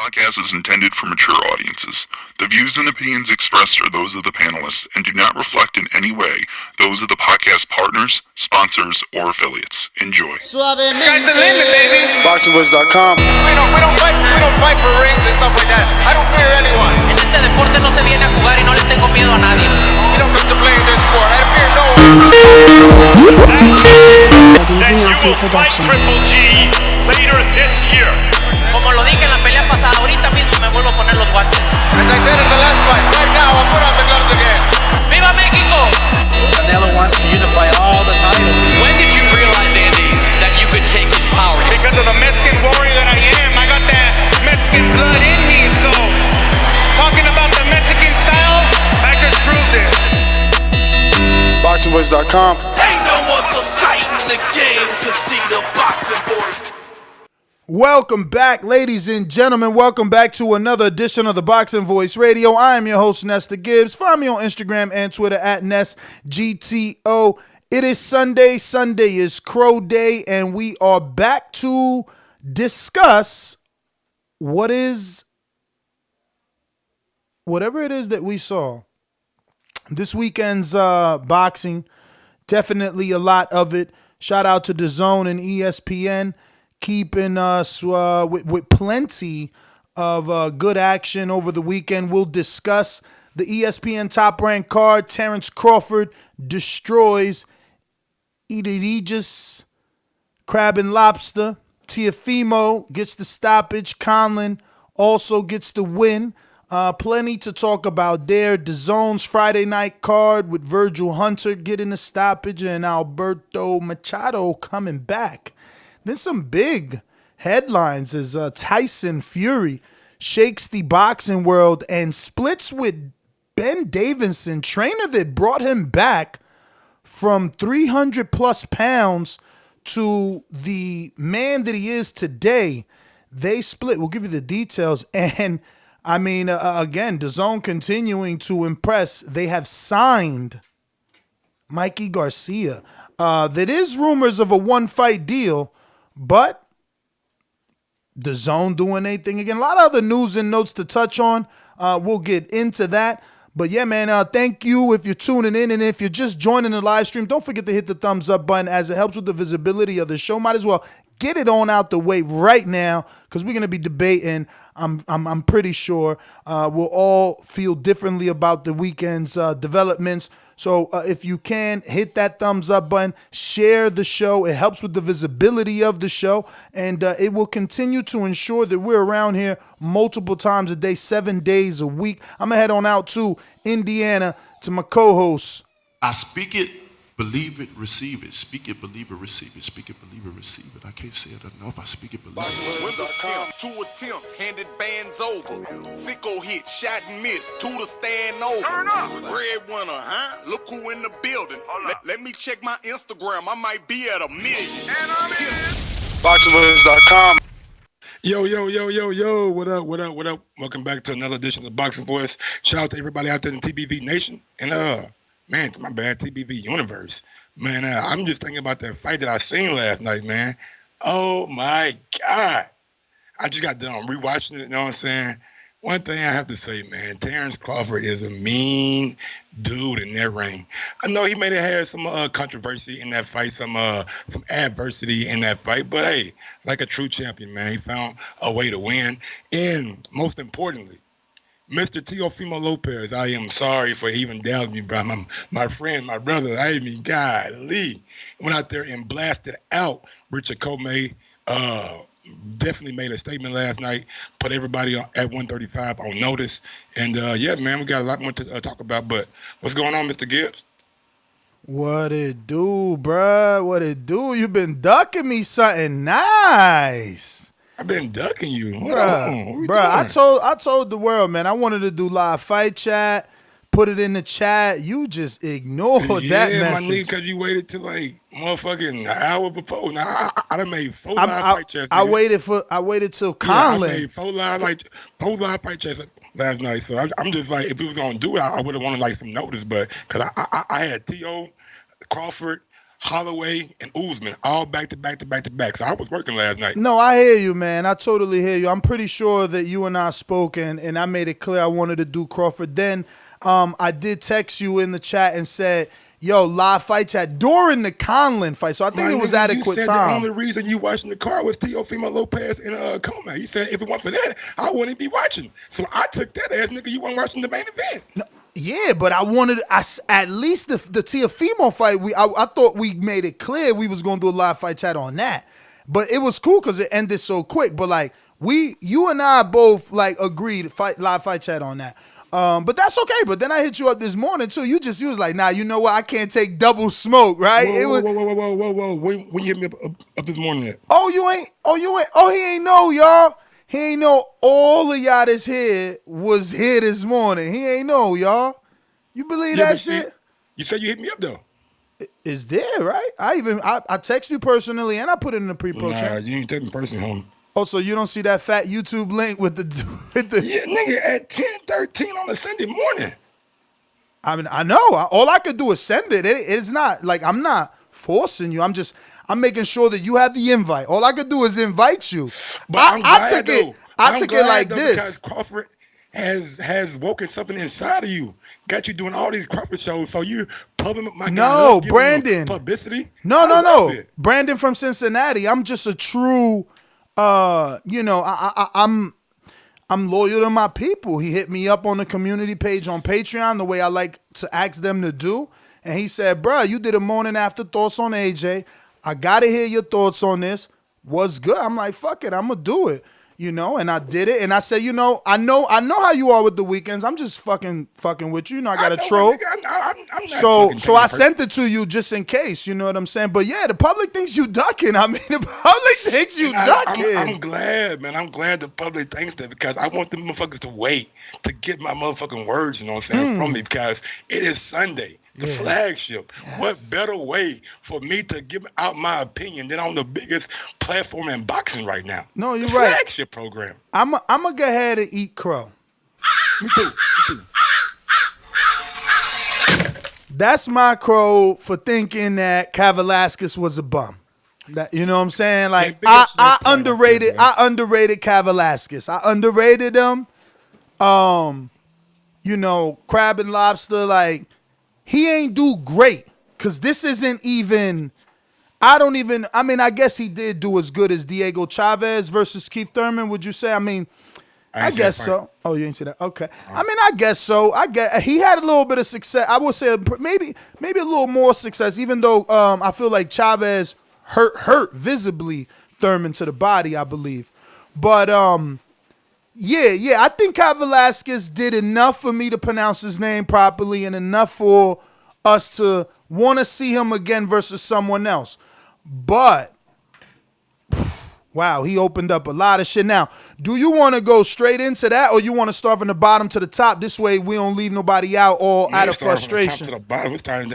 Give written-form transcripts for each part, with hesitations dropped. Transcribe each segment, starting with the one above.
podcast is intended for mature audiences. The views and opinions expressed are those of the panelists and do not reflect in any way those of the podcast partners, sponsors, or affiliates. Enjoy. Sky's the limit, baby. BoxingVoice.com. We don't fight for rings and stuff like that. I don't fear anyone. En este deporte no se viene a jugar y no le tengo miedo a nadie. You don't come to play in this sport. I fear no one. Then you will fight Triple G later this year. Como lo dije en la pelea pasada, ahorita mismo me vuelvo a poner los guantes. As I said in the last fight, right now I'll put on the gloves again. ¡Viva México! Canelo wants to unify all the titles. When did you realize, Andy, that you could take his power? Because of the Mexican warrior that I am, I got that Mexican blood in me. So, talking about the Mexican style, I just proved it. BoxingVoice.com. Ain't no other sight in the game to see the Boxing Voice. Welcome back, ladies and gentlemen. Welcome back to another edition of the Boxing Voice Radio. I am your host, Nesta Gibbs. Find me on Instagram and Twitter at NestGTO. It is Sunday. Sunday is Crow Day, and we are back to discuss whatever it is that we saw. This weekend's boxing, definitely a lot of it. Shout out to Dazn and ESPN. Keeping us with plenty of good action over the weekend. We'll discuss the ESPN top-ranked card. Terence Crawford destroys Egidijus, Crab and Lobster. Teofimo gets the stoppage. Conlan also gets the win. Plenty to talk about there. Dazn's Friday night card with Vergil Hunter getting the stoppage and Alberto Machado coming back. There's some big headlines as Tyson Fury shakes the boxing world and splits with Ben Davison, trainer that brought him back from 300 plus pounds to the man that he is today. They split. We'll give you the details. And I mean, again, Dazn continuing to impress. They have signed Mikey Garcia. That is rumors of a one-fight deal. But Dazn doing anything again. A lot of other news and notes to touch on. We'll get into that. But yeah, man, thank you if you're tuning in. And if you're just joining the live stream, don't forget to hit the thumbs up button as it helps with the visibility of the show. Might as well get it on out the way right now because we're going to be debating. I'm pretty sure we'll all feel differently about the weekend's developments. So if you can, hit that thumbs up button, share the show. It helps with the visibility of the show, and it will continue to ensure that we're around here multiple times a day, 7 days a week. I'm going to head on out to Indiana to my co-host. I speak it, believe it, receive it. Speak it, believe it, receive it. Speak it, believe it, receive it. I can't say it enough. I speak it, believe it. With the stamp, 2 attempts, handed bands over. Sicko hit, shot and miss, 2 to stand over. Turn up. Breadwinner, huh? Look who in the building. Let me check my Instagram. I might be at 1 million. And I'm in. BoxingVoice.com. Yo, what up? Welcome back to another edition of the Boxing Voice. Shout out to everybody out there in TBV Nation. And, man, my bad, TBV Universe. Man, I'm just thinking about that fight that I seen last night, man. Oh, my God. I just got done rewatching it, you know what I'm saying? One thing I have to say, man, Terence Crawford is a mean dude in that ring. I know he may have had some controversy in that fight, some adversity in that fight, but hey, like a true champion, man, he found a way to win. And most importantly, Mr. Teofimo Lopez, I am sorry for even doubting me, bro. My friend, my brother, I mean, golly, went out there and blasted out Richard Commey. Definitely made a statement last night, put everybody at 135 on notice. And, yeah, man, we got a lot more to talk about. But what's going on, Mr. Gibbs? What it do, bruh? What it do? You been ducking me something nice. I've been ducking you. Bruh, I told the world, man, I wanted to do live fight chat, put it in the chat. You just ignored that message. Yeah, my nigga, because you waited till like motherfucking an hour before. Now, I done made 4 live fight chats. I waited till Conlan. I made 4 live fight chats last night. So I'm just like, if we was going to do it, I would have wanted like some notice. But because I had T.O., Crawford, Holloway, and Usman, all back to back to back to back. So I was working last night. No, I hear you, man. I totally hear you. I'm pretty sure that you and I spoke, and I made it clear I wanted to do Crawford. Then I did text you in the chat and said, yo, live fight chat during the Conlan fight. So I think it was adequate you said time. The only reason you watching the card was Teofimo Lopez and Commey. He said if it weren't for that, I wouldn't be watching. So I took that as nigga, you weren't watching the main event. No, yeah, but I wanted at least the Teofimo fight. I thought we made it clear we was gonna do a live fight chat on that. But it was cool because it ended so quick. But like you and I both like agreed live fight chat on that. But that's okay. But then I hit you up this morning too. You was like, nah, you know what? I can't take double smoke, right? Whoa. When you hit me up this morning at? You ain't. He ain't know, y'all. He ain't know all of y'all that's here was here this morning. He ain't know, y'all. You believe that shit? You said you hit me up though. It's there, right? I text you personally and I put it in the pre-pro chat. Nah, you ain't texting personally, homie. Oh, so you don't see that fat YouTube link with the Yeah, nigga, at 10:13 on a Sunday morning. I mean, I know. All I could do is send it. It's not like I'm not forcing you. I'm making sure that you have the invite. All I could do is invite you. But I took it like this. Because Crawford has woken something inside of you. Got you doing all these Crawford shows. So you pumping my No, Brandon. Publicity? No. Brandon from Cincinnati. I'm just a true I'm loyal to my people. He hit me up on the community page on Patreon the way I like to ask them to do. And he said, bruh, you did a morning after thoughts on AJ. I got to hear your thoughts on this. What's good? I'm like, fuck it. I'm going to do it. And I did it. And I said, I know how you are with the weekends. I'm just fucking with you. I got a troll. So I sent it to you just in case. You know what I'm saying? But yeah, the public thinks you ducking. I mean, the public thinks you ducking. I'm glad, man. I'm glad the public thinks that because I want the motherfuckers to wait to get my motherfucking words, you know what I'm saying, from me because it is Sunday. The flagship. Yes. What better way for me to give out my opinion than on the biggest platform in boxing right now? No, you're the right. Flagship program. I'm gonna go ahead and eat crow. Me too. That's my crow for thinking that Kavaliauskas was a bum. That, you know what I'm saying? Like I underrated Kavaliauskas. I underrated him. Crab and lobster, like. He ain't do great because this isn't even I guess he did do as good as Diego Chavez versus Keith Thurman, would you say? I guess so. Oh, you didn't see that? Okay. I guess so. He had a little bit of success. I would say maybe a little more success, even though I feel like Chavez hurt visibly Thurman to the body, I believe. But yeah, I think Kavaliauskas did enough for me to pronounce his name properly and enough for us to want to see him again versus someone else. But, wow, he opened up a lot of shit. Now, do you want to go straight into that or you want to start from the bottom to the top? This way we don't leave nobody out or out of frustration. From the top to the bottom. We're starting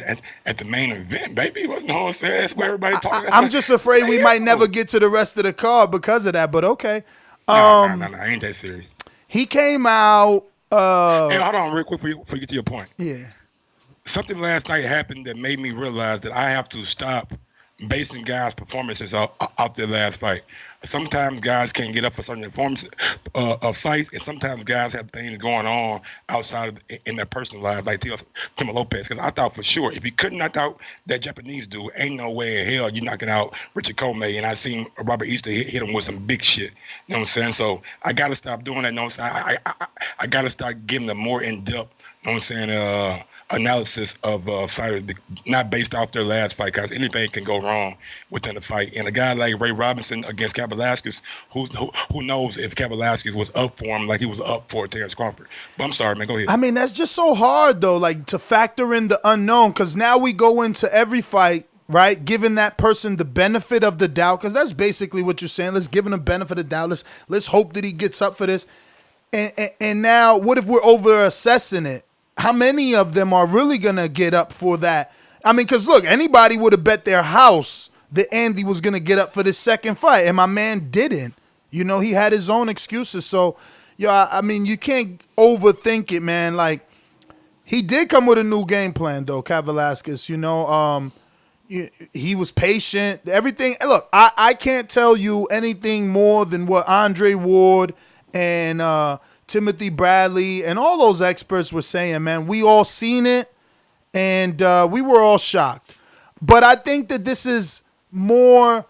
at the main event, baby. Wasn't the whole saying? That's where everybody talking. I'm just afraid we might never get to the rest of the card because of that, but okay. No, I ain't that serious. He came out. Hey, hold on, real quick before you get to your point. Yeah. Something last night happened that made me realize that I have to stop basing guys' performances off their last fight. Sometimes guys can't get up for certain performances of fights, and sometimes guys have things going on outside in their personal lives, like Teofimo Lopez. Because I thought for sure if he couldn't knock out that Japanese dude, ain't no way in hell you knocking out Richard Commey. And I seen Robert Easter hit him with some big shit. You know what I'm saying? So I got to stop doing that. You know what I'm saying? I got to start giving a more in-depth, you know what I'm saying, analysis of fighters, not based off their last fight, because anything can go wrong within a fight. And a guy like Ray Robinson against Kavaliauskas, who knows if Kavaliauskas was up for him like he was up for Terence Crawford. But I'm sorry, man, go ahead. That's just so hard, though, like to factor in the unknown, because now we go into every fight, right, giving that person the benefit of the doubt, because that's basically what you're saying. Let's give him the benefit of the doubt. Let's hope that he gets up for this. And now, what if we're over-assessing it? How many of them are really going to get up for that? Because look, anybody would have bet their house that Andy was going to get up for this second fight, and my man didn't. He had his own excuses. So, you can't overthink it, man. Like, he did come with a new game plan, though, Kavaliauskas. He was patient. Everything. Look, I can't tell you anything more than what Andre Ward and Timothy Bradley and all those experts were saying, man. We all seen it, and we were all shocked. But I think that this is more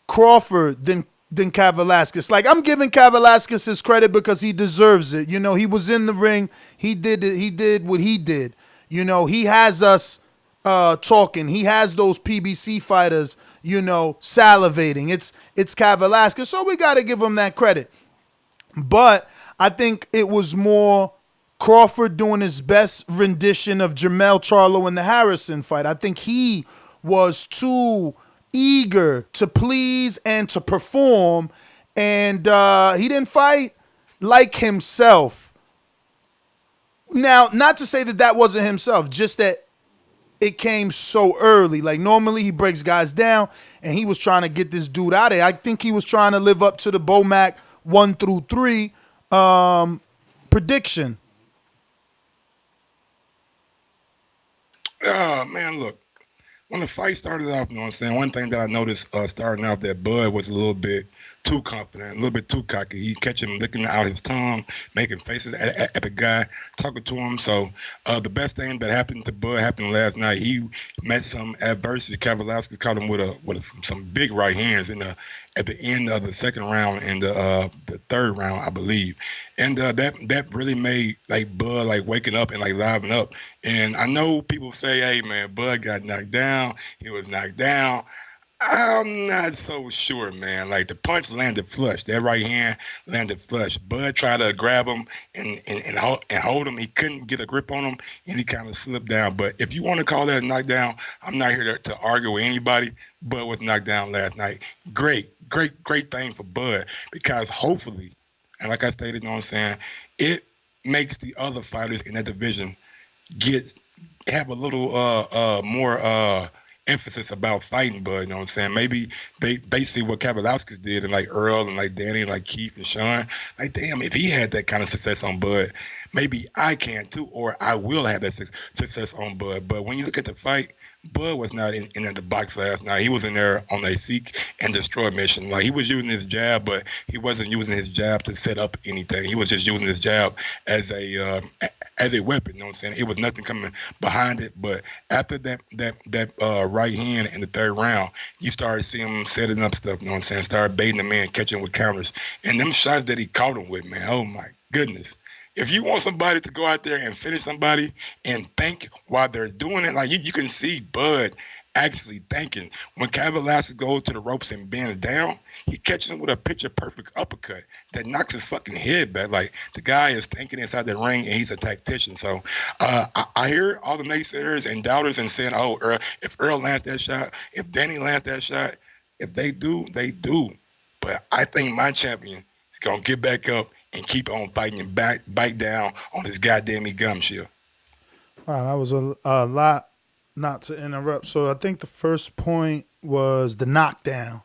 Crawford than Kavaliauskas. Like, I'm giving Kavaliauskas his credit because he deserves it. You know, he was in the ring. He did what he did. You know, he has us talking. He has those PBC fighters, you know, salivating. It's Kavaliauskas, so we got to give him that credit. But I think it was more Crawford doing his best rendition of Jermell Charlo in the Harrison fight. I think he was too eager to please and to perform, and he didn't fight like himself. Now, not to say that wasn't himself, just that it came so early. Like, normally he breaks guys down, and he was trying to get this dude out of there. I think he was trying to live up to the Bomac 1 through 3 prediction. Man, look. When the fight started off, you know what I'm saying, one thing that I noticed starting out that Bud was a little bit too confident, a little bit too cocky. He catch him licking out his tongue, making faces at the guy, talking to him. So the best thing that happened to Bud happened last night. He met some adversity. Kavaliauskas caught him with some big right hands at the end of the second round and the third round, I believe. And that really made like Bud like waking up and like liven up. And I know people say, hey man, Bud got knocked down. He was knocked down. I'm not so sure, man. Like, the punch landed flush. That right hand landed flush. Bud tried to grab him and hold him. He couldn't get a grip on him, and he kind of slipped down. But if you want to call that a knockdown, I'm not here to argue with anybody. Bud was knocked down last night. Great thing for Bud, because hopefully, and like I stated, you know what I'm saying, it makes the other fighters in that division have a little more emphasis about fighting Bud, you know what I'm saying? Maybe they see what Kavaliauskas did, and like Earl and like Danny and like Keith and Sean. Like, damn, if he had that kind of success on Bud, maybe I can too, or I will have that success on Bud. But when you look at the fight, Bud was not in the box last night. He was in there on a seek and destroy mission. Like, he was using his jab, but he wasn't using his jab to set up anything. He was just using his jab as a weapon. You know what I'm saying? It was nothing coming behind it. But after that right hand in the third round, you started seeing him setting up stuff. You know what I'm saying? Started baiting the man, catching with counters, and them shots that he caught him with, man. Oh my goodness. If you want somebody to go out there and finish somebody and think while they're doing it, like you can see Bud actually thinking. When Kavaliauskas goes to the ropes and bends down, he catches him with a picture-perfect uppercut that knocks his fucking head back. Like, the guy is thinking inside the ring, and he's a tactician. So I hear all the naysayers and doubters and saying, oh, if Earl lands that shot, if Danny lands that shot, if they do, they do. But I think my champion is going to get back up and keep on fighting and bite down on his goddamn gum shield. Wow, that was a lot, not to interrupt. So I think the first point was the knockdown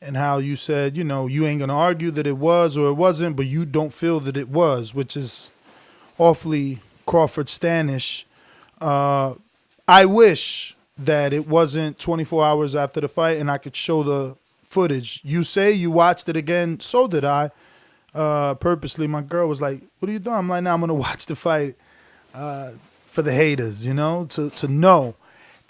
and how you said, you know, you ain't going to argue that it was or it wasn't, but you don't feel that it was, which is awfully Crawford Stanish. I wish that it wasn't 24 hours after the fight and I could show the footage. You say you watched it again, so did I. Purposely, my girl was like, what are you doing? I'm like, nah, I'm going to watch the fight for the haters, you know, to know.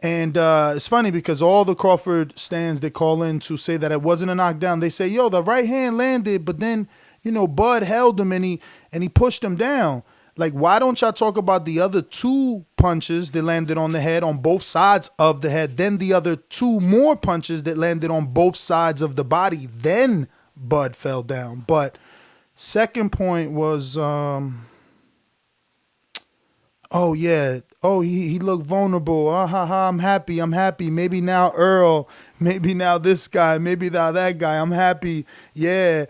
And it's funny because all the Crawford stands that call in to say that it wasn't a knockdown, they say, yo, the right hand landed, but then, you know, Bud held him and he pushed him down. Like, why don't y'all talk about the other two punches that landed on the head on both sides of the head, then the other two more punches that landed on both sides of the body, then Bud fell down. But second point was, oh, yeah. Oh, he looked vulnerable. I'm happy. Maybe now Earl. Maybe now this guy. Maybe now that guy. I'm happy. Yeah.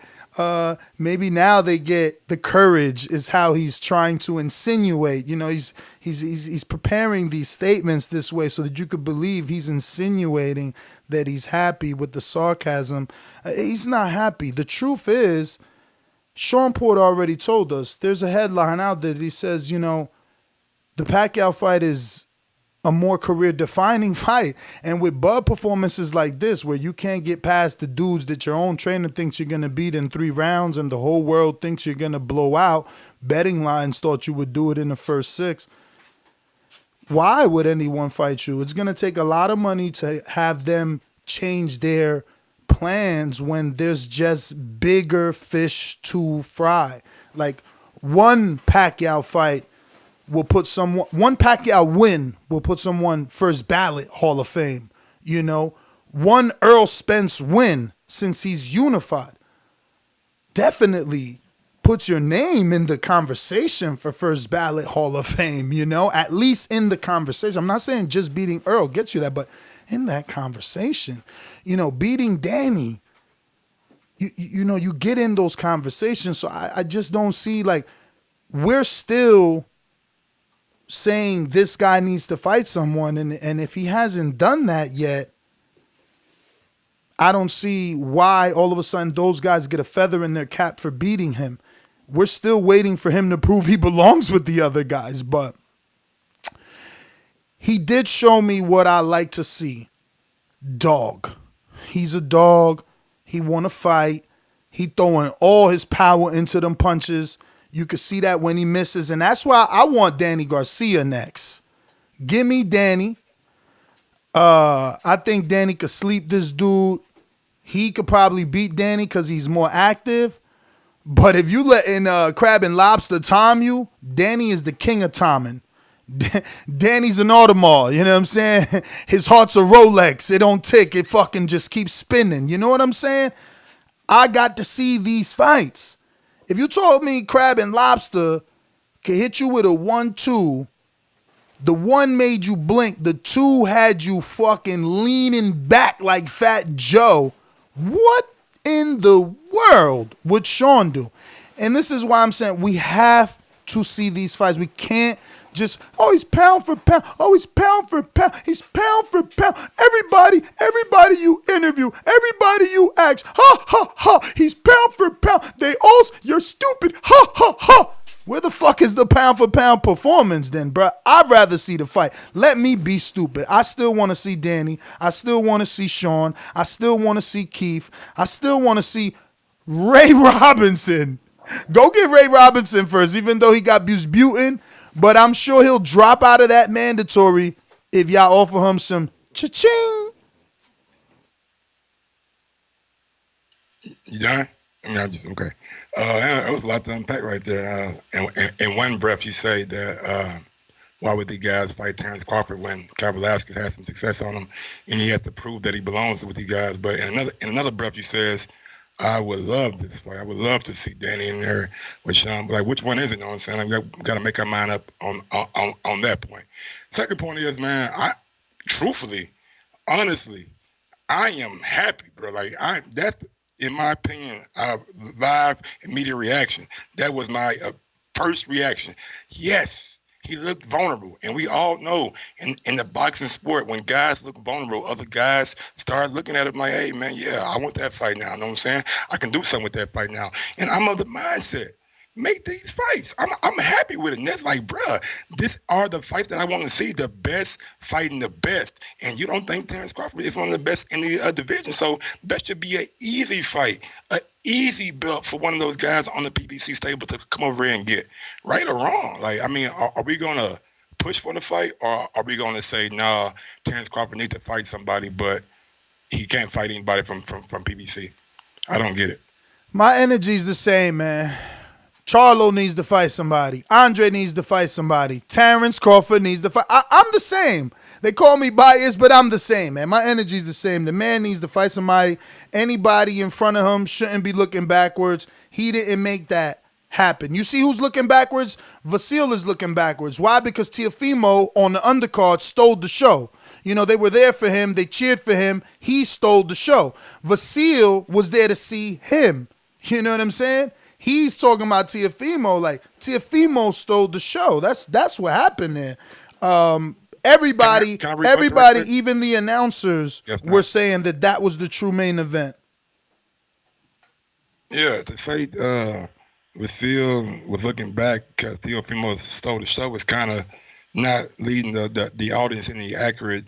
Maybe now they get the courage is how he's trying to insinuate. You know, he's preparing these statements this way so that you could believe he's insinuating that he's happy with the sarcasm. He's not happy. The truth is, Sean Porter already told us, there's a headline out there that he says, you know, the Pacquiao fight is a more career-defining fight. And with Bud performances like this, where you can't get past the dudes that your own trainer thinks you're going to beat in 3 rounds and the whole world thinks you're going to blow out, betting lines thought you would do it in the first 6. Why would anyone fight you? It's going to take a lot of money to have them change their plans when there's just bigger fish to fry. Like, one Pacquiao fight will put someone, one Pacquiao win will put someone first ballot Hall of Fame. You know, one Earl Spence win since he's unified definitely puts your name in the conversation for first ballot Hall of Fame, you know, at least in the conversation. I'm not saying just beating Earl gets you that, but in that conversation, you know, beating Danny, you know, you get in those conversations. So I just don't see, like, we're still saying this guy needs to fight someone, and if he hasn't done that yet, I don't see why all of a sudden those guys get a feather in their cap for beating him. We're still waiting for him to prove he belongs with the other guys, but he did show me what I like to see. Dog. He's a dog. He want to fight. He throwing all his power into them punches. You can see that when he misses, and that's why I want Danny Garcia next. Give me Danny. I think Danny could sleep this dude. He could probably beat Danny because he's more active. But if you letting Crab and Lobster time you, Danny is the king of timing. Danny's an Audemars, you know what I'm saying? His heart's a Rolex. It don't tick. It fucking just keeps spinning. You know what I'm saying? I got to see these fights. If you told me Crab and Lobster could hit you with a 1-2, the 1 made you blink, the 2 had you fucking leaning back like Fat Joe, what in the world would Sean do? And this is why I'm saying we have to see these fights. We can't just, oh, he's pound for pound. Oh, he's pound for pound. He's pound for pound. Everybody you interview, everybody you ask, ha, ha, ha. He's pound for pound. They all, you're stupid. Ha, ha, ha. Where the fuck is the pound for pound performance then, bro? I'd rather see the fight. Let me be stupid. I still want to see Danny. I still want to see Sean. I still want to see Keith. I still want to see Ray Robinson. Go get Ray Robinson first, even though he got Busbutin. But I'm sure he'll drop out of that mandatory if y'all offer him some cha-ching. You done? I mean, I'm just, okay. It was a lot to unpack right there. In one breath, you say that why would the guys fight Terence Crawford when Kavaliauskas has some success on him, and he has to prove that he belongs with the guys. But in another breath, you says, I would love this fight. I would love to see Danny in there with Sean. But like, which one is it? You know what I'm saying? I've got to make our mind up on that point. Second point is, man, truthfully, honestly, I am happy, bro. Like, that's, in my opinion, live immediate reaction. That was my first reaction. Yes, he looked vulnerable. And we all know in the boxing sport, when guys look vulnerable, other guys start looking at him like, hey, man, yeah, I want that fight now. You know what I'm saying? I can do something with that fight now. And I'm of the mindset, make these fights. I'm happy with it. And that's like, bruh, these are the fights that I want to see, the best fighting the best. And you don't think Terence Crawford is one of the best in the division. So that should be an easy fight, an easy belt for one of those guys on the PBC stable to come over here and get. Right or wrong? Like, I mean, are we going to push for the fight, or are we going to say, nah, Terence Crawford needs to fight somebody, but he can't fight anybody from PBC? I don't get it. My energy's the same, man. Charlo needs to fight somebody. Andre needs to fight somebody. Terence Crawford needs to fight. I'm the same. They call me biased, but I'm the same, man. My energy's the same. The man needs to fight somebody. Anybody in front of him shouldn't be looking backwards. He didn't make that happen. You see who's looking backwards? Vergil is looking backwards. Why? Because Teofimo on the undercard stole the show. You know, they were there for him. They cheered for him. He stole the show. Vergil was there to see him. You know what I'm saying? He's talking about Teofimo like Teofimo stole the show. That's what happened there. Everybody, even the announcers were saying that was the true main event. Yeah, to say Vergil was looking back because Teofimo stole the show was kind of not leading the audience in the accurate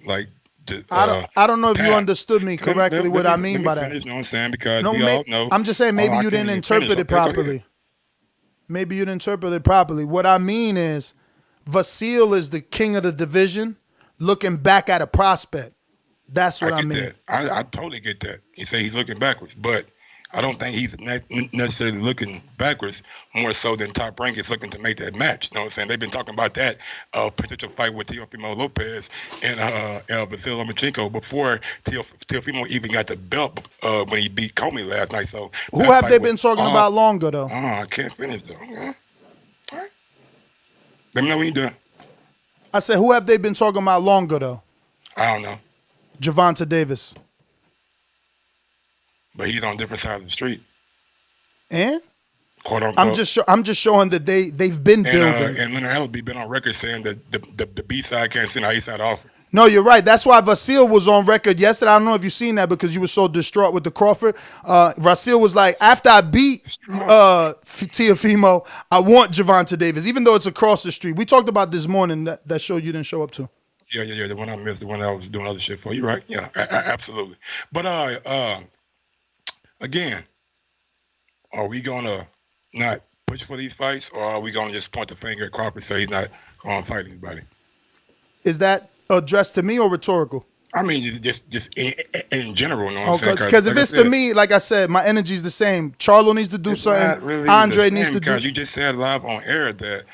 I don't know if you understood me correctly. What I mean by that. You know what I'm saying? Because we all know. I'm just saying maybe you didn't interpret it properly. Maybe you didn't interpret it properly. What I mean is, Vergil is the king of the division, looking back at a prospect. That's what I mean. That. I totally get that. You say he's looking backwards, but I don't think he's necessarily looking backwards, more so than Top Rank is looking to make that match. You know what I'm saying? They've been talking about that potential fight with Teofimo Lopez and Vasil Lomachenko before Teofimo even got the belt when he beat Commey last night. So who have they been talking about longer, though? I can't finish, though. Okay. All right. Let me know when you're done. I said, who have they been talking about longer, though? I don't know. Gervonta Davis. But he's on a different side of the street. And? Quote unquote. I'm just showing that they've been building. And Leonard Ellerby been on record saying that the B side can't send the A side offer. No, you're right. That's why Vergil was on record yesterday. I don't know if you've seen that because you were so distraught with the Crawford. Vergil was like, after I beat Teofimo, I want Gervonta Davis, even though it's across the street. We talked about this morning, that show you didn't show up to. Yeah. The one I missed, the one I was doing other shit for. You're right. Yeah, absolutely. But again, are we gonna not push for these fights, or are we gonna just point the finger at Crawford and say he's not gonna fight anybody? Is that addressed to me or rhetorical? I mean, just in general. You know what I'm saying? Because if it's to me, like I said, my energy's the same. Charlo needs to do something. Really Andre needs to do. Because you just said live on air that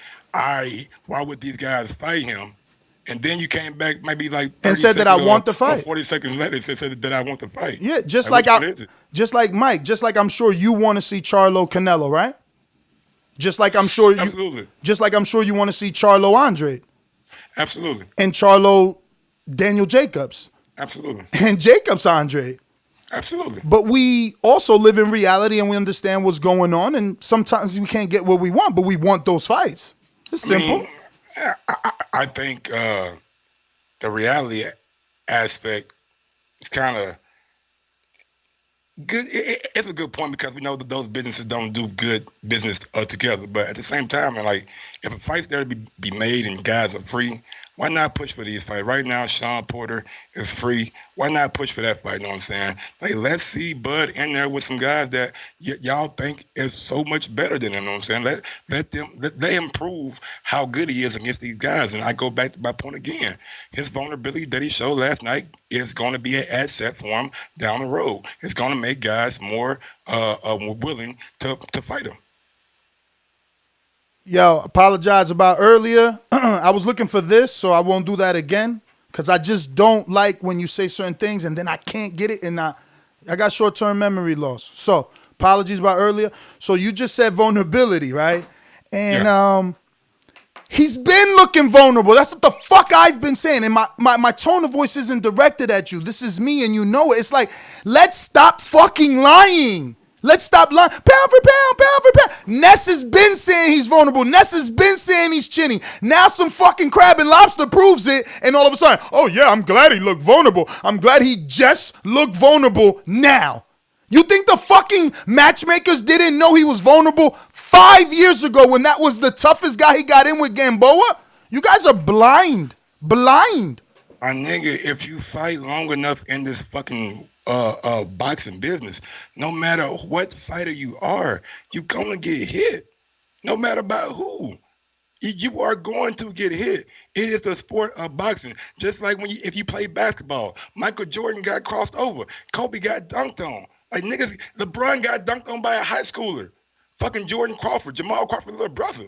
why would these guys fight him? And then you came back maybe like and said that I want the fight. 40 seconds later, said that I want the fight. Yeah, just like Mike, just like I'm sure you want to see Charlo Canelo, right? Just like I'm sure you, absolutely. Just like I'm sure you want to see Charlo Andre, absolutely, and Charlo Daniel Jacobs, absolutely, and Jacobs Andre, absolutely. But we also live in reality and we understand what's going on, and sometimes we can't get what we want, but we want those fights. It's simple. I think the reality aspect is kind of good. It's a good point because we know that those businesses don't do good business together. But at the same time, like if a fight's there to be made and guys are free, why not push for these fights? Right now, Sean Porter is free. Why not push for that fight? You know what I'm saying? Like, let's see Bud in there with some guys that y'all think is so much better than him. You know what I'm saying? Let them prove how good he is against these guys. And I go back to my point again. His vulnerability that he showed last night is going to be an asset for him down the road. It's going to make guys more willing to fight him. Yo, apologize about earlier. I was looking for this, so I won't do that again. Because I just don't like when you say certain things and then I can't get it. And I got short-term memory loss. So, apologies about earlier. So, you just said vulnerability, right? And he's been looking vulnerable. That's what the fuck I've been saying. And my tone of voice isn't directed at you. This is me and you know it. It's like, let's stop fucking lying. Let's stop lying. Pound for pound, pound for pound. Ness has been saying he's vulnerable. Ness has been saying he's chinny. Now some fucking crab and lobster proves it, and all of a sudden, oh yeah, I'm glad he looked vulnerable. I'm glad he just looked vulnerable now. You think the fucking matchmakers didn't know he was vulnerable 5 years ago when that was the toughest guy he got in with Gamboa? You guys are blind. Blind. My nigga, if you fight long enough in this fucking boxing business, no matter what fighter you are, you're gonna get hit. No matter about who. You are going to get hit. It is the sport of boxing. Just like if you play basketball, Michael Jordan got crossed over. Kobe got dunked on. Like niggas, LeBron got dunked on by a high schooler. Fucking Jordan Crawford, Jamal Crawford's little brother.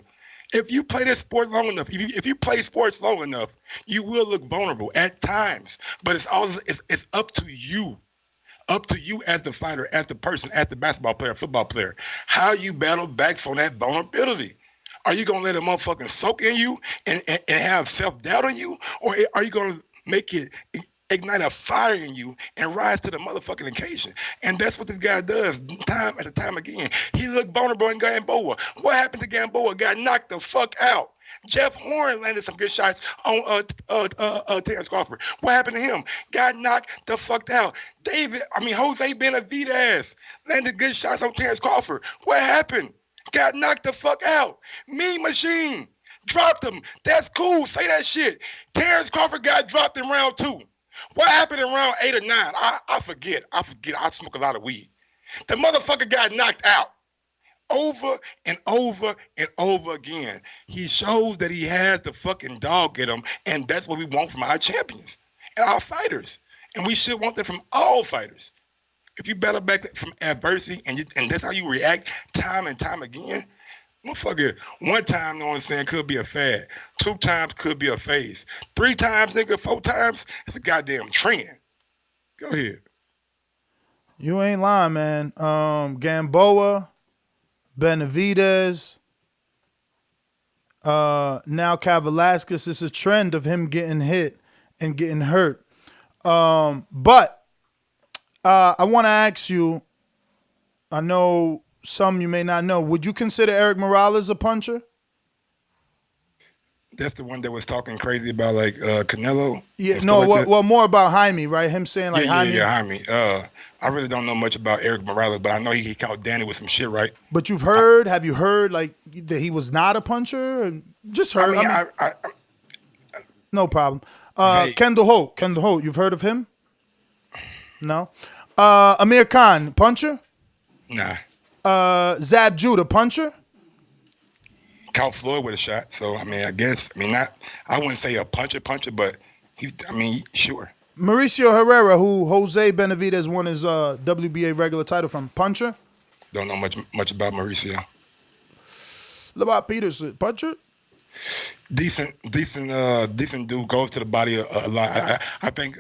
If you play this sport long enough, if you play sports long enough, you will look vulnerable at times. But it's up to you. Up to you as the fighter, as the person, as the basketball player, football player, how you battle back from that vulnerability. Are you going to let a motherfucking soak in you and have self-doubt in you? Or are you going to make it ignite a fire in you and rise to the motherfucking occasion? And that's what this guy does time after time again. He looked vulnerable in Gamboa. What happened to Gamboa? Got knocked the fuck out. Jeff Horn landed some good shots on Terence Crawford. What happened to him? Got knocked the fuck out. Jose Benavidez landed good shots on Terence Crawford. What happened? Got knocked the fuck out. Mean Machine Dropped him. That's cool. Say that shit. Terence Crawford got dropped in round 2. What happened in round 8 or 9? I forget. I smoke a lot of weed. The motherfucker got knocked out. Over and over and over again. He shows that he has the fucking dog in him, and that's what we want from our champions and our fighters. And we should want that from all fighters. If you battle back from adversity and that's how you react time and time again, motherfucker, 1 time, you know what I'm saying, could be a fad. 2 times could be a phase. 3 times, nigga, 4 times, it's a goddamn trend. Go ahead. You ain't lying, man. Gamboa, Benavidez, now Kavaliauskas. It's a trend of him getting hit and getting hurt. But I want to ask you, I know some you may not know, would you consider Erik Morales a puncher? That's the one that was talking crazy about like Canelo. Yeah, no, like well, more about Jaime, right? Him saying like Jaime. Yeah, Jaime. I really don't know much about Erik Morales, but I know he caught Danny with some shit, right? But you've heard? Have you heard like that he was not a puncher? Just heard. No problem. Kendall Holt. You've heard of him? No. Amir Khan, puncher? Nah. Zab Judah, puncher? Caught Floyd with a shot, so I wouldn't say a puncher, but sure. Mauricio Herrera, who Jose Benavidez won his WBA regular title from, puncher? Don't know much about Mauricio. Lamont Peterson, puncher? Decent dude, goes to the body a lot. I think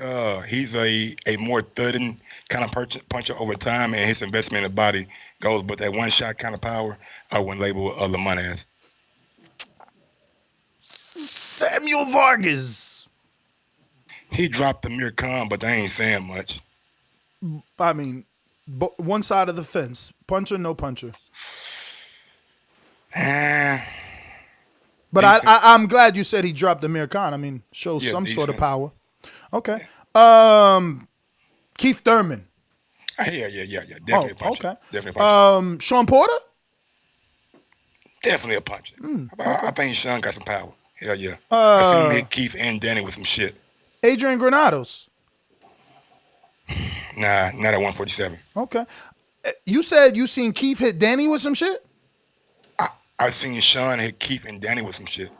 he's a more thudding kind of puncher over time, and his investment in the body goes, but that one shot kind of power I wouldn't label Lamont as. Samuel Vargas. He dropped Amir Khan, but they ain't saying much. I mean, one side of the fence. Puncher, no puncher. But I'm glad you said he dropped Amir Khan. I mean, shows some sort of power. Okay. Keith Thurman. Yeah. Definitely a puncher. Okay. Definitely a puncher. Sean Porter? Definitely a puncher. I think Sean got some power. Hell yeah. I seen him hit Keith and Danny with some shit. Adrian Granados? Nah, not at 147. Okay. You said you seen Keith hit Danny with some shit? I seen Sean hit Keith and Danny with some shit.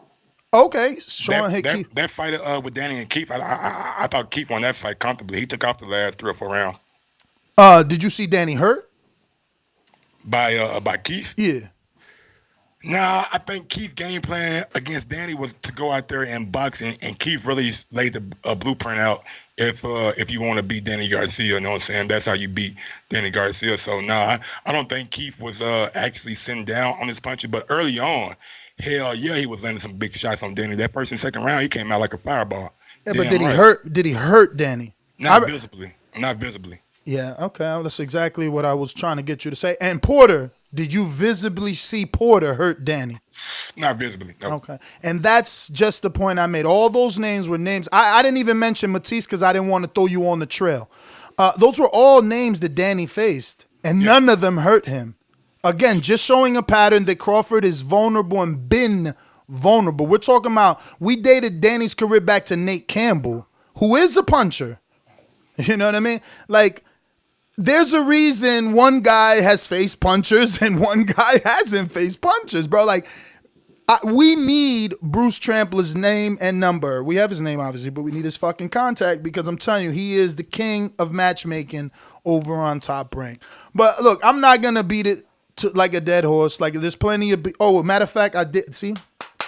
Okay, Sean hit Keith. That fight with Danny and Keith, I thought Keith won that fight comfortably. He took off the last 3 or 4 rounds. Did you see Danny hurt? By Keith? Yeah. Nah, I think Keith's game plan against Danny was to go out there and box, and Keith really laid the blueprint out. If you want to beat Danny Garcia, you know what I'm saying? That's how you beat Danny Garcia. So, nah, I don't think Keith was actually sitting down on his punches. But early on, hell yeah, he was landing some big shots on Danny. That first and second round, he came out like a fireball. Yeah, but did he hurt Danny? Not visibly. Not visibly. Yeah, okay. Well, that's exactly what I was trying to get you to say. And Porter, did you visibly see Porter hurt Danny? Not visibly, no. Okay. And that's just the point I made. All those names were names. I didn't even mention Matisse because I didn't want to throw you on the trail. Those were all names that Danny faced, and none of them hurt him. Again, just showing a pattern that Crawford is vulnerable and been vulnerable. We're talking about, we dated Danny's career back to Nate Campbell, who is a puncher. You know what I mean? Like, there's a reason one guy has faced punchers and one guy hasn't faced punchers, bro. Like, we need Bruce Trampler's name and number. We have his name, obviously, but we need his fucking contact because I'm telling you, he is the king of matchmaking over on Top Rank. But look, I'm not going to beat it to like a dead horse. Like, there's plenty of... matter of fact, I did... See?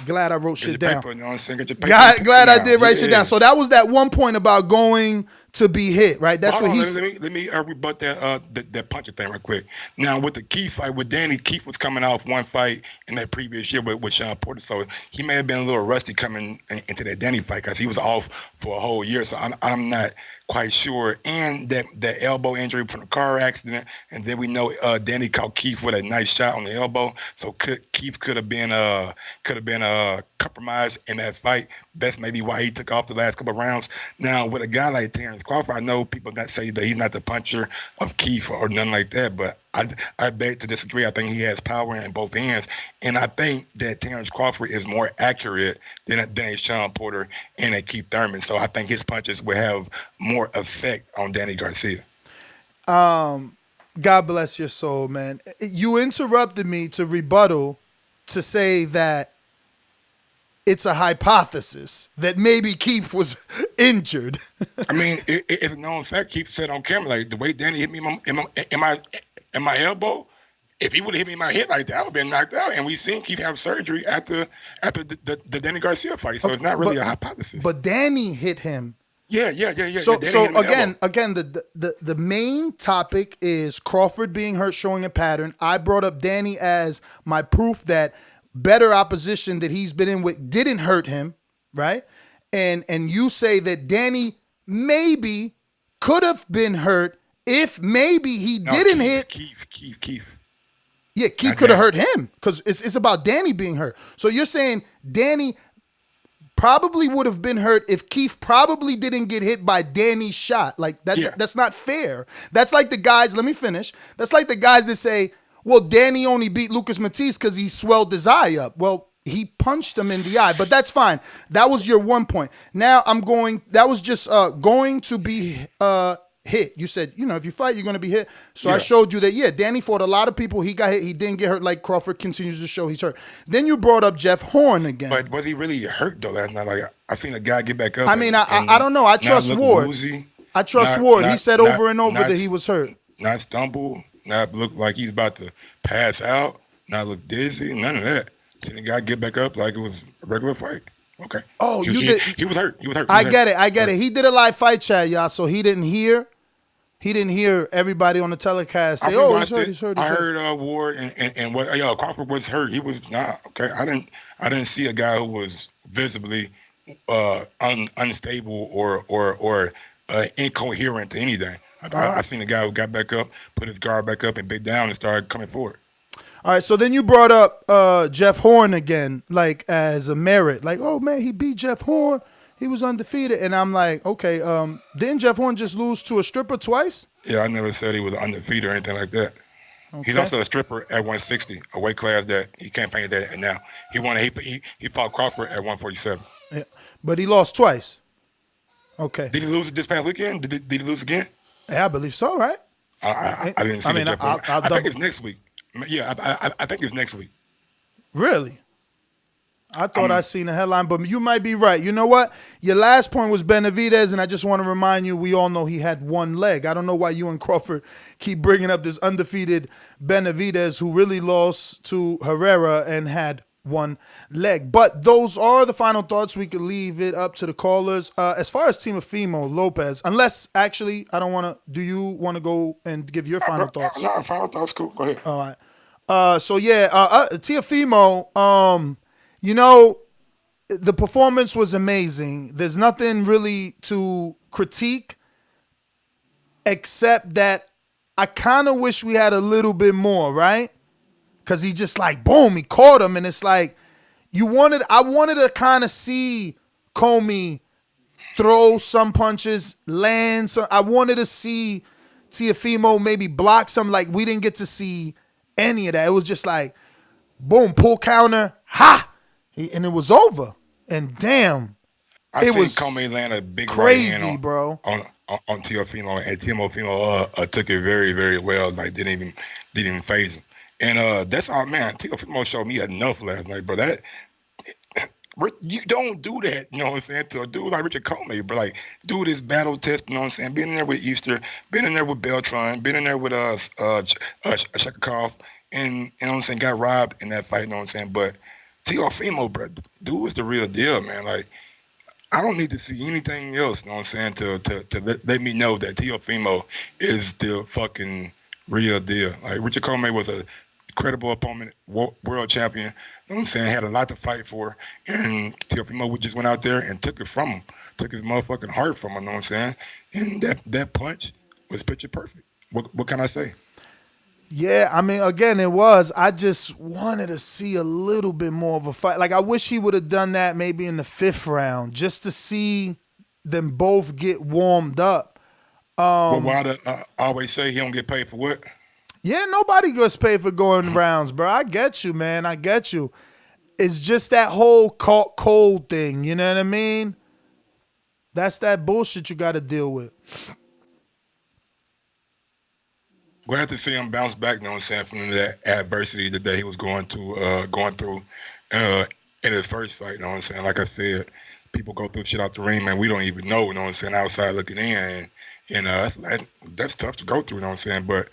Glad I wrote shit down. Glad I did write shit down. So that was that one point about going to be hit, right? That's what he said. Let me rebut that puncher thing real quick. Now, with the Keith fight with Danny, Keith was coming off one fight in that previous year with Sean Porter, so he may have been a little rusty coming into that Danny fight because he was off for a whole year. So I'm not quite sure. And that elbow injury from the car accident, and then we know Danny caught Keith with a nice shot on the elbow. So Keith could have been of compromise in that fight. That's maybe why he took off the last couple of rounds. Now, with a guy like Terence Crawford, I know people that say that he's not the puncher of Keith or nothing like that, but I beg to disagree. I think he has power in both hands, and I think that Terence Crawford is more accurate than a Sean Porter and a Keith Thurman. So I think his punches will have more effect on Danny Garcia. God bless your soul, man. You interrupted me to rebuttal to say that it's a hypothesis that maybe Keith was injured. I mean, it's a known fact. Keith said on camera, like, the way Danny hit me in my elbow, if he would have hit me in my head like that, I would have been knocked out. And we seen Keith have surgery after the Danny Garcia fight. So it's not really a hypothesis. But Danny hit him. Yeah. So again, the main topic is Crawford being hurt, showing a pattern. I brought up Danny as my proof that better opposition that he's been in with didn't hurt him, right? And you say that Danny maybe could have been hurt if maybe he didn't hit Keith. Yeah, Keith could have hurt him because it's about Danny being hurt. So you're saying Danny probably would have been hurt if Keith probably didn't get hit by Danny's shot. Like that. Yeah. That's not fair. That's like the guys. Let me finish. That's like the guys that say, "Well, Danny only beat Lucas Matisse because he swelled his eye up." Well, he punched him in the eye, but that's fine. That was your 1 point. Now that was just going to be hit. You said, if you fight, you're going to be hit. So I showed you that, Danny fought a lot of people. He got hit. He didn't get hurt like Crawford continues to show he's hurt. Then you brought up Jeff Horn again. But was he really hurt, though, last night? Like, I seen a guy get back up. I mean, I don't know. I trust Ward. Woozy, I trust Ward. He said over and over that he was hurt. Not stumble. Not look like he's about to pass out. Not look dizzy. None of that. Seen the guy get back up like it was a regular fight. Okay. Oh, he was hurt. He was hurt. I get it. He did a live fight chat, y'all, so he didn't hear everybody on the telecast say, he's hurt. I heard Ward and what Crawford was hurt. He was not okay. I didn't see a guy who was visibly unstable or incoherent to anything. I seen a guy who got back up, put his guard back up, and bit down and started coming forward. All right, so then you brought up Jeff Horn again, like as a merit, like, oh man, he beat Jeff Horn. He was undefeated, and I'm like, okay, didn't Jeff Horn just lose to a stripper twice? Yeah, I never said he was undefeated or anything like that. Okay. He's also a stripper at 160, a weight class that he campaigned at now. He fought Crawford at 147. Yeah, but he lost twice. Okay. Did he lose this past weekend? Did he lose again? Yeah, I believe so, right? I didn't see Jeff Horn. I think it's next week. Yeah, I think it's next week. Really? I thought I seen a headline, but you might be right. You know what? Your last point was Benavidez, and I just want to remind you, we all know he had one leg. I don't know why you and Crawford keep bringing up this undefeated Benavidez who really lost to Herrera and had one leg. But those are the final thoughts. We could leave it up to the callers. As far as Teofimo Lopez, unless, actually, I don't want to, do you want to go and give your final thoughts? No, final thoughts, cool. Go ahead. All right. Teofimo, the performance was amazing. There's nothing really to critique except that I kind of wish we had a little bit more, right? Because he just like, boom, he caught him. And it's like, I wanted to kind of see Commey throw some punches, land some. I wanted to see Teofimo maybe block some. Like, we didn't get to see any of that. It was just like, boom, pull counter, ha! And it was over. And damn, it was Commey land a big crazy, right hand bro. On Teofimo, and Teofimo took it very, very well. Like didn't even phase him. And that's all, man. Teofimo showed me enough last night, bro. That you don't do that, you know what I'm saying? To a dude like Richard Commey, but like do this battle test, you know what I'm saying? Been in there with Easter, been in there with Beltran, been in there with Shekakov, and you know what I'm saying, got robbed in that fight, you know what I'm saying? But Teofimo, bro, dude is the real deal, man. Like, I don't need to see anything else, you know what I'm saying, to let me know that Teofimo is the fucking real deal. Like, Richard Commey was a credible opponent, world champion, you know what I'm saying, had a lot to fight for, and Teofimo just went out there and took it from him, took his motherfucking heart from him, you know what I'm saying, and that punch was picture perfect. What can I say? Yeah, I mean, again, it was. I just wanted to see a little bit more of a fight. Like, I wish he would have done that maybe in the 5th round just to see them both get warmed up. But why do always say he don't get paid for what? Yeah, nobody gets paid for going rounds, bro. I get you, man. I get you. It's just that whole caught cold thing. You know what I mean? That's that bullshit you got to deal with. Glad to see him bounce back, you know what I'm saying, from that adversity that he was going through in his first fight, you know what I'm saying? Like I said, people go through shit out the ring, man. We don't even know, you know what I'm saying, outside looking in. And that's tough to go through, you know what I'm saying? But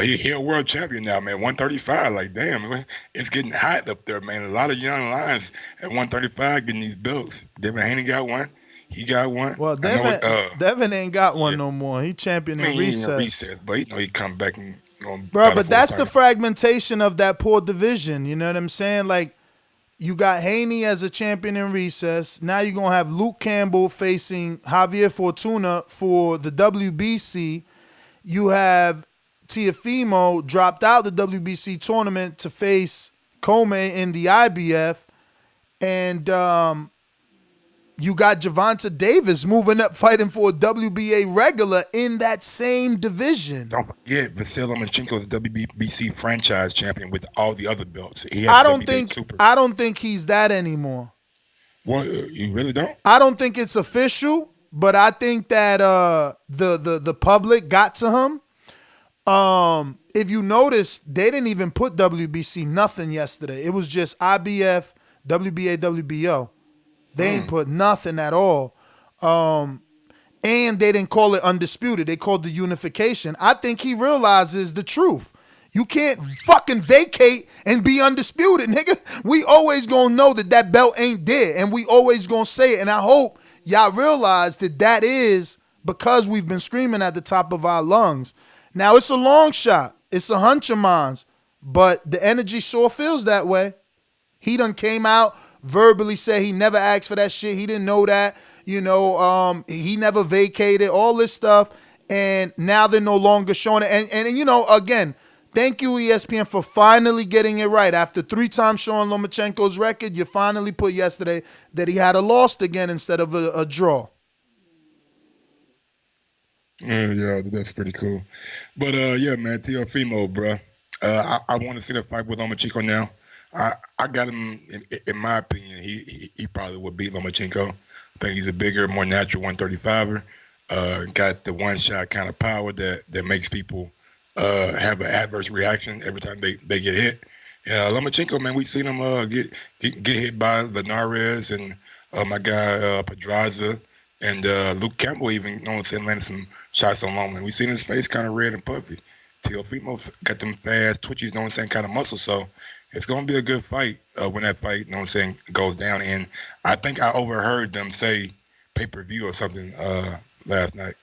he a world champion now, man. 135, like, damn, it's getting hot up there, man. A lot of young lions at 135 getting these belts. Devin Haney got one. He got one. Well, Devin ain't got one no more. He champion in recess. But he come back and bro. But that's the fragmentation of that poor division. You know what I'm saying? Like, you got Haney as a champion in recess. Now you're gonna have Luke Campbell facing Javier Fortuna for the WBC. You have Teofimo dropped out the WBC tournament to face Commey in the IBF, and you got Gervonta Davis moving up, fighting for a WBA regular in that same division. Don't forget, Vasyl Lomachenko is the WBC franchise champion with all the other belts. I don't think he's that anymore. Well, you really don't? I don't think it's official, but I think that the public got to him. If you notice, they didn't even put WBC nothing yesterday. It was just IBF, WBA, WBO. They ain't put nothing at all. And they didn't call it undisputed. They called the unification. I think he realizes the truth. You can't fucking vacate and be undisputed, nigga. We always gonna know that belt ain't there, and we always gonna say it. And I hope y'all realize that is because we've been screaming at the top of our lungs. Now, it's a long shot. It's a hunch of mine. But the energy sure feels that way. He done came out, verbally said he never asked for that shit. He didn't know that. You know, he never vacated, all this stuff. And now they're no longer showing it. And you know, again, thank you, ESPN, for finally getting it right. After 3 times showing Lomachenko's record, you finally put yesterday that he had a loss again instead of a draw. Yeah, that's pretty cool. But, yeah, man, Teofimo, bro. I want to see the fight with Lomachenko now. I got him, in my opinion, he probably would beat Lomachenko. I think he's a bigger, more natural 135er. Got the one-shot kind of power that makes people have an adverse reaction every time they get hit. Lomachenko, man, we've seen him get hit by Linares and my guy Pedraza and Luke Campbell even, you know what I'm saying, landed some shots on Loma. We've seen his face kind of red and puffy. Teofimo got them fast, twitchy, you know what I'm saying, kind of muscle. So it's going to be a good fight when that fight, you know what I'm saying, goes down. And I think I overheard them say pay-per-view or something last night.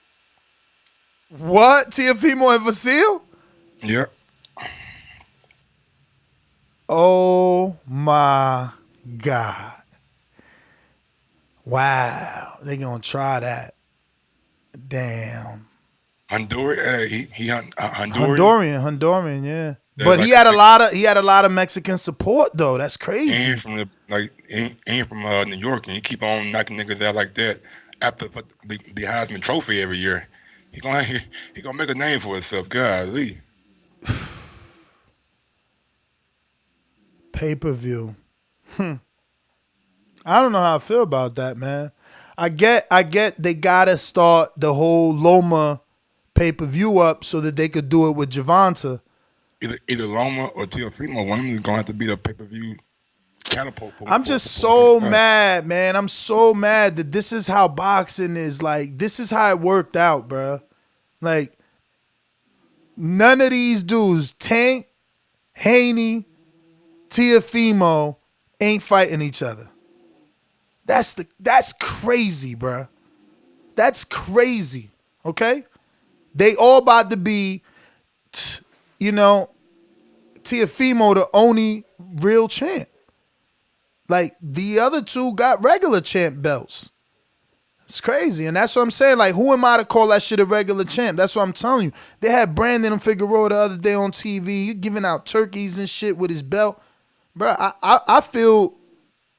What? Teofimo and Vasyl? Yeah. Oh, my God. Wow. They going to try that. Damn. Honduran, yeah. But like he had a lot of Mexican support though. That's crazy. And from New York, and he keep on knocking niggas out like that after the Heisman Trophy every year. He gonna make a name for himself. Golly. Pay-per-view. I don't know how I feel about that, man. I get they gotta start the whole Loma pay-per-view up so that they could do it with Gervonta. Either Loma or Teofimo, one of them is going to have to be the pay-per-view catapult. I'm just so mad, man. I'm so mad that this is how boxing is. Like, this is how it worked out, bro. Like, none of these dudes, Tank, Haney, Teofimo, ain't fighting each other. That's crazy, bro. That's crazy, okay? They all about to be, you know, Teofimo the only real champ. Like, the other two got regular champ belts. It's crazy, and that's what I'm saying. Like, who am I to call that shit a regular champ? That's what I'm telling you. They had Brandon Figueroa the other day on TV. You giving out turkeys and shit with his belt. Bro, I feel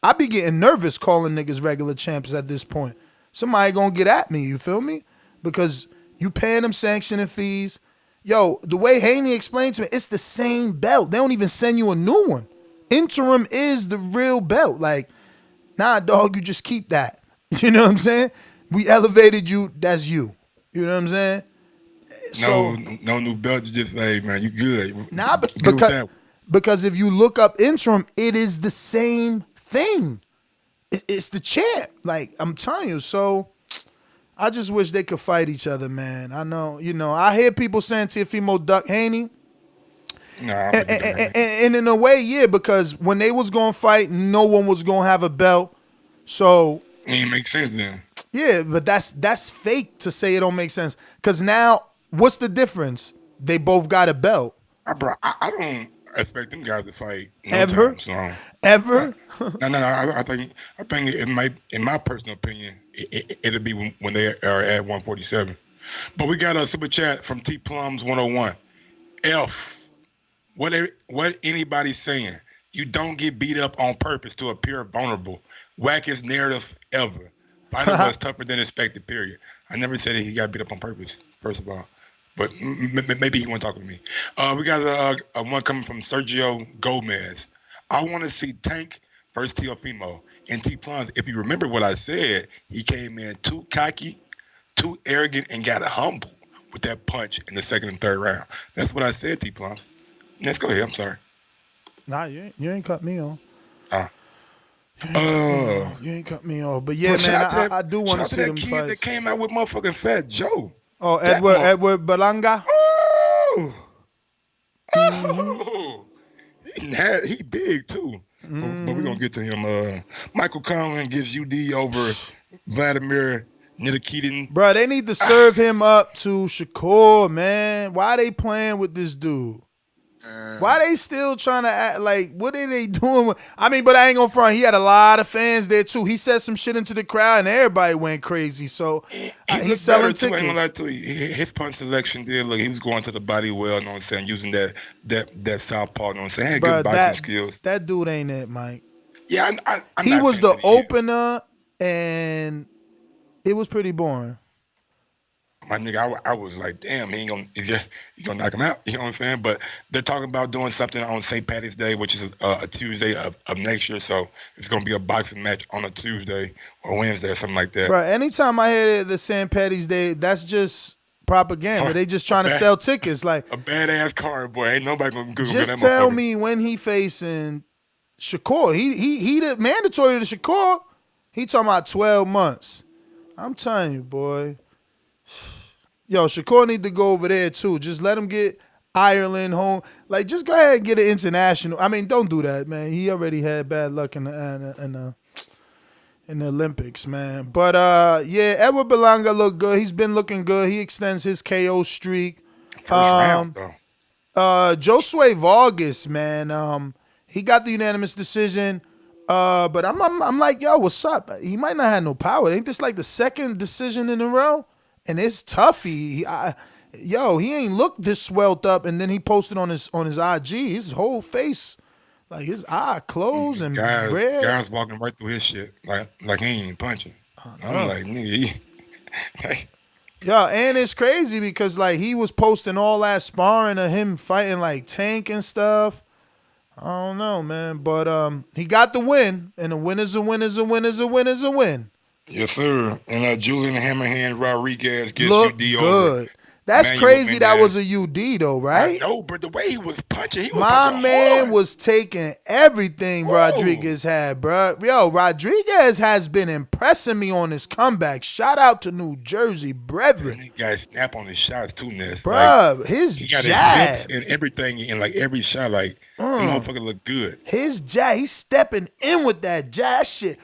I be getting nervous calling niggas regular champs at this point. Somebody gonna get at me, you feel me? Because you paying them sanctioning fees. Yo, the way Haney explained to me, it's the same belt. They don't even send you a new one. Interim is the real belt. Like, nah, dog, you just keep that. You know what I'm saying? We elevated you, that's you. You know what I'm saying? So, no new belt, you just like, man, you good. Nah, because if you look up interim, it is the same thing. It's the champ. Like, I'm telling you. So, I just wish they could fight each other, man. I know, I hear people saying Teofimo duck Haney. Nah, and in a way, yeah, because when they was going to fight, no one was going to have a belt. So... It ain't make sense then. Yeah, but that's fake to say it don't make sense. Because now, what's the difference? They both got a belt. Bro, I don't expect them guys to fight ever. Ever? No. I think it might, in my personal opinion, it'll be when they are at 147. But we got a super chat from T Plums 101. F. What anybody saying? You don't get beat up on purpose to appear vulnerable. Wackest narrative ever. Fighter was tougher than expected, period. I never said that he got beat up on purpose, first of all. But maybe he wasn't talking to me. We got a one coming from Sergio Gomez. I want to see Tank versus Teofimo. And T Plums, if you remember what I said, he came in too cocky, too arrogant, and got humble with that punch in the second and third round. That's what I said, T Plums. Let's go ahead. I'm sorry. Nah, you ain't cut me off. You ain't cut me off. But yeah, man, I do want to see them fights. That came out with motherfucking Fat Joe. Oh, Edgar Berlanga? Oh. He big too. But we're gonna get to him. Michael Conlan gives UD over Vladimir Nikitin. Bro, they need to serve him up to Shakur, man. Why they playing with this dude? Why they still trying to act like, what are they doing? I mean, but I ain't gonna front. He had a lot of fans there too. He said some shit into the crowd and everybody went crazy. So he's selling tickets. I ain't gonna lie to you. His punch selection did look. He was going to the body well. You know what I'm saying? Using that southpaw. You know what I'm saying? He had good boxing skills. That dude ain't it, Mike. Yeah, he was the opener, and it was pretty boring. My nigga, I was like, damn, he gonna knock him out. You know what I'm saying? But they're talking about doing something on St. Patty's Day, which is a Tuesday of next year. So it's gonna be a boxing match on a Tuesday or Wednesday or something like that. Bro, anytime I hear the St. Patty's Day, that's just propaganda. They just trying to sell tickets. Like a badass card, boy. Ain't nobody gonna Google that. Just tell me when he facing Shakur. He the mandatory to Shakur. He talking about 12 months. I'm telling you, boy. Yo, Shakur need to go over there too. Just let him get Ireland home. Like, just go ahead and get an international. I mean, don't do that, man. He already had bad luck in the Olympics, man. But yeah, Edgar Berlanga looked good. He's been looking good. He extends his KO streak. First round, though. Josue Vargas, man. He got the unanimous decision. But I'm like, yo, what's up? He might not have no power. Ain't this like the second decision in a row? And it's tough. He ain't looked this swelled up. And then he posted on his IG, his whole face, like his eye closed and red. Guys walking right through his shit, like he ain't punching. I'm like, nigga, yeah, and it's crazy because like he was posting all that sparring of him fighting like Tank and stuff. I don't know, man, but he got the win, and a win is a win is a win is a win is a win. Yes, sir. And Julian Hammerhand Rodriguez gets Look UD good. over. That's crazy. That was a UD though, right? I know, but the way he was punching, he was my man hard. was taking everything Rodriguez had, bro. Yo, Rodriguez has been impressing me on his comeback. Shout out to New Jersey, brethren. And he got snap on his shots too, Ness. Bro, like, his he got jab his hips and everything in like every shot. Like, the motherfucker look good. His jab, he's stepping in with that jab shit,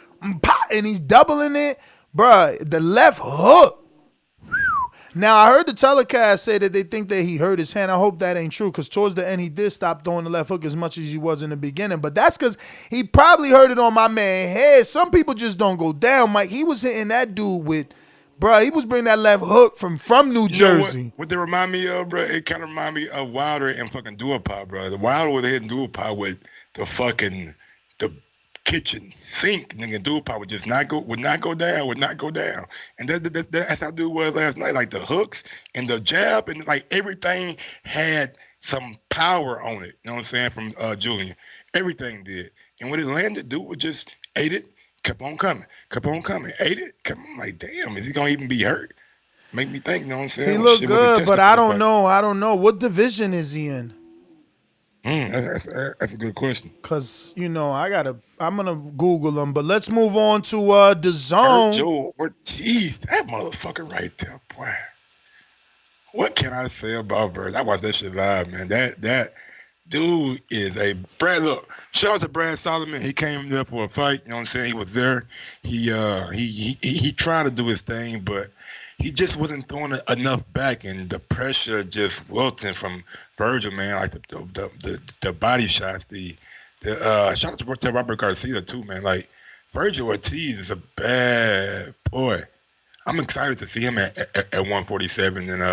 and he's doubling it, bro. The left hook. Now, I heard the telecast say that they think that he hurt his hand. I hope that ain't true because towards the end, he did stop throwing the left hook as much as he was in the beginning. But that's because he probably heard it on my man head. Some people just don't go down, Mike. He was hitting that dude with, bro, he was bringing that left hook from New Jersey. What they remind me of, bro, it kind of remind me of Wilder and fucking Duopa, bro. The Wilder was hitting Duopa with the kitchen sink, nigga. Duopa would just not go down. And that's how dude was last night. Like the hooks and the jab and like everything had some power on it. You know what I'm saying? From Julian. Everything did. And when it landed, dude was just ate it, kept on coming. Ate it, kept on like, damn, is he gonna even be hurt? Make me think, you know what I'm saying? He looked good, but I don't know. What division is he in? That's a good question. Cause I'm gonna Google him, but let's move on to Dazn. Joe Ortiz, that motherfucker right there, boy. What can I say about Bird? I watched that shit live, man. That dude is a Brad. Look, shout out to Brad Solomon. He came there for a fight. You know what I'm saying? He was there. He tried to do his thing, but he just wasn't throwing enough back, and the pressure just wilting from Vergil, man. Like the body shots, the shout out to Robert Garcia too, man. Like Vergil Ortiz is a bad boy. I'm excited to see him at 147, and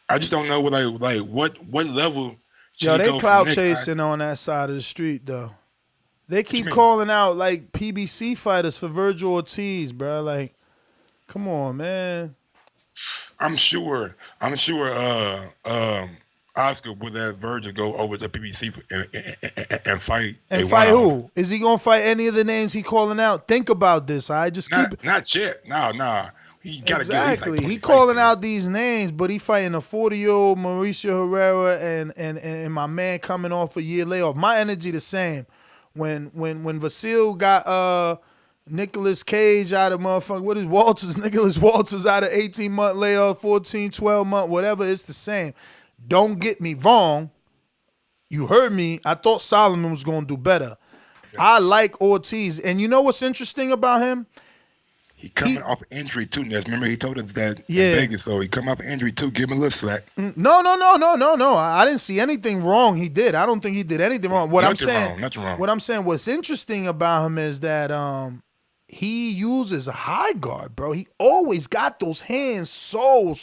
I just don't know what level. Yo, they clout chasing on that side of the street though. They keep calling out like PBC fighters for Vergil Ortiz, bro. Like, come on, man. I'm sure. Oscar would let Vergil go over to PBC and fight. And fight who? Is he gonna fight any of the names he calling out? Think about this. I just keep not yet. No. He gotta exactly. He calling out these names, but he fighting a 40-year-old Mauricio Herrera and my man coming off a year layoff. My energy the same. When Vasil got Nicolas Cage out of motherfucker, what is Walters? Nicholas Walters out of 18-month layoff, 14, 12-month, whatever. It's the same. Don't get me wrong. You heard me. I thought Solomon was going to do better. Yeah. I like Ortiz. And you know what's interesting about him? He coming off injury too, Ness. Remember he told us that in Vegas, so he come off injury too. Give him a little slack. No. I didn't see anything wrong he did. I don't think he did anything wrong. Nothing wrong. What I'm saying, what's interesting about him is that he uses a high guard, bro. He always got those hands so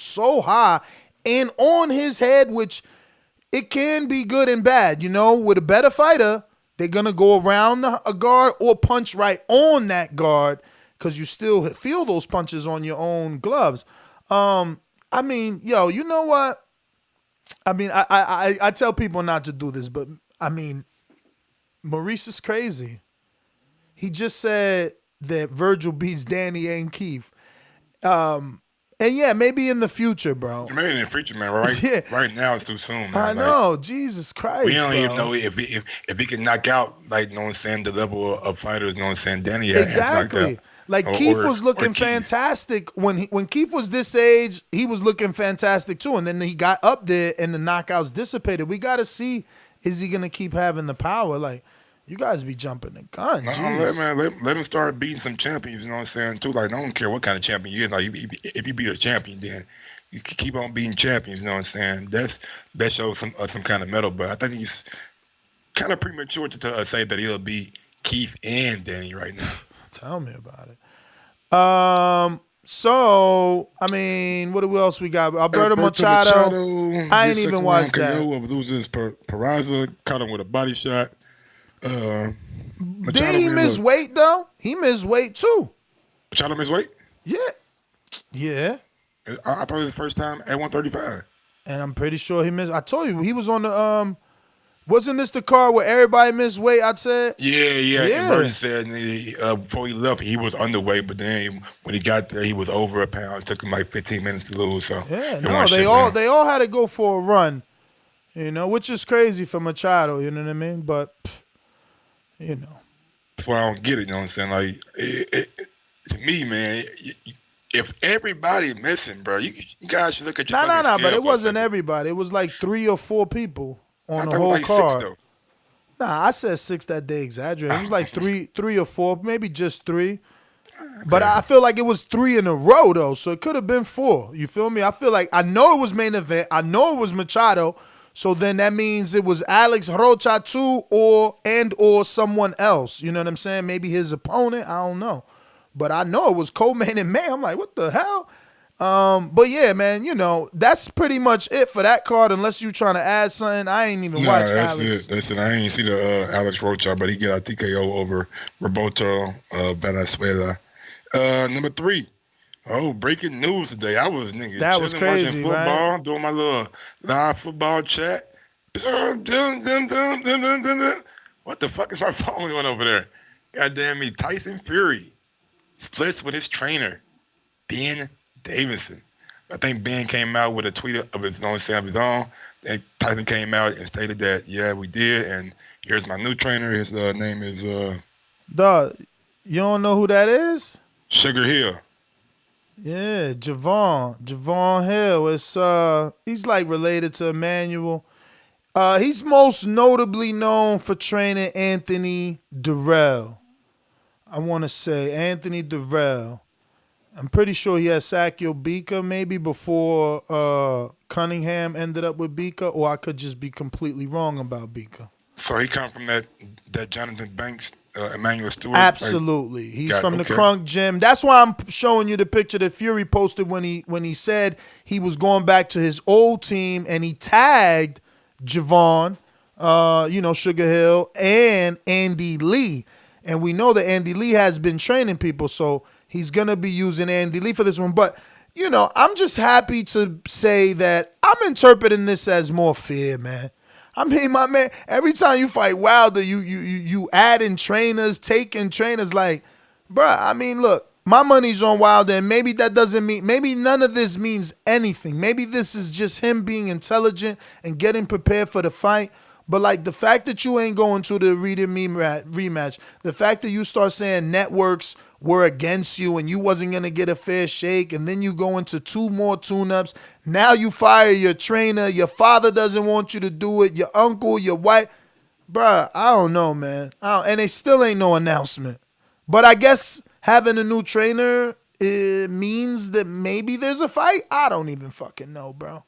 high and on his head, which it can be good and bad. You know, with a better fighter, they're going to go around a guard or punch right on that guard because you still feel those punches on your own gloves. I mean, yo, you know what? I mean, I tell people not to do this, but, I mean, Maurice is crazy. He just said that Vergil beats Danny and Keith. And yeah, maybe in the future, bro. Maybe in the future, man. Right? Yeah. Right now, it's too soon, man. I know. Jesus Christ, we don't even know if he can knock out, like, you know what I'm saying, the level of fighters, you know what I'm saying, Danny has exactly. Like Keith was looking fantastic when Keith was this age. He was looking fantastic too, and then he got up there and the knockouts dissipated. We got to see, is he gonna keep having the power? Like, you guys be jumping the gun. Let him start beating some champions. You know what I'm saying too. Like, I don't care what kind of champion you is. Like, if you be a champion, then you keep on being champions. You know what I'm saying? That shows some kind of mettle. But I think he's kind of premature to say that he'll be Keith and Danny right now. Tell me about it. So, I mean, what else we got? Alberto Machado. I ain't even watched that. Loses Peraza, caught him with a body shot. Did he miss weight, though? He missed weight, too. Machado miss weight? Yeah. I thought it was the first time at 135. And I'm pretty sure he missed. I told you, he was on the wasn't this the car where everybody missed weight, I said? Yeah. And Bernie said before he left, he was underweight, but then when he got there, he was over a pound. It took him like 15 minutes to lose. So yeah, no, they all had to go for a run, you know, which is crazy for Machado, you know what I mean? But, you know. That's why I don't get it, you know what I'm saying? Like, to me, man, if everybody missing, bro, you guys should look at your No, but it wasn't everybody. It was like 3 or 4 people on the whole card. 6, I said 6 that day, exaggerating. It was like three or 4, maybe just 3. But I feel like it was 3 in a row, though, so it could have been 4. You feel me? I feel like I know it was main event. I know it was Machado, so then that means it was Alex Rocha too, or someone else. You know what I'm saying? Maybe his opponent. I don't know. But I know it was co-main and main. I'm like, what the hell? But yeah, man, you know, that's pretty much it for that card. Unless you trying to add something, I ain't even watch Alex. That's it. I ain't see the Alex Rocha, but he get a TKO over Roberto Venezuela. Number 3. Oh, breaking news today. I was that was crazy, watching football, right? doing my little live football chat. What the fuck is my phone going over there? Goddamn me, Tyson Fury splits with his trainer, Ben Davison. I think Ben came out with a tweet of his own, Then Tyson came out and stated that, yeah, we did, and here's my new trainer. His name is Dog, you don't know who that is? Sugar Hill. Yeah, Javon Hill. It's he's like related to Emmanuel. He's most notably known for training Anthony Durrell. I want to say Anthony Durrell. I'm pretty sure he had Sakio Bika maybe before Cunningham ended up with Bika, or I could just be completely wrong about Bika. So he come from that Jonathan Banks, Emmanuel Stewart? Absolutely. He's from the Crunk Gym. That's why I'm showing you the picture that Fury posted when he said he was going back to his old team, and he tagged Javon, Sugar Hill, and Andy Lee. And we know that Andy Lee has been training people, so he's going to be using Andy Lee for this one. But, I'm just happy to say that I'm interpreting this as more fear, man. I mean, my man, every time you fight Wilder, you add in trainers, taking trainers. Like, bruh, I mean, look, my money's on Wilder, and maybe that doesn't mean, maybe none of this means anything. Maybe this is just him being intelligent and getting prepared for the fight. But, like, the fact that you ain't going to the Rita rematch, the fact that you start saying networks were against you and you wasn't going to get a fair shake, and then you go into 2 more tune-ups. Now you fire your trainer. Your father doesn't want you to do it. Your uncle, your wife. Bruh, I don't know, man. And they still ain't no announcement. But I guess having a new trainer, it means that maybe there's a fight. I don't even fucking know, bro.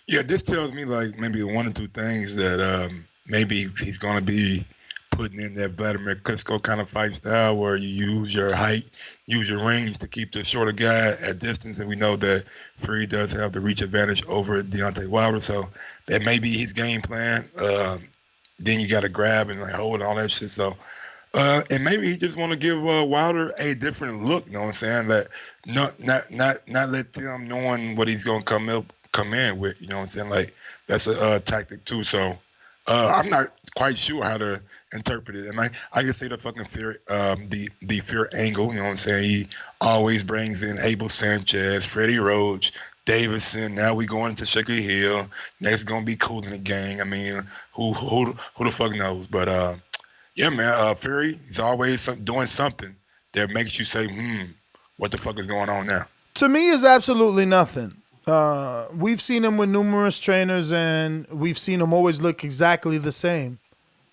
Yeah, this tells me like maybe 1 or 2 things that maybe he's going to be putting in that Vladimir Klitschko kind of fight style where you use your height, use your range to keep the shorter guy at distance. And we know that Fury does have the reach advantage over Deontay Wilder. So that may be his game plan. Then you got to grab and like hold and all that shit. So, and maybe he just want to give Wilder a different look. You know what I'm saying? That not let them knowing what he's going to come in with, you know what I'm saying? Like, that's a tactic too. So I'm not quite sure how to interpret it. And I can see the fucking fear, the fear angle, you know what I'm saying? He always brings in Abel Sanchez, Freddie Roach, Davison. Now we going into Sugar Hill. Next gonna be Cool in the Gang. I mean, who the fuck knows? But yeah, man, Fury, he's always doing something that makes you say, what the fuck is going on now? To me, is absolutely nothing. We've seen him with numerous trainers, and we've seen him always look exactly the same.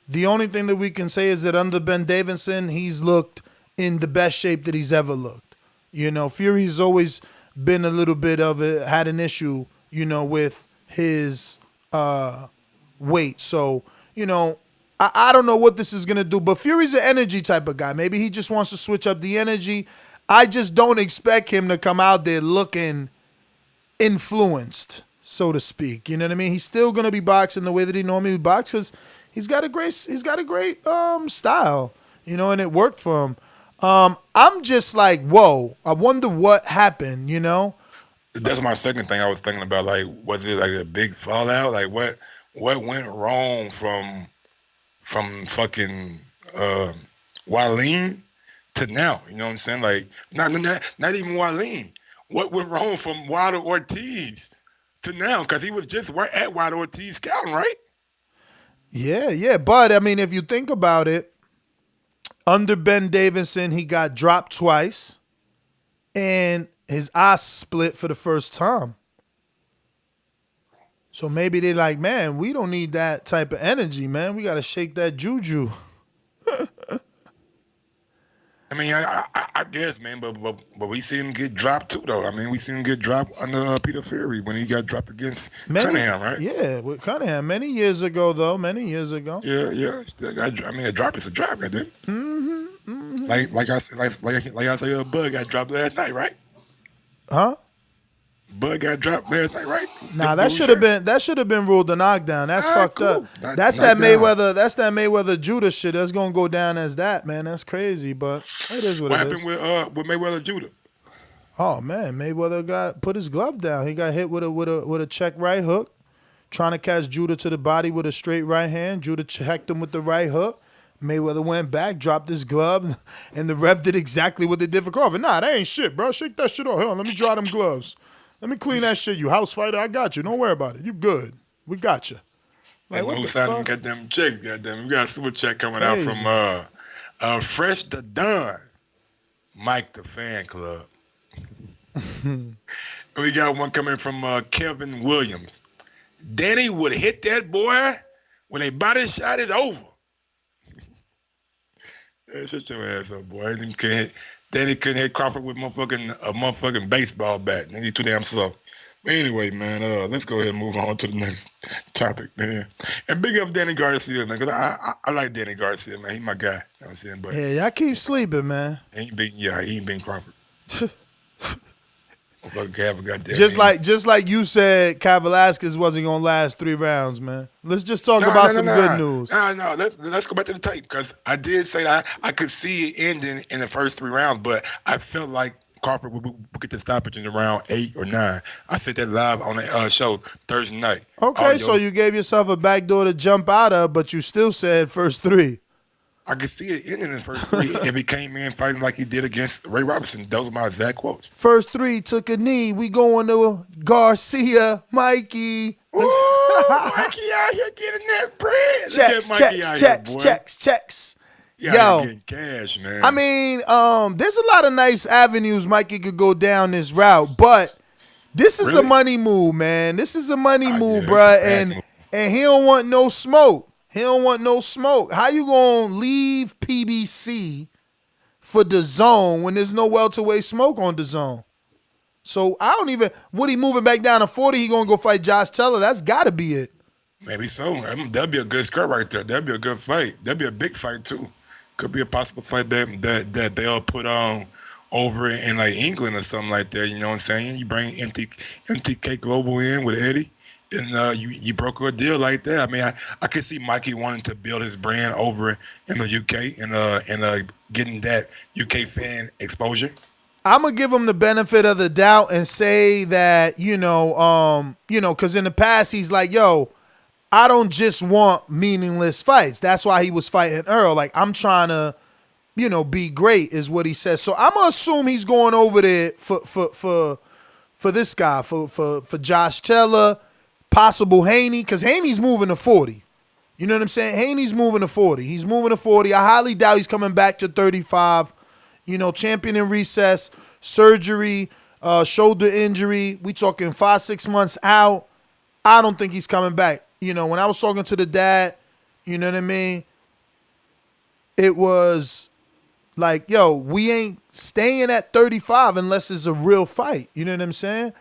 The only thing that we can say is that under Ben Davison, he's looked in the best shape that he's ever looked. Fury's always been a little bit of had an issue, with his weight. So, I don't know what this is going to do, but Fury's an energy type of guy. Maybe he just wants to switch up the energy. I just don't expect him to come out there looking influenced, so to speak. You know what I mean? He's still gonna be boxing the way that he normally boxes. He's got a great style, and it worked for him. I'm just like, whoa, I wonder what happened, That's my second thing I was thinking about. Like, was it like a big fallout? Like, what went wrong from fucking Wallin to now? You know what I'm saying? Like, not even Wallin. What went wrong from Wilder Ortiz to now? Because he was just right at Wilder Ortiz scouting, right? Yeah. But, I mean, if you think about it, under Ben Davison, he got dropped twice, and his eyes split for the first time. So maybe they're like, man, we don't need that type of energy, man. We got to shake that juju. I mean, I guess, man, but we see him get dropped too, though. I mean, we seen him get dropped under Peter Fury when he got dropped against Cunningham, right? Yeah, with Cunningham many years ago, though. Many years ago. Yeah. Still got. I mean, a drop is a drop, right there. Like I say, Bud got dropped last night, right? Huh? Bud got dropped last night, right? Nah, that should have been ruled a knockdown. That's fucked up. That's that Mayweather Judah shit. That's gonna go down as that, man. That's crazy, but it is what it is. What happened with Mayweather Judah? Oh man, Mayweather put his glove down. He got hit with a check right hook, trying to catch Judah to the body with a straight right hand. Judah checked him with the right hook. Mayweather went back, dropped his glove, and the ref did exactly what they did for Crawford. Nah, that ain't shit, bro. Shake that shit off. Hell, let me dry them gloves. Let me clean that shit, you house fighter. I got you. Don't worry about it. You good. We got you. Like, what the fuck? Got them check, goddamn. We got a super check coming out from Fresh the Don, Mike the Fan Club. We got one coming from Kevin Williams. Danny would hit that boy when a body shot is over. Shut your ass up, boy. Danny couldn't hit Crawford with a motherfucking baseball bat. He's too damn slow. But anyway, man, let's go ahead and move on to the next topic, man. And big up Danny Garcia, man, because I like Danny Garcia, man. He my guy. You know what I'm saying? But yeah, y'all keep sleeping, man. He ain't beating Crawford. Just like you said, Kavaliauskas wasn't gonna last 3 rounds, man. Let's just talk about some good news. No. Let's go back to the tape because I did say that I could see it ending in the first 3 rounds, but I felt like Crawford would get the stoppage in the round 8 or 9. I said that live on the show Thursday night. Okay, so you gave yourself a back door to jump out of, but you still said first 3. I could see it ending in the first 3 if he came in fighting like he did against Ray Robinson. Those are my exact quotes. First 3 took a knee. We going to Garcia, Mikey. Ooh, Mikey out here getting that bread. Checks. Yo, getting cash, man. I mean, there's a lot of nice avenues Mikey could go down this route, but this is a money move, man. This is a money move, bruh, and he don't want no smoke. He don't want no smoke. How you gonna leave PBC for DAZN when there's no welterweight smoke on DAZN? So I don't even. Would he moving back down to 40? He gonna go fight Josh Taylor? That's got to be it. Maybe so. That'd be a good skirt right there. That'd be a good fight. That'd be a big fight too. Could be a possible fight that they'll put on over in like England or something like that. You know what I'm saying? You bring MTK Global in with Eddie. And you broke a deal like that. I mean, I could see Mikey wanting to build his brand over in the UK and getting that UK fan exposure. I'm gonna give him the benefit of the doubt and say that because in the past he's like, yo, I don't just want meaningless fights. That's why he was fighting Earl. Like, I'm trying to, be great is what he says. So I'm gonna assume he's going over there for this guy for Josh Taylor. Possible Haney, because Haney's moving to 40. You know what I'm saying? Haney's moving to 40. He's moving to 40. I highly doubt he's coming back to 35. Champion in recess, surgery, shoulder injury. We talking 5-6 months out. I don't think he's coming back. When I was talking to the dad, you know what I mean? It was like, yo, we ain't staying at 35 unless it's a real fight. You know what I'm saying?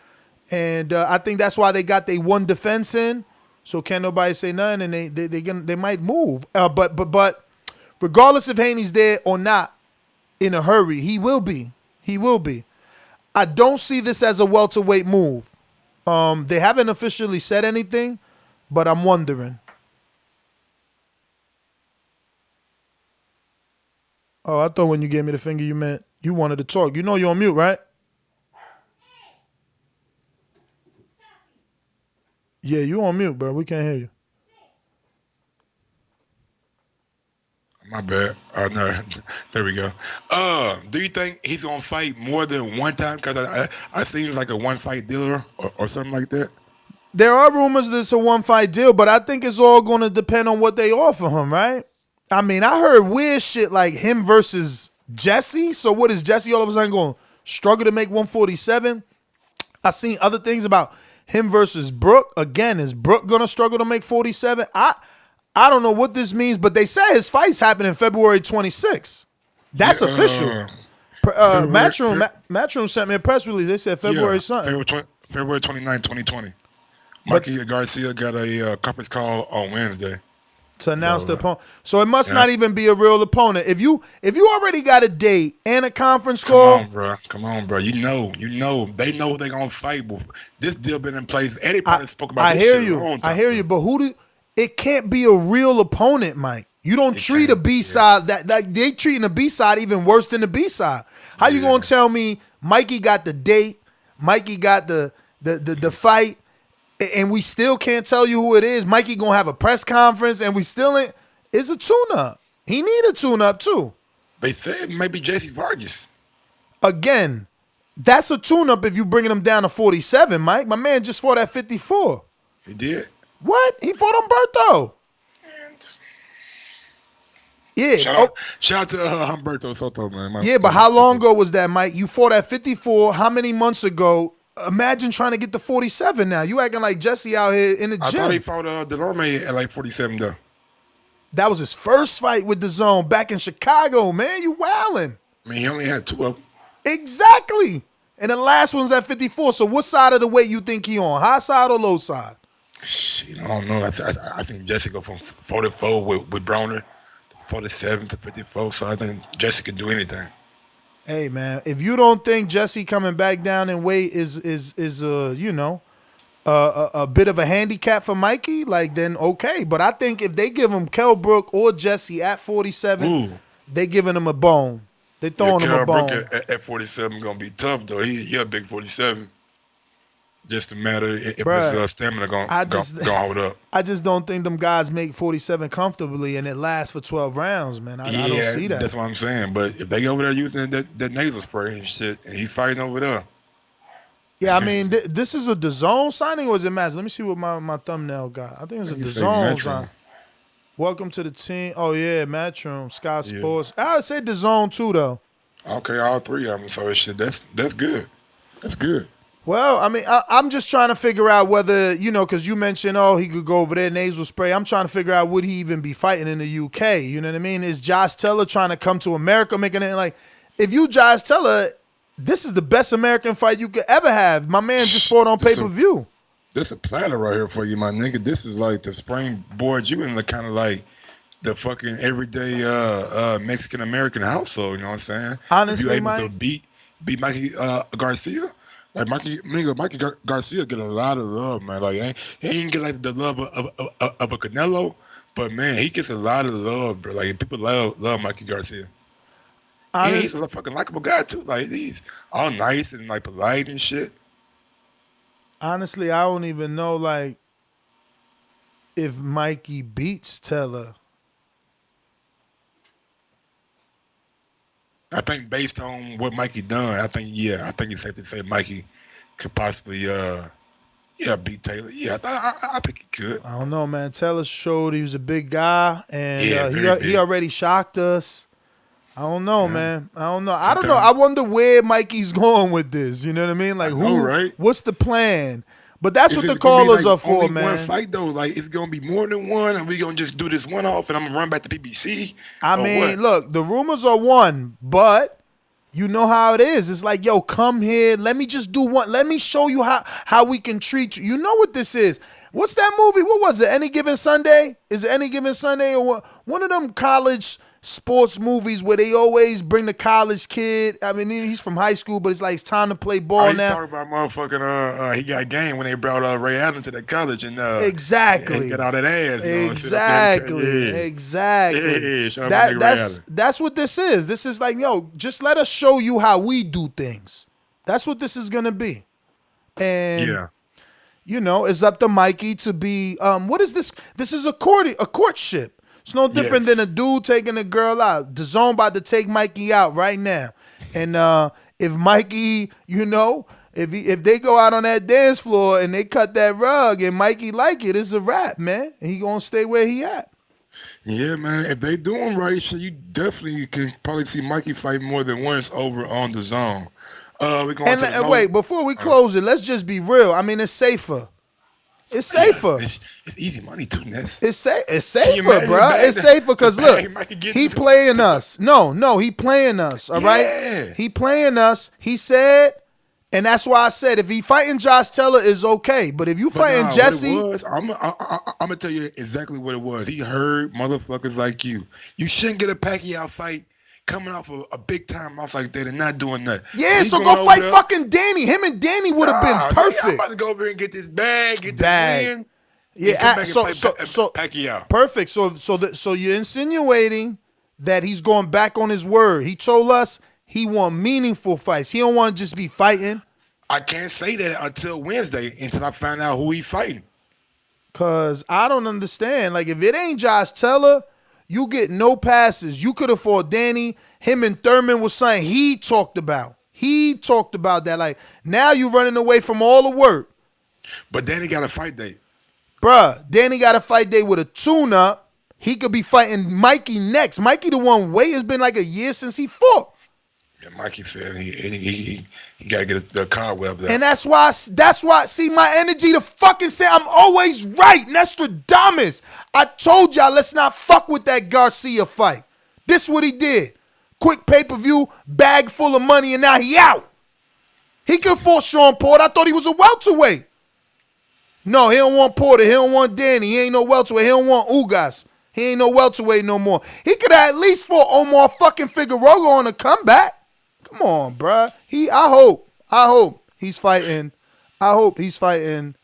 And I think that's why they got their one defense in, so can't nobody say nothing, and they might move. But regardless if Haney's there or not, in a hurry, he will be. He will be. I don't see this as a welterweight move. They haven't officially said anything, but I'm wondering. Oh, I thought when you gave me the finger, you meant you wanted to talk. You're on mute, right? Yeah, you on mute, bro. We can't hear you. My bad. No, there we go. Do you think he's gonna fight more than one time? Because I seen like a one-fight deal or something like that. There are rumors that it's a one-fight deal, but I think it's all gonna depend on what they offer him, right? I mean, I heard weird shit like him versus Jesse. So what is Jesse all of a sudden going to struggle to make 147? I seen other things about him versus Brooke. Again, is Brooke going to struggle to make 47? I don't know what this means, but they say his fight's happening February 26th. That's official. February, Matchroom sent me a press release. They said February something. February 29, 2020. Mikey Garcia got a conference call on Wednesday to announce the opponent. So it must not even be a real opponent. If you already got a date and a conference call. Come on, bro. You know. They know they're gonna fight. This deal been in place. Eddie probably spoke about this shit a long time. I hear you, but it can't be a real opponent, Mike. You don't treat a B-side that they treating a B-side even worse than the B-side. How you gonna tell me Mikey got the date, Mikey got the fight, and we still can't tell you who it is? Mikey gonna have a press conference and we still ain't. It's a tune-up. He need a tune-up too. They said maybe Josue Vargas. Again, that's a tune-up if you bringing him down to 47, Mike. My man just fought at 54. He did? What? He fought Humberto. Yeah. Shout out to Humberto Soto, man. But how long ago was that, Mike? You fought at 54. How many months ago? Imagine trying to get to 47 now. You acting like Jesse out here in the gym. I thought he fought Delorme at like 47, though. That was his first fight with DAZN back in Chicago, man. You wildin'. I mean, he only had 2 of them. Exactly. And the last one's at 54. So what side of the weight you think he on? High side or low side? Shit, I don't know. I think Jesse go from 44 with Broner, 47 to 54. So I think Jesse can do anything. Hey man, if you don't think Jesse coming back down in weight is a bit of a handicap for Mikey, like then okay. But I think if they give him Kell Brook or Jesse at 47, they giving him a bone. They throwing him a bone. Brook at 47 gonna be tough though. He a big 47. Just a matter if his stamina gonna hold up. I just don't think them guys make 47 comfortably and it lasts for 12 rounds, man. I don't see that. That's what I'm saying. But if they go over there using that nasal spray and shit, and he fighting over there. Yeah, I mean, this is a DAZN signing or is it match? Let me see what my thumbnail got. I think it's a DAZN signing. Welcome to the team. Oh, yeah, Matchroom, Sky Sports. I would say DAZN too, though. Okay, all 3 of them. So shit, that's good. That's good. Well, I mean, I'm just trying to figure out whether, because you mentioned, he could go over there, nasal spray. I'm trying to figure out, would he even be fighting in the UK? You know what I mean? Is Josh Taylor trying to come to America, making it like, if you Josh Taylor, this is the best American fight you could ever have. My man just fought on pay-per-view. This a platter right here for you, my nigga. This is like the springboard you in the kind of like the fucking everyday Mexican-American household, you know what I'm saying? Honestly, if you able to beat Mikey Garcia. Like Mikey Garcia get a lot of love, man. Like he ain't get like the love of a Canelo, but man, he gets a lot of love, bro. Like people love Mikey Garcia. He's a fucking likable guy too. Like he's all nice and like polite and shit. Honestly, I don't even know like if Mikey beats Taylor. I think based on what Mikey done, I think it's safe to say Mikey could possibly beat Taylor. Yeah, I think he could. I don't know, man. Taylor showed he was a big guy, and he already shocked us. I don't know, man. I don't know. I don't know. I wonder where Mikey's going with this. You know what I mean? Like, what's the plan? But that's what the callers are for, man. One fight though, like it's gonna be more than one, and we gonna just do this one off, and I'm gonna run back to PBC. I mean, look, the rumors are one, but you know how it is. It's like, yo, come here. Let me just do one. Let me show you how we can treat you. You know what this is? What's that movie? What was it? Any Given Sunday? Is it Any Given Sunday or what? One of them college sports movies where they always bring the college kid. I mean, he's from high school, but it's like it's time to play ball now. Talking about motherfucking he got game when they brought Ray Allen to that college and exactly he got all that ass. Exactly. That's what this is. This is like, yo, just let us show you how we do things. That's what this is gonna be. And it's up to Mikey to be what is this? This is a courtship. It's no different than a dude taking a girl out. DAZN about to take Mikey out right now. And if Mikey, if they go out on that dance floor and they cut that rug and Mikey like it, it's a wrap, man. And he gonna stay where he at. Yeah, man. If they doing right, so you definitely can probably see Mikey fight more than once over on DAZN. Wait, before we close it, let's just be real. I mean, it's safer. It's safer. It's easy money too, Ness. It's safer, bro. It's safer because look, he playing us. No, he playing us. All right, he playing us. He said, and that's why I said if he fighting Josh Taylor is okay, but if you fighting Jesse, I'm gonna tell you exactly what it was. He heard motherfuckers like you. You shouldn't get a Pacquiao fight coming off a big time loss like that and not doing nothing. Yeah, so go fight fucking Danny. Him and Danny would have been perfect. I'm about to go over here and get this bag, get this win. Yeah, so Pacquiao. Perfect. So you're insinuating that he's going back on his word. He told us he want meaningful fights. He don't want to just be fighting. I can't say that until Wednesday, until I find out who he's fighting. Cause I don't understand. Like if it ain't Josh Taylor, you get no passes. You could have fought Danny. Him and Thurman was something he talked about. He talked about that. Like, now you running away from all the work. But Danny got a fight date. Bruh, Danny got a fight date with a tune-up. He could be fighting Mikey next. Mikey the one way. It's been like a year since he fought. Yeah, Mikey said he got to get the cobwebs out. And that's why, see, my energy to fucking say I'm always right. Nostradamus. I told y'all, let's not fuck with that Garcia fight. This what he did. Quick pay-per-view, bag full of money, and now he out. He could fought Sean Porter. I thought he was a welterweight. No, he don't want Porter. He don't want Danny. He ain't no welterweight. He don't want Ugas. He ain't no welterweight no more. He could have at least fought Omar fucking Figueroa on a comeback. Come on, bruh. I hope he's fighting. I hope he's fighting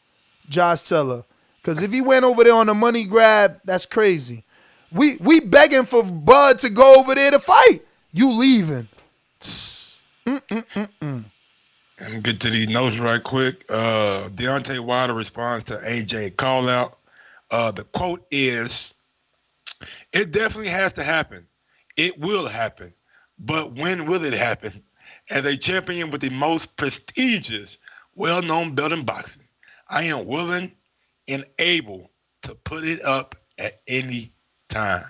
Josh Taylor. Because if he went over there on a money grab, that's crazy. We begging for Bud to go over there to fight. You leaving. And get to these notes right quick. Deontay Wilder responds to AJ call out. The quote is, "It definitely has to happen. It will happen. But when will it happen? As a champion with the most prestigious, well-known belt in boxing, I am willing and able to put it up at any time."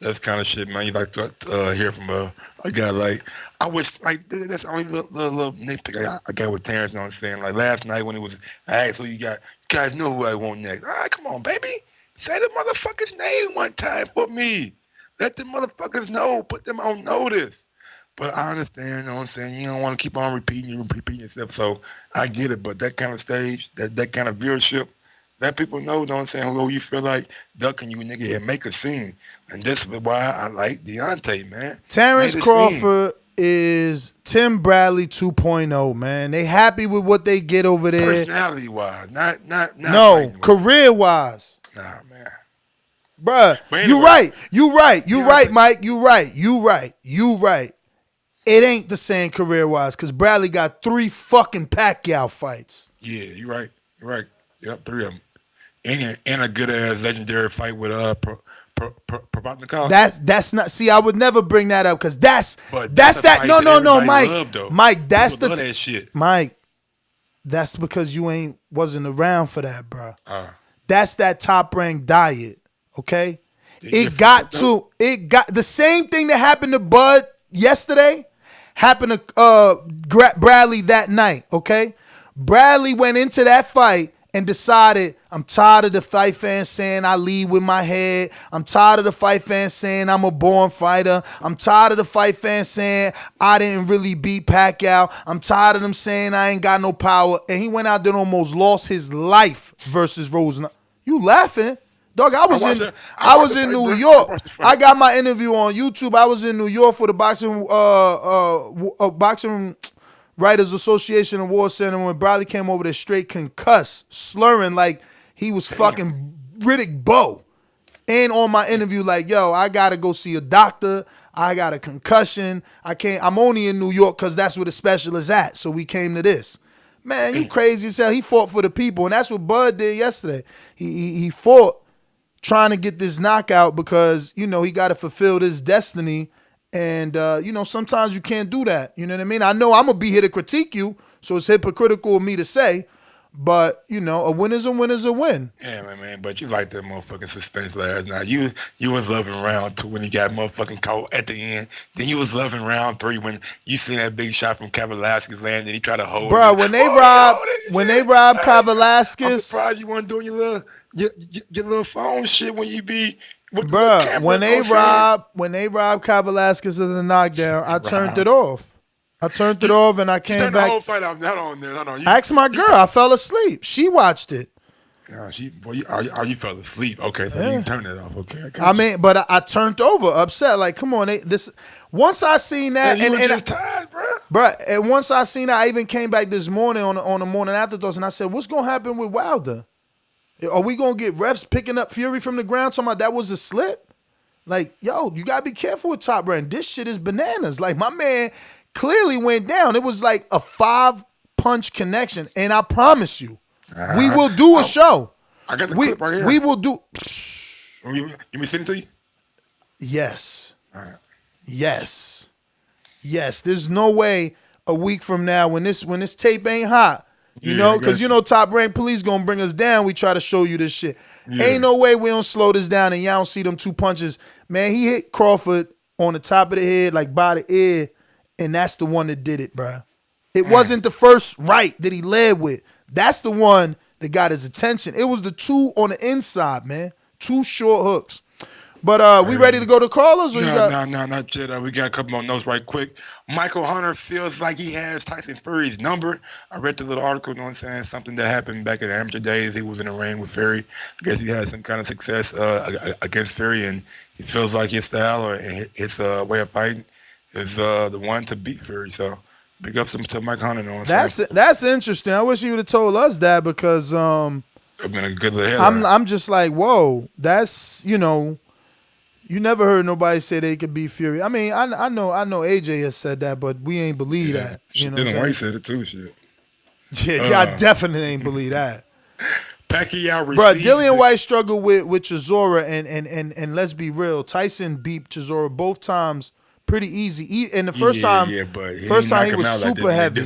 That's kind of shit, man. You like to hear from a guy like, I wish, like, that's the only little nitpick I got with Terence, you know what I'm saying? Like, last night when I asked who you got, you guys know who I want next. All right, come on, baby. Say the motherfucker's name one time for me. Let the motherfuckers know. Put them on notice. But I understand, you know what I'm saying? You don't want to keep on repeating yourself, so I get it. But that kind of stage, that kind of viewership, let people know, you know what I'm saying, who you feel like ducking you, nigga, and make a scene. And this is why I like Deontay, man. Terence Crawford is Tim Bradley 2.0, man. They happy with what they get over there. Personality-wise, not no, career-wise. Nah, man. Bruh, anyway, you right, Mike. You right. It ain't the same career-wise because Bradley got 3 fucking Pacquiao fights. Yeah, you're right. Yep, 3 of them. And a good-ass legendary fight with Provodnikov. That's not. See, I would never bring that up because that's that. No, Mike. That's the that shit. Mike. That's because you wasn't around for that, bro. That's that top-ranked diet. Okay, it got the same thing that happened to Bud yesterday happened to Bradley that night. Okay, Bradley went into that fight and decided, I'm tired of the fight fans saying I lead with my head. I'm tired of the fight fans saying I'm a born fighter. I'm tired of the fight fans saying I didn't really beat Pacquiao. I'm tired of them saying I ain't got no power. And he went out there and almost lost his life versus Rosen. You laughing? Dog, I was in New York. I got my interview on YouTube. I was in New York for the Boxing Writers Association Award Center when Bradley came over there straight concussed, slurring like he was fucking Riddick Bowe. And on my interview, like, yo, I gotta go see a doctor. I got a concussion. I'm only in New York because that's where the special is at. So we came to this. Man, you crazy as hell. He fought for the people, and that's what Bud did yesterday. He fought trying to get this knockout because, you know, he got to fulfill this destiny. And, you know, sometimes you can't do that. You know what I mean? I know I'm going to be here to critique you, so it's hypocritical of me to say. But, you know, a win is a win is a win. Yeah, man, but you like that motherfucking suspense last night. You was loving round 2 when he got motherfucking caught at the end. Then you was loving round 3 when you seen that big shot from Kavaliauskas land and he tried to hold it. Bro, when they rob Kavaliauskas. I'm surprised you weren't doing your little phone shit when you be with the bro, camera. when they rob Kavaliauskas of the knockdown, I turned it off. I turned it off and I came back. The whole fight off. Hold on. Ask my girl. I fell asleep. She watched it. You fell asleep. Okay, so you can turn it off. Okay. I mean, but I turned over, upset. Like, come on, once I seen that, and just tired, bro. And once I seen that, I even came back this morning on the morning afterthoughts, and I said, "What's gonna happen with Wilder? Are we gonna get refs picking up Fury from the ground? Talking about that was a slip? Like, yo, you gotta be careful with Top Rank. This shit is bananas. Like, my man clearly went down. It was like a 5-punch connection, and I promise you, we will do a show. I got the clip right here. We will do. You me send it to you? Yes. All right. Yes. There's no way a week from now when this tape ain't hot, you know, because you know Top Rank Police gonna bring us down. We try to show you this shit. Yeah. Ain't no way we don't slow this down and y'all don't see them 2 punches. Man, he hit Crawford on the top of the head, like by the ear, and that's the one that did it, bruh. It wasn't the first right that he led with. That's the one that got his attention. It was the 2 on the inside, man. 2 short hooks. But we ready to go to callers? Or No, not yet. We got a couple more notes right quick. Michael Hunter feels like he has Tyson Fury's number. I read the little article, you know what I'm saying? Something that happened back in the amateur days. He was in the ring with Fury. I guess he had some kind of success against Fury, and he feels like his style or his way of fighting is the one to beat Fury. So big ups to Mike Hunter. You know what I'm saying? That's interesting. I wish he would have told us that because I've been a good little headline. I'm just like, whoa, that's, you know, you never heard nobody say they could beat Fury. I mean, I know AJ has said that, but we ain't believe that. You know, Dylan White said it too. Shit. Yeah, I definitely ain't believe that. Pacquiao received. Bro, Dillian White struggled with Chisora, and let's be real, Tyson beat Chisora both times pretty easy. And the first time he was super heavy.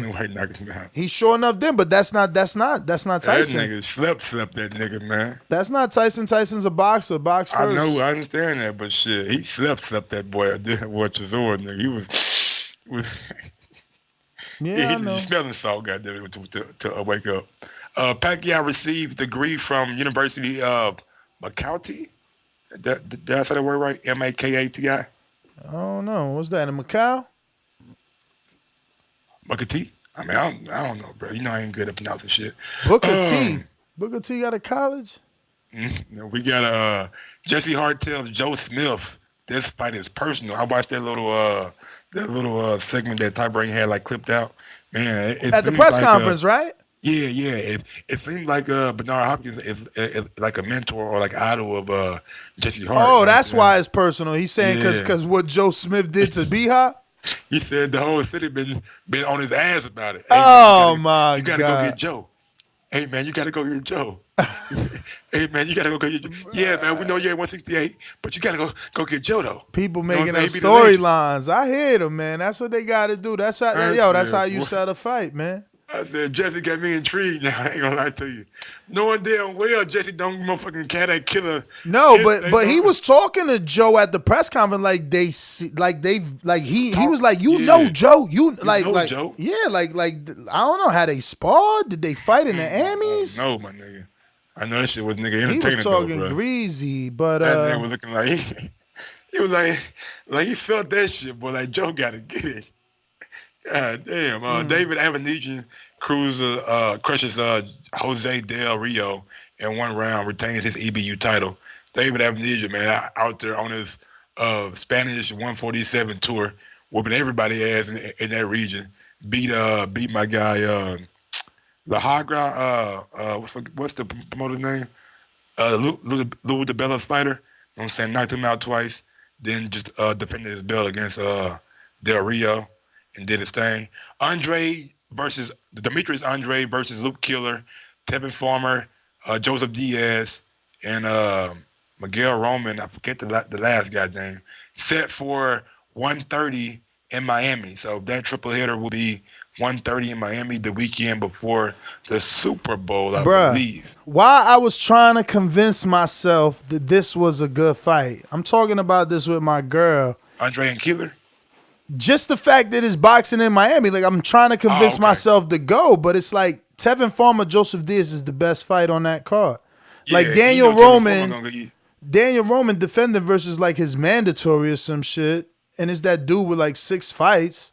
He sure enough did, but that's not Tyson. That nigga slept that nigga, man. That's not Tyson. Tyson's a boxer. Box first. I know, I understand that, but shit, he slept that boy. Chisora, nigga. He was yeah, I know. He's smelling salt, goddamn, to wake up. Pacquiao received degree from University of Makati. Did I say that word right? Makati. I don't know. What's that, in Macau? Makati? I mean, I don't know, bro. You know I ain't good at pronouncing shit. Booker T. Booker T got a college? We got Jesse Hart tells Joe Smith this fight is personal. I watched that little segment that Ty Brain had like clipped out. Man, it at the press conference, right? Yeah. It seemed like Bernard Hopkins is like a mentor or like idol of Jesse Hart. Oh, that's why it's personal. He's saying because what Joe Smith did to B-Hop? He said the whole city been on his ass about it. Hey, oh, man, you gotta go get Joe. Hey, man, you got to go get Joe. Hey, man, you got to go get Joe. Yeah, man, we know you're at 168, but you got to go get Joe, though. People making up storylines. I hear them, man. That's what they got to do. That's how you sell the fight, man. I said, Jesse got me intrigued now. I ain't gonna lie to you. Knowing damn well Jesse don't motherfucking cat that killer. No, but he was talking to Joe at the press conference he was like, you know Joe. You know Joe. Yeah, like I don't know how they sparred. Did they fight in the Emmys? No, my nigga. I know that shit was nigga entertaining. He was talking greasy, but that nigga was looking like he was like he felt that shit, but like Joe gotta get it. God damn. David Avanesyan crushes Jose Del Rio in 1 round, retains his EBU title. David Avanesyan, man, out there on his Spanish 147 tour, whooping everybody ass in that region. Beat my guy La Hagra. What's the promoter's name? Louis DeBella fighter. You know what I'm saying? Knocked him out twice. Then just defended his belt against Del Rio. And did his thing. Demetrius Andre versus Luke Killer, Tevin Farmer, Joseph Diaz, and Miguel Roman. I forget the last guy's name. Set for 130 in Miami. So that triple hitter will be 1:30 in Miami the weekend before the Super Bowl, I believe. While I was trying to convince myself that this was a good fight, I'm talking about this with my girl. Andre and Keeler? Just the fact that it's boxing in Miami, like I'm trying to convince myself to go, but it's like Tevin Farmer, Joseph Diaz is the best fight on that card. Like Daniel Roman defending versus like his mandatory or some shit, and it's that dude with like 6 fights,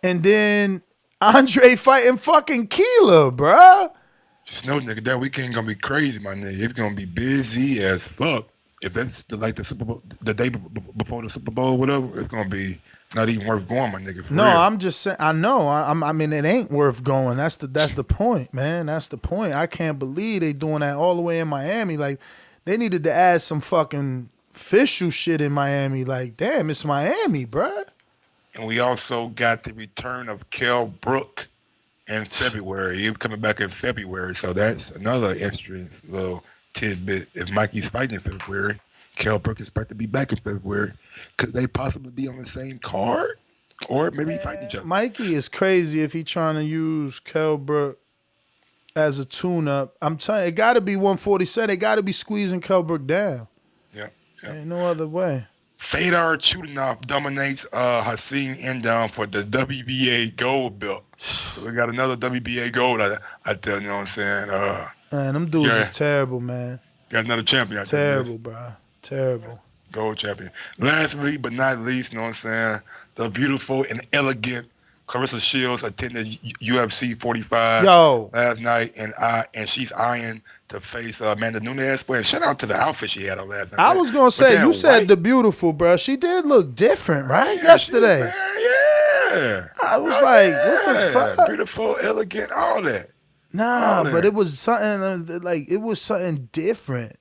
and then Andre fighting fucking Keeler, bruh. Just know, nigga, that weekend gonna be crazy, my nigga. It's gonna be busy as fuck. If that's the Super Bowl, the day before the Super Bowl, whatever, it's gonna be not even worth going, my nigga. No, real. I'm just saying. I know. I mean, it ain't worth going. That's the point, man. That's the point. I can't believe they doing that all the way in Miami. Like, they needed to add some fucking official shit in Miami. Like, damn, it's Miami, bruh. And we also got the return of Kell Brook in February. He's coming back in February, so that's another interesting little tidbit. If Mikey's fighting in February, Kell Brook is expected to be back in February. Could they possibly be on the same card? Or maybe fight each other? Mikey is crazy if he trying to use Kell Brook as a tune-up. I'm telling you, it got to be 147. They got to be squeezing Kell Brook down. Yeah. Ain't no other way. Fedor Chutinov dominates Hasim Endon for the WBA gold belt. So we got another WBA gold. I tell you what I'm saying. Man, them dudes is terrible, man. Got another champion. Terrible, bro. Terrible. Gold champion. Lastly, but not least, you know what I'm saying, the beautiful and elegant Clarissa Shields attended UFC 45 last night, and she's eyeing to face Amanda Nunes. But shout out to the outfit she had on last night. I was gonna say, you said the beautiful, bro. She did look different, right? Yesterday. Yeah. I was like, what the fuck? Beautiful, elegant, all that. Nah, but it was something like it was something different.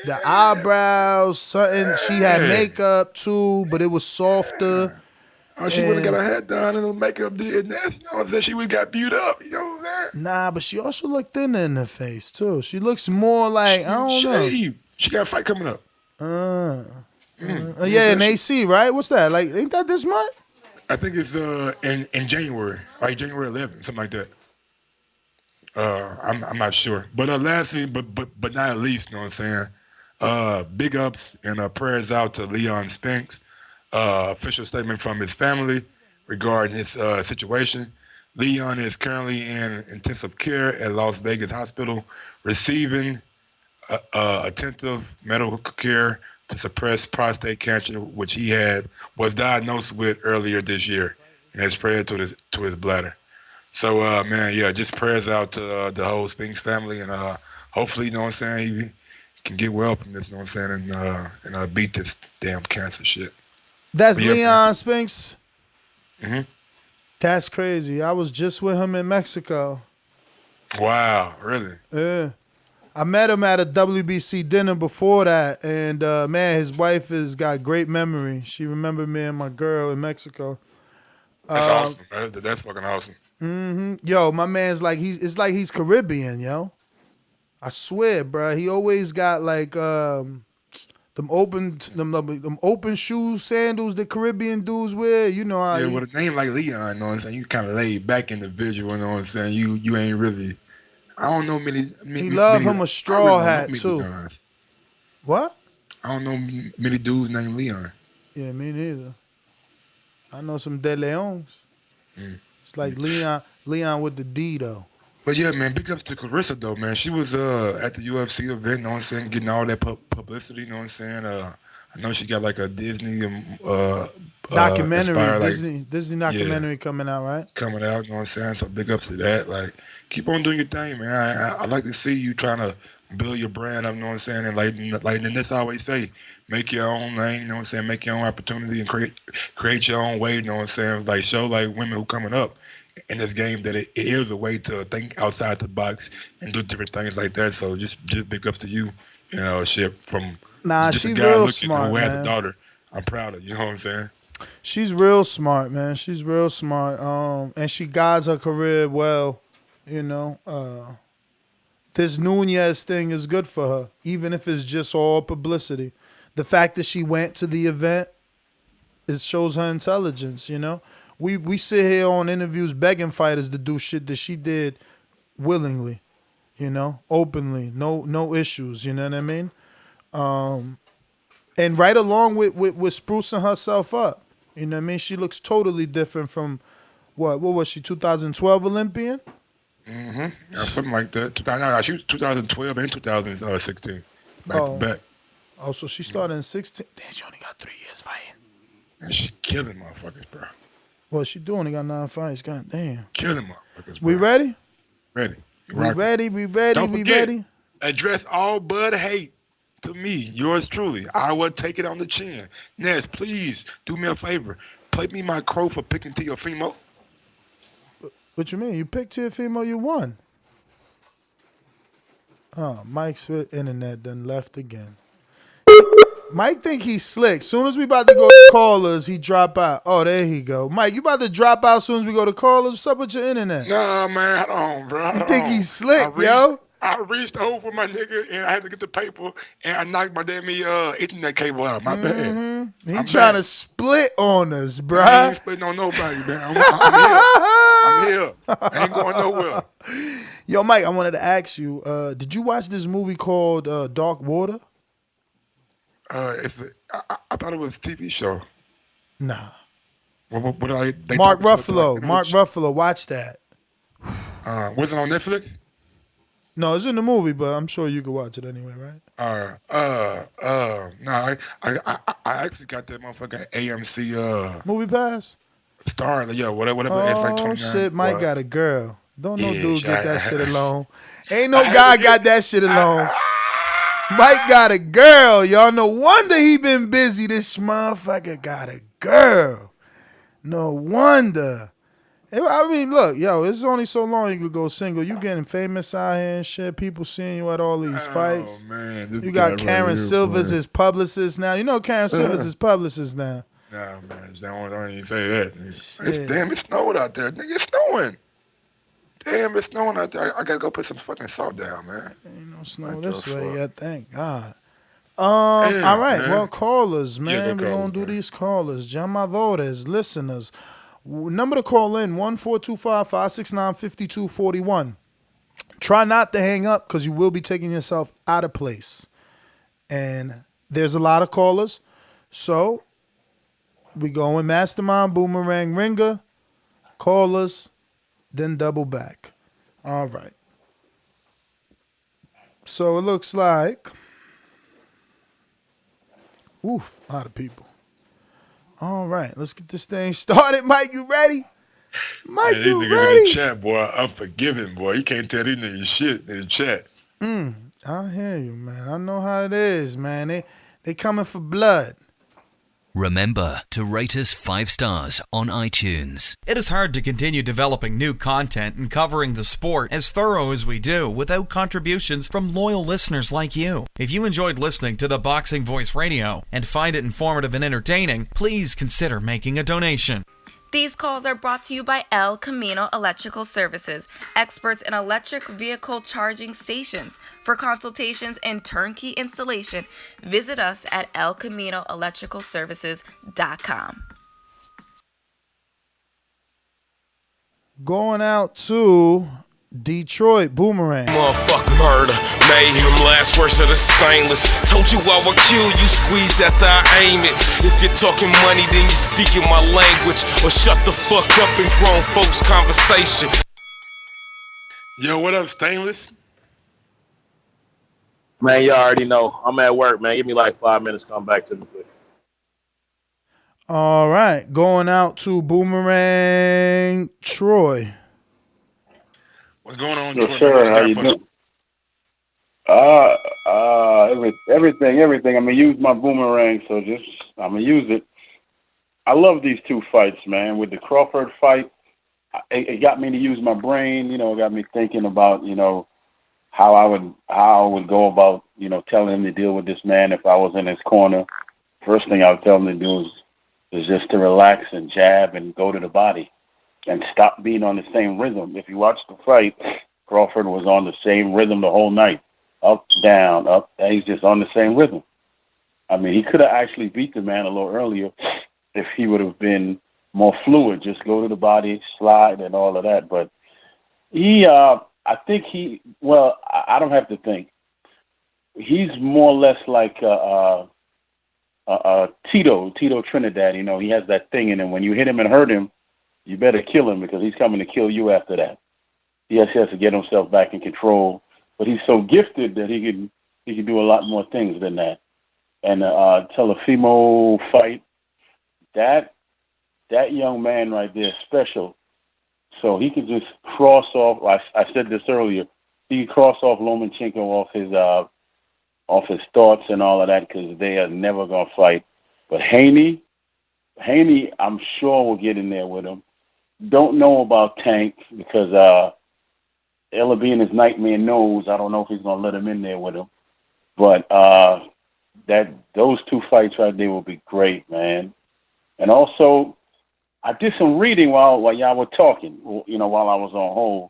The eyebrows, something. She had makeup too, but it was softer. Oh, she wouldn't have got her head done and the makeup did that. You know what I'm saying? She would got beat up. You know what I'm saying? Nah, but she also looked thinner in the face too. She looks more like, I don't know. She got a fight coming up. Yeah, in AC, right? What's that? Like, ain't that this month? I think it's in January, like January 11th, something like that. I'm not sure. But lastly, but not least, you know what I'm saying? Big ups and prayers out to Leon Spinks. Official statement from his family regarding his situation. Leon is currently in intensive care at Las Vegas Hospital, receiving attentive medical care to suppress prostate cancer, which he was diagnosed with earlier this year, and has spread to his bladder. So, man, yeah, just prayers out to the whole Spinks family, and hopefully, you know what I'm saying, he can get well from this, you know what I'm saying, and beat this damn cancer shit. That's Leon Spinks? Mm-hmm. That's crazy. I was just with him in Mexico. Wow, really? Yeah. I met him at a WBC dinner before that, and, man, his wife has got great memory. She remembered me and my girl in Mexico. That's awesome. That's fucking awesome. Mm-hmm. Yo, my man's like, it's like he's Caribbean, yo. I swear, bro. He always got, like, them open shoe sandals the Caribbean dudes wear, you know how. Yeah, with a name like Leon, you know what I'm saying? You kind of laid back individual, you know what I'm saying? You ain't really. I don't know many. He love him a straw hat too. Leons. What? I don't know many dudes named Leon. Yeah, me neither. I know some De Leons. It's like Leon with the D though. But yeah, man, big ups to Clarissa though, man. She was at the UFC event, you know what I'm saying, getting all that publicity, you know what I'm saying. I know she got like a Disney documentary, Disney documentary coming out, right? Coming out, you know what I'm saying. So big ups to that. Like, keep on doing your thing, man. I like to see you trying to build your brand up, you know what I'm saying. And like Ness always say, make your own lane, you know what I'm saying. Make your own opportunity and create your own way, you know what I'm saying. Like, show like women who coming up in this game that it is a way to think outside the box and do different things like that. So just big ups to you, you know, shit from just she a guy real looking smart, who has man. a daughter. I'm proud of you, know what I'm saying? She's real smart, man. She's real smart. And she guides her career well, you know. This Nunez thing is good for her, even if it's just all publicity. The fact that she went to the event it shows her intelligence, you know? We sit here on interviews begging fighters to do shit that she did willingly, you know, openly, no issues, you know what I mean? And right along with sprucing herself up, you know what I mean? She looks totally different from, what was she, 2012 Olympian? Mm-hmm. Something like that. No, she was 2012 and 2016. Back to back. Oh, so she started in 16. Damn, she only got 3 years fighting. And she killing motherfuckers, bro. Well, she doing. He got 9 fights. God damn. Killing motherfuckers, bro. We ready? Ready. We ready. Don't forget, address all bud hate to me, yours truly. I will take it on the chin. Nez, please do me a favor. Play me my crow for picking Teofimo. What you mean? You picked Teofimo, you won. Oh, Mike's internet done left again. Mike think he's slick. Soon as we about to go to callers, he drop out. Oh, there he go. Mike, you about to drop out soon as we go to callers? What's up with your internet? No, man, hold on, bro. You think he's slick, yo? I reached over my nigga and I had to get the paper and I knocked my damn Ethernet cable out. My bad. He trying to split on us, bruh. I ain't splitting on nobody, man. I'm here. I ain't going nowhere. Yo, Mike, I wanted to ask you, did you watch this movie called Dark Water? I thought it was a TV show. Nah. What Mark Ruffalo, watch that. Was it on Netflix? No, it's in the movie, but I'm sure you could watch it anyway, right? No, I actually got that motherfucking AMC Movie Pass? Star, yeah, whatever. Oh, it's like 29. Shit, Mike got a girl. Don't no dude get that shit alone. Ain't no guy got that shit alone. Mike got a girl, y'all. No wonder he been busy. This motherfucker got a girl. No wonder. I mean, look, yo, it's only so long you could go single. You getting famous out here and shit. People seeing you at all these fights. Oh, man. You got Karen Silvers his publicist now. You know Karen Silvers is publicist now. Nah, man. Don't even say that. Damn, it's snowing out there. Nigga, it's snowing. Damn, it's snowing out there. I gotta go put some fucking salt down, man. Ain't no snow this way yet, thank God. All right, man. Well, callers, man. We're going to do these callers. Llamadores, listeners. Number to call in, 1-425-569-5241. Try not to hang up because you will be taking yourself out of place. And there's a lot of callers. So we go in Mastermind, Boomerang, Ringer, callers, then double back. All right. So it looks like, a lot of people. All right, let's get this thing started. Mike, you ready? Mike, man, you these ready? niggas in the chat, boy, unforgiving, boy. You can't tell these niggas shit in the chat. I hear you, man. I know how it is, man. They coming for blood. Remember to rate us 5 stars on iTunes. It is hard to continue developing new content and covering the sport as thorough as we do without contributions from loyal listeners like you. If you enjoyed listening to the Boxing Voice Radio and find it informative and entertaining, please consider making a donation. These calls are brought to you by El Camino Electrical Services, experts in electric vehicle charging stations. For consultations and turnkey installation, visit us at elcaminoelectricalservices.com. Going out to Detroit, Boomerang. Motherfuck murder, mayhem, last words of the stainless. Told you I would kill you, squeeze after I aim it. If you're talking money, then you're speaking my language. Or shut the fuck up in grown folks' conversation. Yo, what up, Stainless? Man, you already know. I'm at work, man. Give me like 5 minutes, come back to me quick. All right, going out to Boomerang, Troy. What's going on, Yes, Troy? sir. How you doing? Everything. I'm gonna use my boomerang, so I'm gonna use it. I love these two fights, man. With the Crawford fight, it got me to use my brain. You know, it got me thinking about, you know, how I would go about, you know, telling him to deal with this man if I was in his corner. First thing I would tell him to do is just to relax and jab and go to the body and stop being on the same rhythm. If you watch the fight, Crawford was on the same rhythm the whole night. Up, down, up. He's just on the same rhythm. I mean, he could have actually beat the man a little earlier if he would have been more fluid, just go to the body, slide, and all of that. But I think I don't have to think. He's more or less like Tito Trinidad. You know, he has that thing in him. When you hit him and hurt him, you better kill him because he's coming to kill you after that. Yes, he has to get himself back in control, but he's so gifted that he can do a lot more things than that. And Teofimo fight, that young man right there is special. So he can just cross off. I said this earlier. He can cross off Lomachenko off his thoughts and all of that because they are never gonna fight. But Haney, I'm sure will get in there with him. Don't know about Tank because Ella being his nightmare knows. I don't know if he's gonna let him in there with him. But those two fights right there will be great, man. And also, I did some reading while y'all were talking, you know, while I was on hold.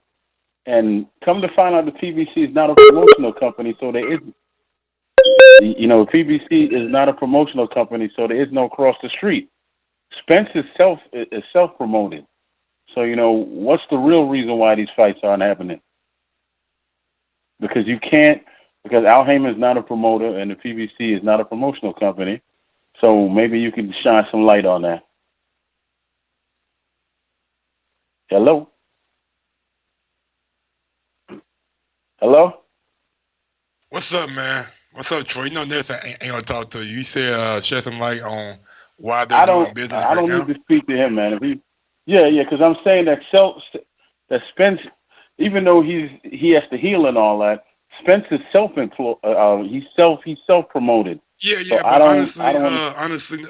And come to find out the PBC is not a promotional company, so there isn't. You know, PBC is not a promotional company, so there is no cross the street. Spence is self-promoted. So, you know, what's the real reason why these fights aren't happening? Because Al Heyman is not a promoter and the PBC is not a promotional company. So maybe you can shine some light on that. Hello? Hello? What's up, man? What's up, Troy? You know, Nelson ain't gonna talk to you. You said shed some light on why they're doing business right now. I don't need to speak to him, man. Because I'm saying that Spence, even though he has to heal and all that, Spence is self-employed. He's self-promoted. Yeah, so but honestly,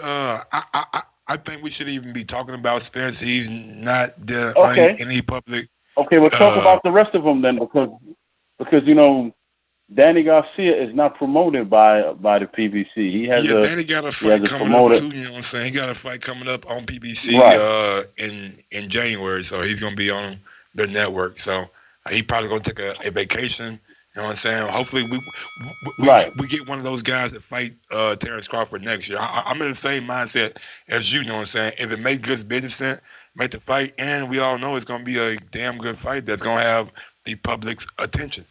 I think we should even be talking about Spence. He's not any public. Okay, we'll talk about the rest of them then, because you know, Danny Garcia is not promoted by the PBC. Danny got a fight coming up too. You know what I'm saying? He got a fight coming up on PBC in January, so he's gonna be on their network. So he probably gonna take a vacation. You know what I'm saying? Hopefully we get one of those guys that fight Terence Crawford next year. I'm in the same mindset as you know what I'm saying? If it makes good business sense, make the fight, and we all know it's going to be a damn good fight that's going to have the public's attention.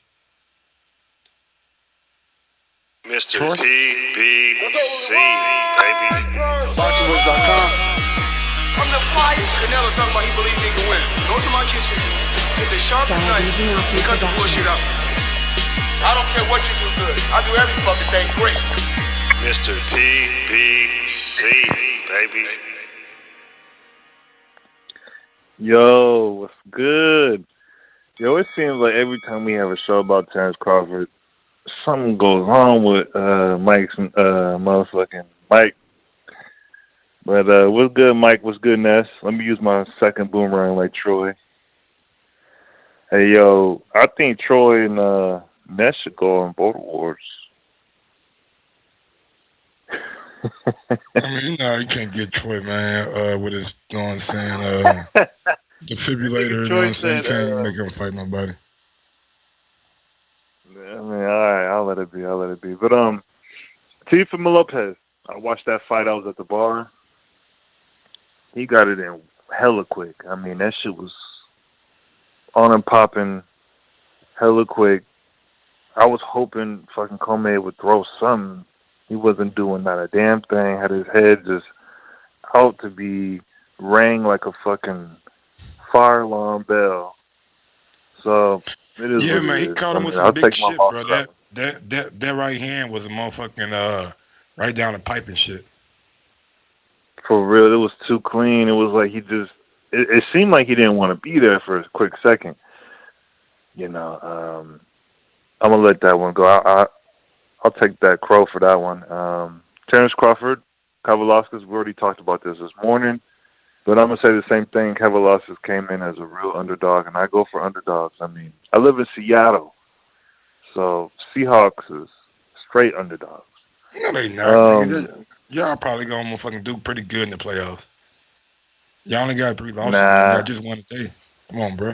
Mr. PBC, baby. BoxingVoice.com. I'm the flyest. Canelo talking about he believe he can win. Go to my kitchen, get the sharpest knife, and cut the bullshit out. I don't care what you do good. I do every fucking thing great. Mr. PBC, baby. Yo, what's good? Yo, it seems like every time we have a show about Terence Crawford, something goes on with Mike's motherfucking Mike. But what's good, Mike? What's good, Ness? Let me use my second boomerang like Troy. Hey, yo, I think Troy and Ness should go on both awards. I mean, you can't get Troy, man, with his, you know what I'm saying, defibrillator, you know what I'm saying? You can't make him fight nobody. I mean, all right, I'll let it be. But, Teofimo Lopez, I watched that fight. I was at the bar. He got it in hella quick. I mean, that shit was on and popping hella quick. I was hoping fucking Commey would throw something. He wasn't doing not a damn thing. Had his head just out to be rang like a fucking fire alarm bell. So it is. Yeah, man, he caught him with some big shit, bro. That right hand was a motherfucking right down the pipe and shit. For real, it was too clean. It was like he just. It seemed like he didn't want to be there for a quick second. You know. I'm gonna let that one go. I'll take that crow for that one. Terence Crawford, Kavaliauskas. We already talked about this morning, but I'm gonna say the same thing. Kavaliauskas came in as a real underdog, and I go for underdogs. I mean, I live in Seattle, so Seahawks is straight underdogs. No, they not. Y'all probably gonna fucking do pretty good in the playoffs. Y'all only got 3 losses. Man. Y'all just won today. Come on, bro.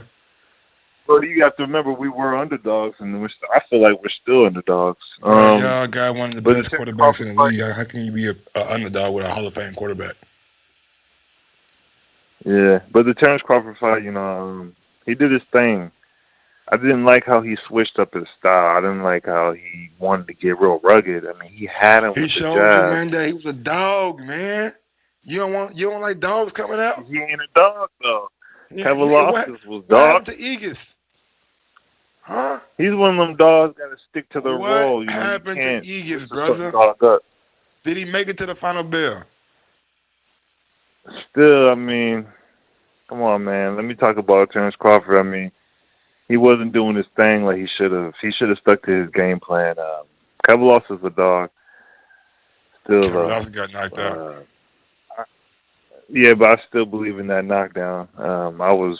Well, you have to remember we were underdogs, and I feel like we're still underdogs. Y'all got one of the best quarterbacks in the league. How can you be an underdog with a Hall of Fame quarterback? Yeah, but the Terence Crawford fight, he did his thing. I didn't like how he switched up his style. I didn't like how he wanted to get real rugged. I mean, he had him with the showed jab. you, man, that he was a dog, man. You don't like dogs coming out? He ain't a dog though. Yeah, Kavaliauskas was what dog. happened to Egidijus? Huh? He's one of them dogs got to stick to the role. What happened to Egidijus, put the brother? dog up. Did he make it to the final bell? Still, I mean, come on, man. Let me talk about Terence Crawford. I mean, he wasn't doing his thing like he should have. He should have stuck to his game plan. Kavaliauskas is a dog. Still, Kavaliauskas got knocked out. Yeah, but I still believe in that knockdown. I was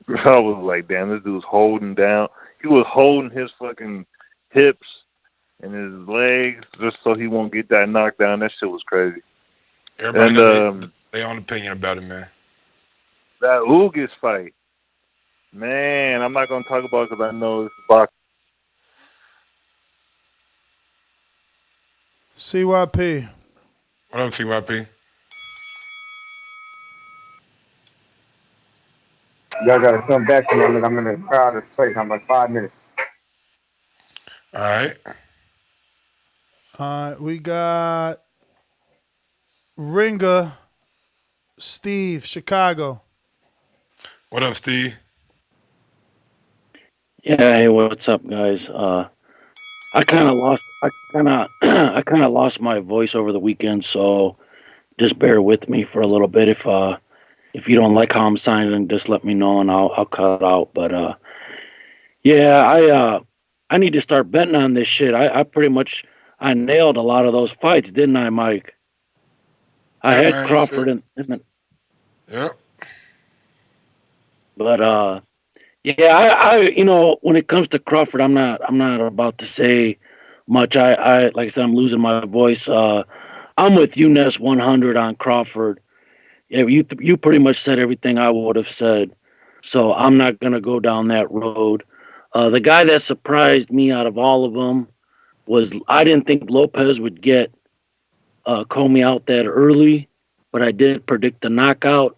like, damn, this dude's holding down. He was holding his fucking hips and his legs just so he won't get that knockdown. That shit was crazy. Everybody got their own opinion about it, man. That Ugas fight, man, I'm not gonna talk about it because I know it's boxing. CYP. What up, CYP? Y'all gotta come back to me. I'm in the crowded place. I'm like 5 minutes. All right. We got Ringer, Steve, Chicago. What up, Steve? Yeah, hey, what's up, guys? I kind of lost my voice over the weekend, so just bear with me for a little bit. If you don't like how I'm sounding, just let me know and I'll cut out. But yeah, I need to start betting on this shit. I pretty much nailed a lot of those fights, didn't I, Mike? I had Crawford in the. Yep. But yeah, I when it comes to Crawford, I'm not about to say much. I like I said, I'm losing my voice. I'm with you, Ness 100 on Crawford. Yeah, you pretty much said everything I would have said, so I'm not gonna go down that road. The guy that surprised me out of all of them was I didn't think Lopez would get Commey out that early, but I did predict the knockout.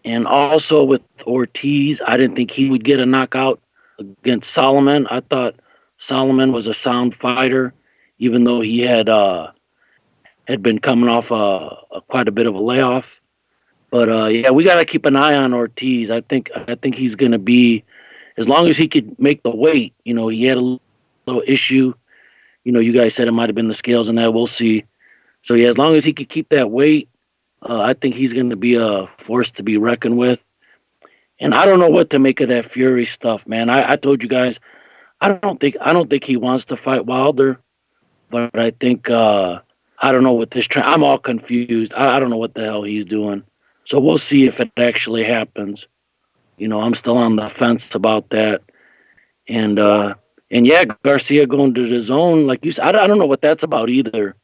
And also with Ortiz, I didn't think he would get a knockout against Solomon. I thought Solomon was a sound fighter, even though he had been coming off quite a bit of a layoff. But yeah, we got to keep an eye on Ortiz. I think he's going to be, as long as he could make the weight. He had a little issue. You guys said it might have been the scales and that. We'll see. So yeah, as long as he could keep that weight, I think he's going to be a force to be reckoned with. And I don't know what to make of that Fury stuff, man. I told you guys, I don't think he wants to fight Wilder, but I think I don't know what this I'm all confused. I don't know what the hell he's doing. So we'll see if it actually happens. I'm still on the fence about that. And yeah, Garcia going to the zone, like you said, I don't know what that's about either.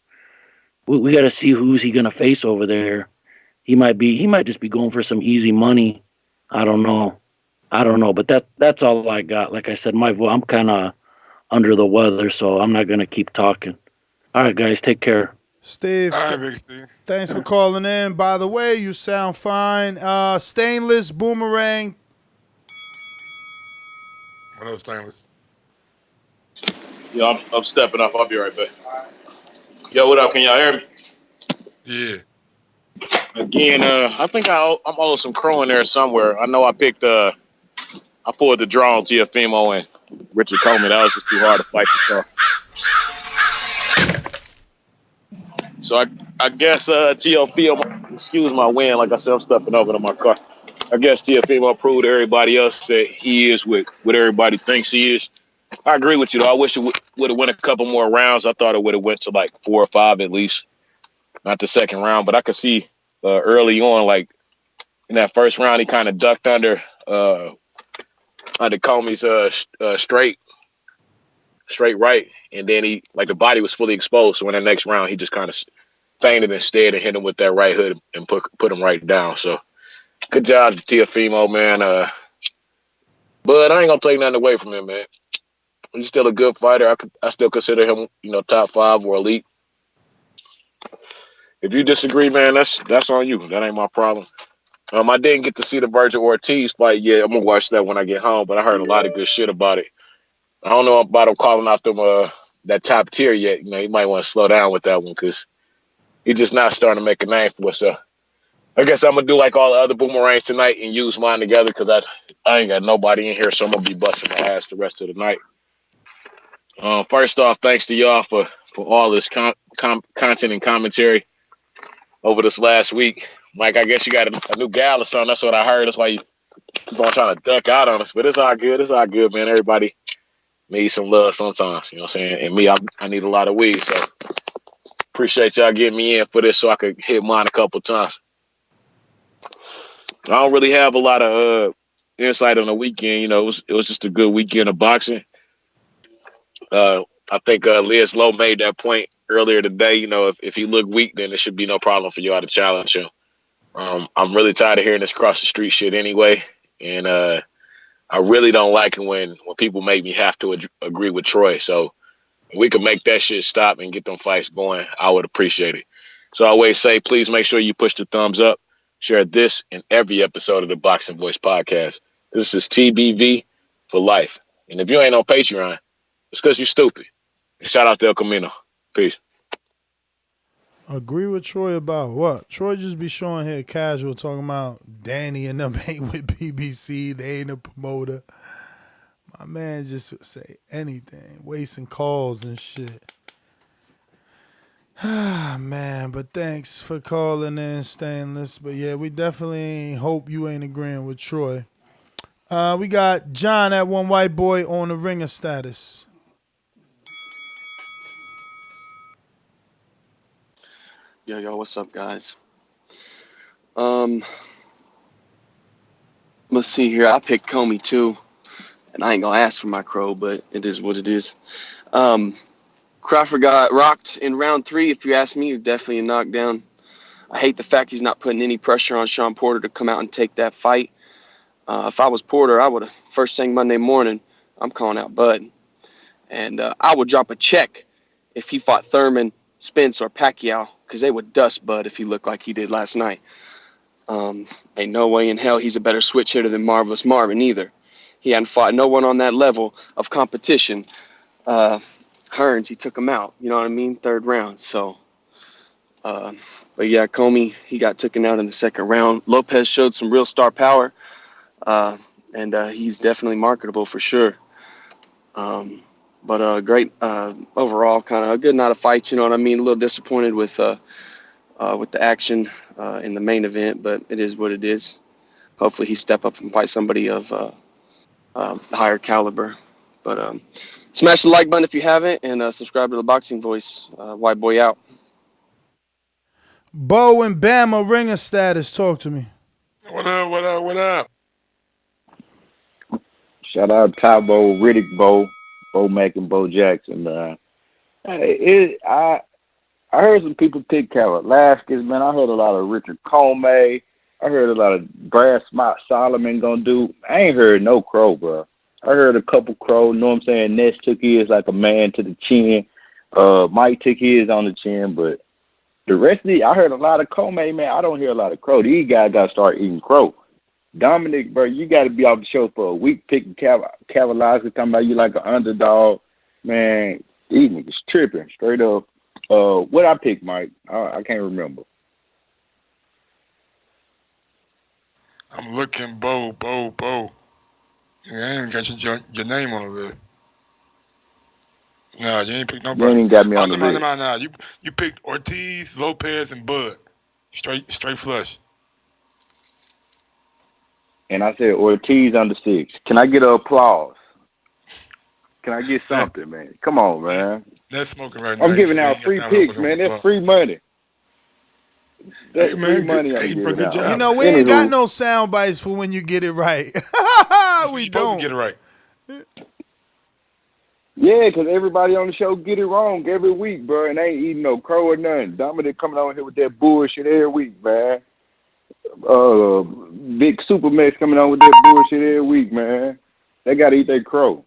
We got to see who's he going to face over there. He might just be going for some easy money. I don't know, but that's all I got. Like I said, I'm kind of under the weather, so I'm not going to keep talking. All right, guys, take care. Steve, all right, big Steve. Thanks for calling in. By the way, you sound fine. Stainless Boomerang. What up, Stainless? Yeah, I'm stepping up. I'll be right back. Yo, what up? Can y'all hear me? Yeah. Again, I think I'm owed some crow in there somewhere. I know I pulled the draw on Teofimo and Richard Coleman. That was just too hard to fight the car. So I guess Teofimo, excuse my wind, like I said, I'm stepping over to my car. I guess Teofimo proved to everybody else that he is what everybody thinks he is. I agree with you, though. I wish it would have went a couple more rounds. I thought it would have went to like 4 or 5 at least. Not the second round, but I could see early on, like in that first round, he kind of ducked under Commey's straight right, and then he, like, the body was fully exposed. So in the next round, he just kind of feinted instead and hit him with that right hood and put him right down. So good job, Teofimo, man. But I ain't gonna take nothing away from him, man. He's still a good fighter. I still consider him, top 5 or elite. If you disagree, man, that's on you. That ain't my problem. I didn't get to see the Vergil Ortiz fight yet. I'm gonna watch that when I get home, but I heard a lot of good shit about it. I don't know about him calling out them that top tier yet. You know, he might want to slow down with that one because he's just not starting to make a name for himself. I guess I'm gonna do like all the other boomerangs tonight and use mine together because I ain't got nobody in here, so I'm gonna be busting my ass the rest of the night. First off, thanks to y'all for all this content and commentary over this last week. Mike, I guess you got a new gal or something. That's what I heard. That's why you keep on trying to duck out on us. But it's all good. It's all good, man. Everybody needs some love sometimes. You know what I'm saying? And me, I need a lot of weed. So appreciate y'all getting me in for this so I could hit mine a couple times. I don't really have a lot of insight on the weekend. You know, it was just a good weekend of boxing. I think Liz Lowe made that point earlier today. You know, if he looked weak, then there should be no problem for y'all to challenge him. I'm really tired of hearing this cross the street shit anyway, and I really don't like it when people make me have to agree with Troy. So if we could make that shit stop and get them fights going, I would appreciate it. So I always say, please make sure you push the thumbs up, share this in every episode of the Boxing Voice podcast. This is TBV for life. And if you ain't on Patreon, it's because you're stupid. Shout out to El Camino. Peace. Agree with Troy about what? Troy just be showing here casual talking about Danny and them ain't with BBC. They ain't a promoter. My man just say anything, wasting calls and shit. Man, but thanks for calling in, Stainless. But yeah, we definitely hope you ain't agreeing with Troy. We got John at One White Boy on the ringer status. Yo, what's up, guys? Let's see here. I picked Commey too, and I ain't gonna ask for my crow, but it is what it is. Crawford got rocked in round 3. If you ask me, he's definitely a knockdown. I hate the fact he's not putting any pressure on Sean Porter to come out and take that fight. If I was Porter, I would have first thing Monday morning, I'm calling out Bud, and I would drop a check if he fought Thurman, Spence, or Pacquiao, because they would dust Bud if he looked like he did last night. Ain't no way in hell he's a better switch hitter than Marvelous Marvin either. He hadn't fought no one on that level of competition. Hearns, he took him out, you know what I mean? 3rd round. So, but yeah, Commey, he got taken out in the 2nd round. Lopez showed some real star power, and he's definitely marketable for sure. But great overall, kind of a good night of fights. You know what I mean? A little disappointed with the action in the main event, but it is what it is. Hopefully, he step up and fight somebody of higher caliber. But smash the like button if you haven't, and subscribe to the Boxing Voice. White Boy out. Bo and Bama ringer status. Talk to me. What up? What up? What up? Shout out Tybo, Riddick Bo Mack, and Bo Jackson. I heard some people pick Kavaliauskas, man. I heard a lot of Richard Commey. I heard a lot of Brad Solomon gonna do. I ain't heard no crow, bro. I heard a couple crow. Know what I'm saying? Ness took his like a man to the chin. Mike took his on the chin, but the rest of I heard a lot of Commey, man. I don't hear a lot of crow. These guys got to start eating crow. Dominic, bro, you got to be off the show for a week picking Kavaliauskas, talking about you like an underdog. Man, these niggas tripping, straight up. What I picked, Mike? I can't remember. I'm looking, Bo. Yeah, I ain't got your name on the list. No, you ain't picked nobody. You ain't even got me on the list. No. You picked Ortiz, Lopez, and Bud. Straight flush. And I said Ortiz under 6. Can I get an applause? Can I get something, man? Come on, man. That's smoking right now. I'm giving out free picks, man. That's free money. That's free money I'm giving out. You know, we ain't got no sound bites for when you get it right. We don't get it right. Yeah, because everybody on the show get it wrong every week, bro, and they ain't eating no crow or nothing. Dominic coming on here with that bullshit every week, man. Big Supermax coming on with that bullshit every week, man. They got to eat their crow.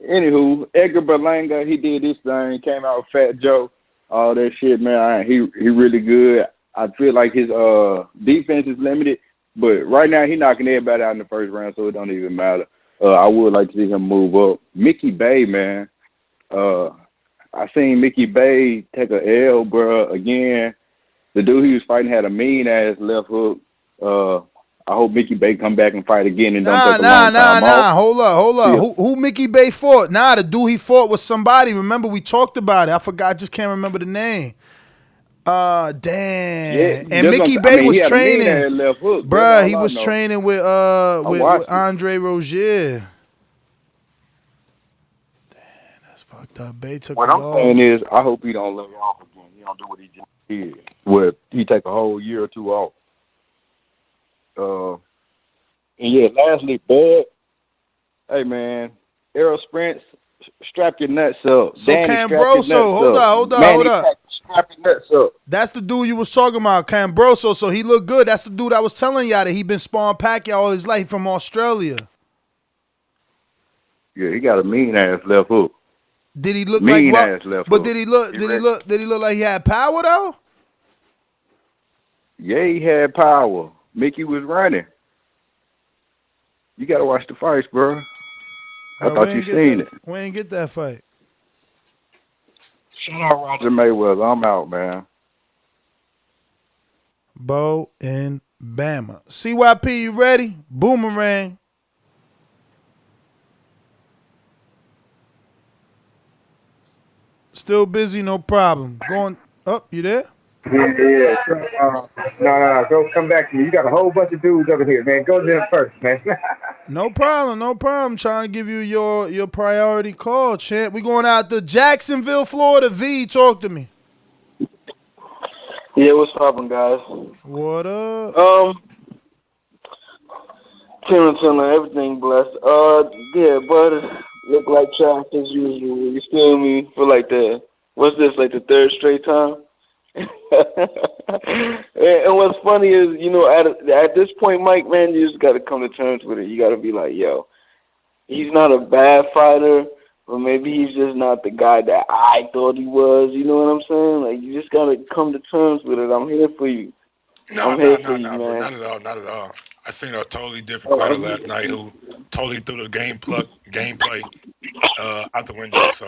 Anywho, Edgar Berlanga, he did this thing, came out with Fat Joe, all that shit, man. He really good. I feel like his defense is limited. But right now, he knocking everybody out in the first round, so it don't even matter. I would like to see him move up. Mickey Bay, man. I seen Mickey Bay take a L, bro. Again, the dude he was fighting had a mean-ass left hook. I hope Mickey Bay come back and fight again and don't take a long time off. Hold up. Yeah. Who Mickey Bay fought? Nah, the dude he fought was somebody. Remember, we talked about it. I forgot. I just can't remember the name. Damn. Yeah, and Mickey Bay was training. Left hook, bruh, he was training with Andre Rozier. Damn, that's fucked up. Bay took What a I'm loss. saying is, I hope he don't lay off again. He don't do what he just did. Where he take a whole year or two off. And yeah, lastly, Bud. Hey man, Errol Spence, strap your nuts up. So Danny, Cambroso, hold up. Strap your nuts up. That's the dude you was talking about, Cambroso. So he looked good. That's the dude I was telling y'all that he been sparring Pacquiao all his life from Australia. Yeah, he got a mean ass left hook. Did he look mean like ass left But hook. did he look like he had power though? Yeah, he had power. Mickey was running. You gotta watch the fights, bro. I thought you seen it. We ain't get that fight. Shout out Roger Mayweather. I'm out, man. Bo and Bama. CYP, you ready? Boomerang. Still busy, no problem. Going up, you there? Yeah. No. Go come back to me. You got a whole bunch of dudes over here, man. Go to them first, man. No problem. Trying to give you your priority call, champ. We going out to Jacksonville, Florida. V, talk to me. Yeah, what's poppin', guys? What up? Terence, everything blessed. Yeah, but look like trash as usual. You feel me? For like what's this, like the third straight time? And what's funny is, you know, at this point, Mike, man, you just got to come to terms with it. You got to be like, yo, he's not a bad fighter, but maybe he's just not the guy that I thought he was. You know what I'm saying? Like, you just got to come to terms with it. I'm here for you. No, man. not at all. I seen a totally different fighter last night who totally threw the gameplay out the window. So.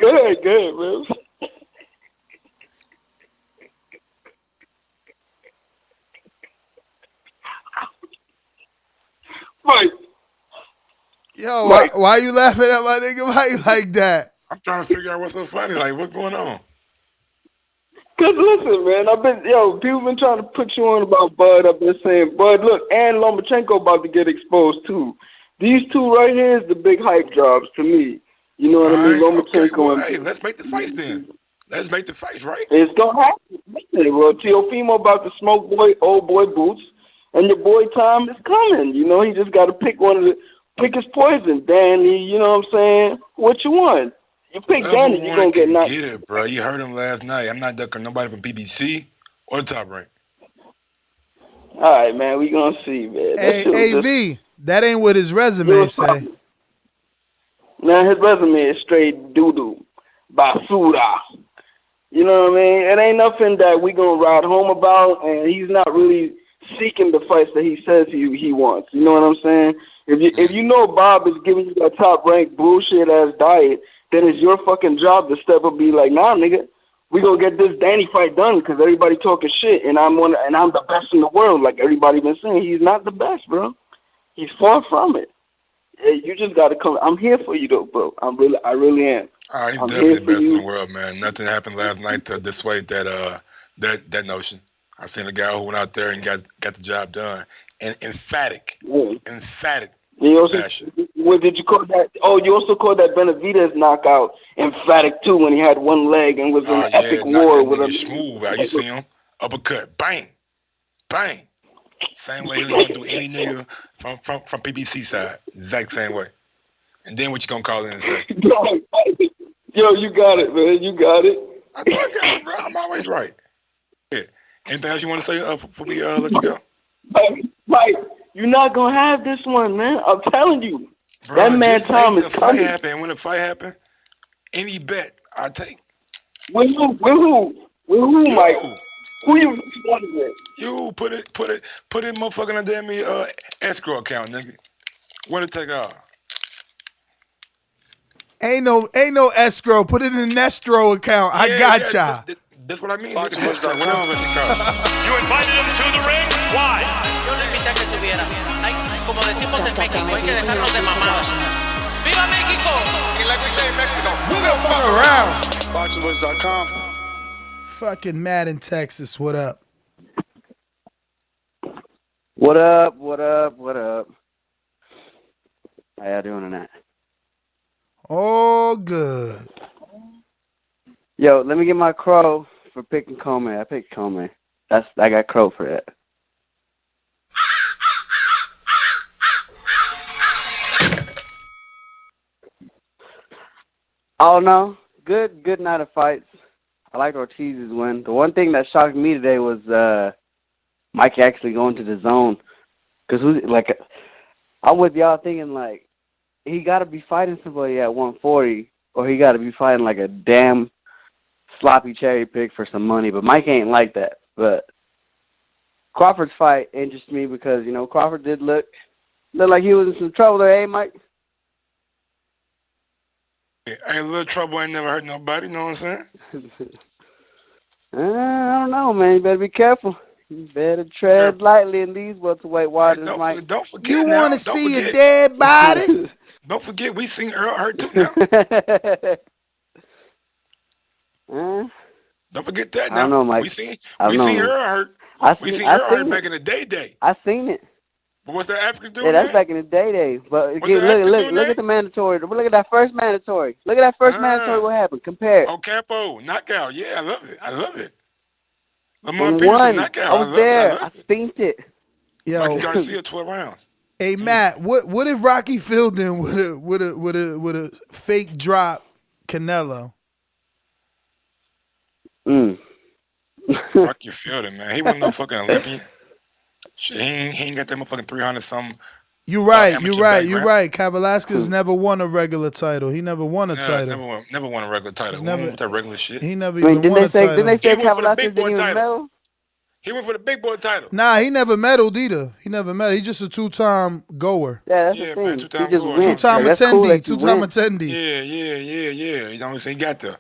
Go ahead, man. Mike. Yo, why you laughing at my nigga Mike like that? I'm trying to figure out what's so funny. Like, what's going on? Cause listen, man, people been trying to put you on about Bud. I've been saying, Bud, look, and Lomachenko about to get exposed too. These two right here is the big hype jobs to me. You know what I mean? Lomachenko and... Hey, let's make the fights then. Let's make the fights, right? It's gonna happen. Well, Teofimo about to smoke old boy boots, and your boy Tom is coming. You know, he just got to pick his poison. Danny, you know what I'm saying? What you want? You pick Danny, you're gonna get knocked. Get it, bro. You heard him last night. I'm not ducking nobody from BBC or Top Rank. All right, man. We gonna see, man. Hey, V, that ain't what his resume say. Now his resume is straight doo-doo, basura. You know what I mean? It ain't nothing that we gonna ride home about, and he's not really seeking the fights that he says he wants. You know what I'm saying? If you know Bob is giving you that Top Rank bullshit ass diet, then it's your fucking job to step up and be like, nah, nigga, we gonna get this Danny fight done because everybody talking shit, and I'm the best in the world, like everybody been saying. He's not the best, bro. He's far from it. You just gotta come. I'm here for you though, bro. I really am. All right, he's definitely the best in the world, man. Nothing happened last night to dissuade that notion. I seen a guy who went out there and got the job done. And emphatic fashion. What did you call that? Oh, you also called that Benavidez knockout emphatic too when he had one leg and was in an epic war with him. Smooth out. You see him? Uppercut. Bang. Bang. Same way he was gonna do any nigga from BBC side. Exact same way. And then what you gonna call in and say? Yo, you got it, man. You got it. I know I got it, bro. I'm always right. Yeah. Anything else you want to say for me? Let you go. Mike, you're not gonna have this one, man. I'm telling you. Bro, that man Tom is coming. When the fight happen, any bet, I take. With who, Mike? Who you want with? You put it, motherfucking on damn me escrow account, nigga. What it take off? Ain't no escrow. Put it in the Nestro account. I gotcha. That's what I mean. BoxingVoice.com. You invited him to the ring? Why? Yo lo invité a que subiera. Como decimos en México, hay que dejarnos de mamadas. ¡Viva México! And like we say in Mexico, we don't fuck around. BoxingVoice.com. Fucking mad in Texas. What up? What up? What up? What up? How y'all doing tonight? All good. Yo, let me get my crow for picking Commey. I picked Commey. I got crow for that. Oh no, good night of fights. I liked Ortiz's win. The one thing that shocked me today was Mikey actually going to the zone. Cause I'm with y'all thinking like he got to be fighting somebody at 140, or he got to be fighting like a damn sloppy cherry pick for some money. But Mike ain't like that. But Crawford's fight interests me because Crawford did look like he was in some trouble there, Mike? Ain't a little trouble ain't never hurt nobody, you know what I'm saying? I don't know, man. You better be careful. You better tread lightly in these welterweight waters, Mike. Don't forget. You want to see a dead body? Don't forget, we seen Earl hurt too now. Don't forget that now. I don't know, Mike. We seen Earl hurt. We seen Earl hurt back in the day. I seen it. But what's that African doing? Yeah, that's back in the day. But again, look at the mandatory. Look at that first mandatory. Mandatory. What happened? Compare. Oh, Capo knockout. Yeah, I love it. Lamar Peterson knockout. I was there. I seen it. Yo, Mikey Garcia 12 rounds. Hey Matt, what if Rocky Fielding would a fake drop Canelo? Rocky Fielding, man. He wasn't no fucking Olympian. Shit, he ain't got that motherfucking 300 something. You're right. Kavaliauskas never won a regular title. He never won a title. Never won a regular title. He never won that regular shit. He never even won a title. Didn't they say Kavaliauskas didn't even medal? He went for the big boy title. Nah, he never medaled either. He's just a two-time goer. Yeah, that's the thing. Man, two-time goer. Two-time attendee. Two-time attendee. Yeah. You know what I'm saying? He got there.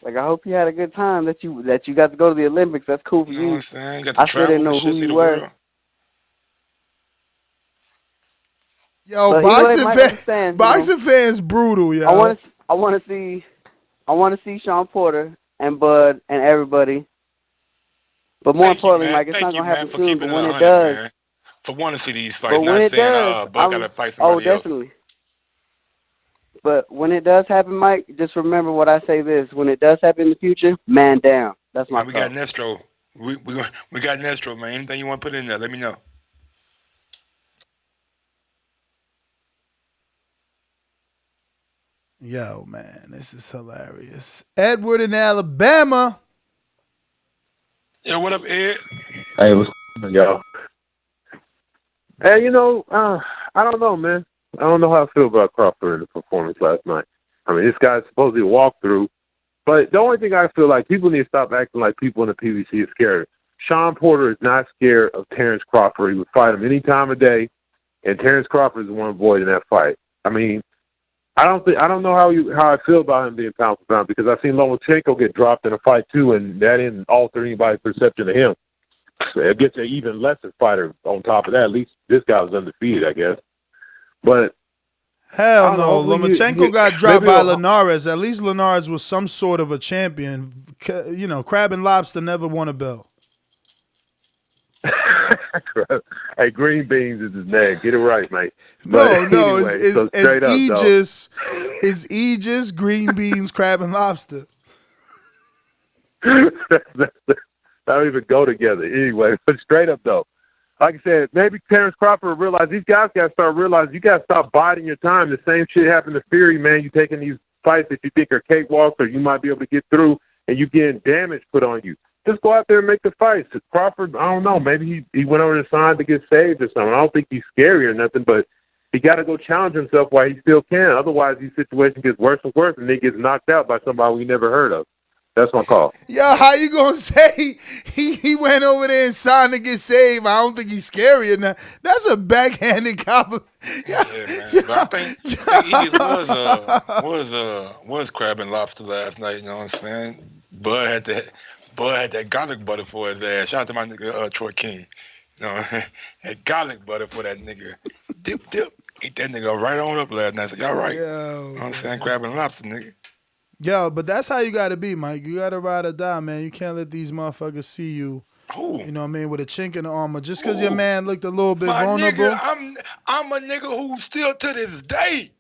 Like, I hope you had a good time that you got to go to the Olympics. That's cool for you. You know what I'm saying? Got to I still didn't know who you were. World. Yo, boxing fans brutal, yo. I want to see Sean Porter and Bud and everybody. But more importantly, Mike, it's not gonna happen soon. But when it does, man. For wanting to see these fights, not saying Bud gotta fight somebody else. Definitely. But when it does happen, Mike, just remember what I say. This: when it does happen in the future, man down. That's my. We got Nestro. We got Nestro, man. Anything you want to put in there, let me know. Yo, man, this is hilarious. Edward in Alabama. Yo, what up, Ed? Hey, what's up, y'all? Hey, I don't know, man. I don't know how I feel about Crawford in the performance last night. I mean, this guy's supposedly a walkthrough. But the only thing I feel like, people need to stop acting like people in the PBC are scared. Sean Porter is not scared of Terence Crawford. He would fight him any time of day, and Terence Crawford is the one avoiding that fight. I mean, I don't know how I feel about him being pound for pound, because I've seen Lomachenko get dropped in a fight too, and that didn't alter anybody's perception of him. It gets an even lesser fighter on top of that. At least this guy was undefeated, I guess. But hell no, Lomachenko got dropped by Linares. At least Linares was some sort of a champion. Crab and Lobster never won a belt. Hey, green beans is his name. Get it right, mate. No, it's Aegis, green beans, crab and lobster. That don't even go together. Anyway, but straight up though, like I said, maybe Terence Crawford realized these guys got to start realizing you got to stop biding your time. The same shit happened to Fury, man. You taking these fights that you think are cakewalks or you might be able to get through, and you getting damage put on you. Just go out there and make the fights. Crawford, I don't know, maybe he went over the side to get saved or something. I don't think he's scary or nothing, but He got to go challenge himself while he still can. Otherwise, these situations get worse and worse, and he gets knocked out by somebody we never heard of. That's my call. Yo, how you gonna say he went over there and signed to get saved? I don't think he's scary enough. That's a backhanded compliment. Yeah, man. But I think he just was crab and lobster last night. You know what I'm saying? Bud had that garlic butter for his ass. Shout out to my nigga Troy King. You know, had garlic butter for that nigga. Dip. Eat that nigga right on up last night. So y'all right. Yo, you know what I'm saying? Crab and lobster, nigga. Yo, but that's how you gotta be, Mike. You gotta ride or die, man. You can't let these motherfuckers see you. Ooh. You know what I mean, with a chink in the armor. Just because your man looked a little bit My vulnerable. nigga, I'm a nigga who still to this day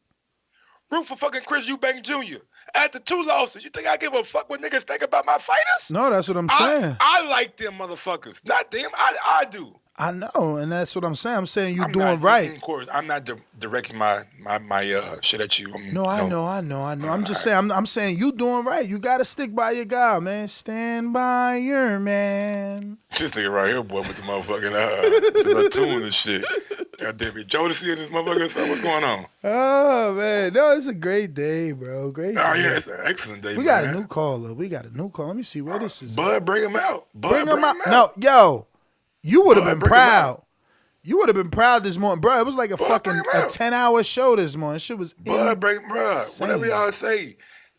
root for fucking Chris Eubank Jr. After 2 losses, you think I give a fuck what niggas think about my fighters? No, that's what I'm saying. I like them motherfuckers, not them. I do. I know, and that's what I'm saying. I'm saying you're doing not, right. Of course, I'm not directing my shit at you. I know. I'm just saying. I'm saying you doing right. You gotta stick by your guy, man. Stand by your man. This nigga right here, boy, with the motherfucking the tune and shit. God damn it, Jodeci and this motherfucker. So what's going on? Oh man, no, it's a great day, bro. Great. Oh day. yeah, it's an excellent day. We got a new caller. Let me see where this is. Bud, bring him out. Bring him out. No, yo. You would have been proud. You would have been proud this morning, bro. It was like a 10-hour show this morning. Shit was Bud, whatever y'all say.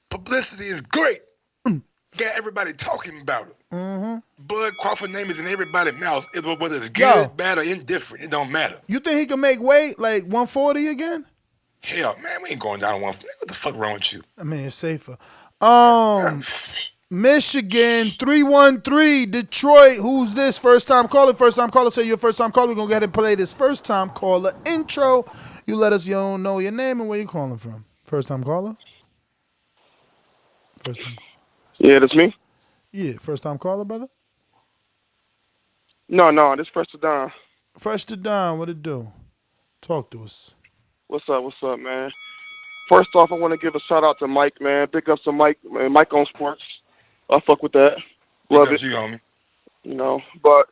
Publicity is great. Got everybody talking about it. Mm-hmm. Bud Crawford name is in everybody's mouth. Whether it's good, bad, or indifferent, it don't matter. You think he can make weight like 140 again? Hell, man, we ain't going down to 140. What the fuck wrong with you? I mean, it's safer. Michigan 313 Detroit. Who's this? First time caller. Say you're a first time caller. We're gonna go ahead and play this first time caller intro. You let us know your name and where you're calling from. First time caller. Yeah, that's me. Yeah, first time caller, brother. No, this Fresh to Don. Fresh to Don. What it do? Talk to us. What's up, man? First off, I want to give a shout out to Mike, man. Big ups to Mike, man. Mike on Sports. I fuck with that. Love it. You, homie. You know, but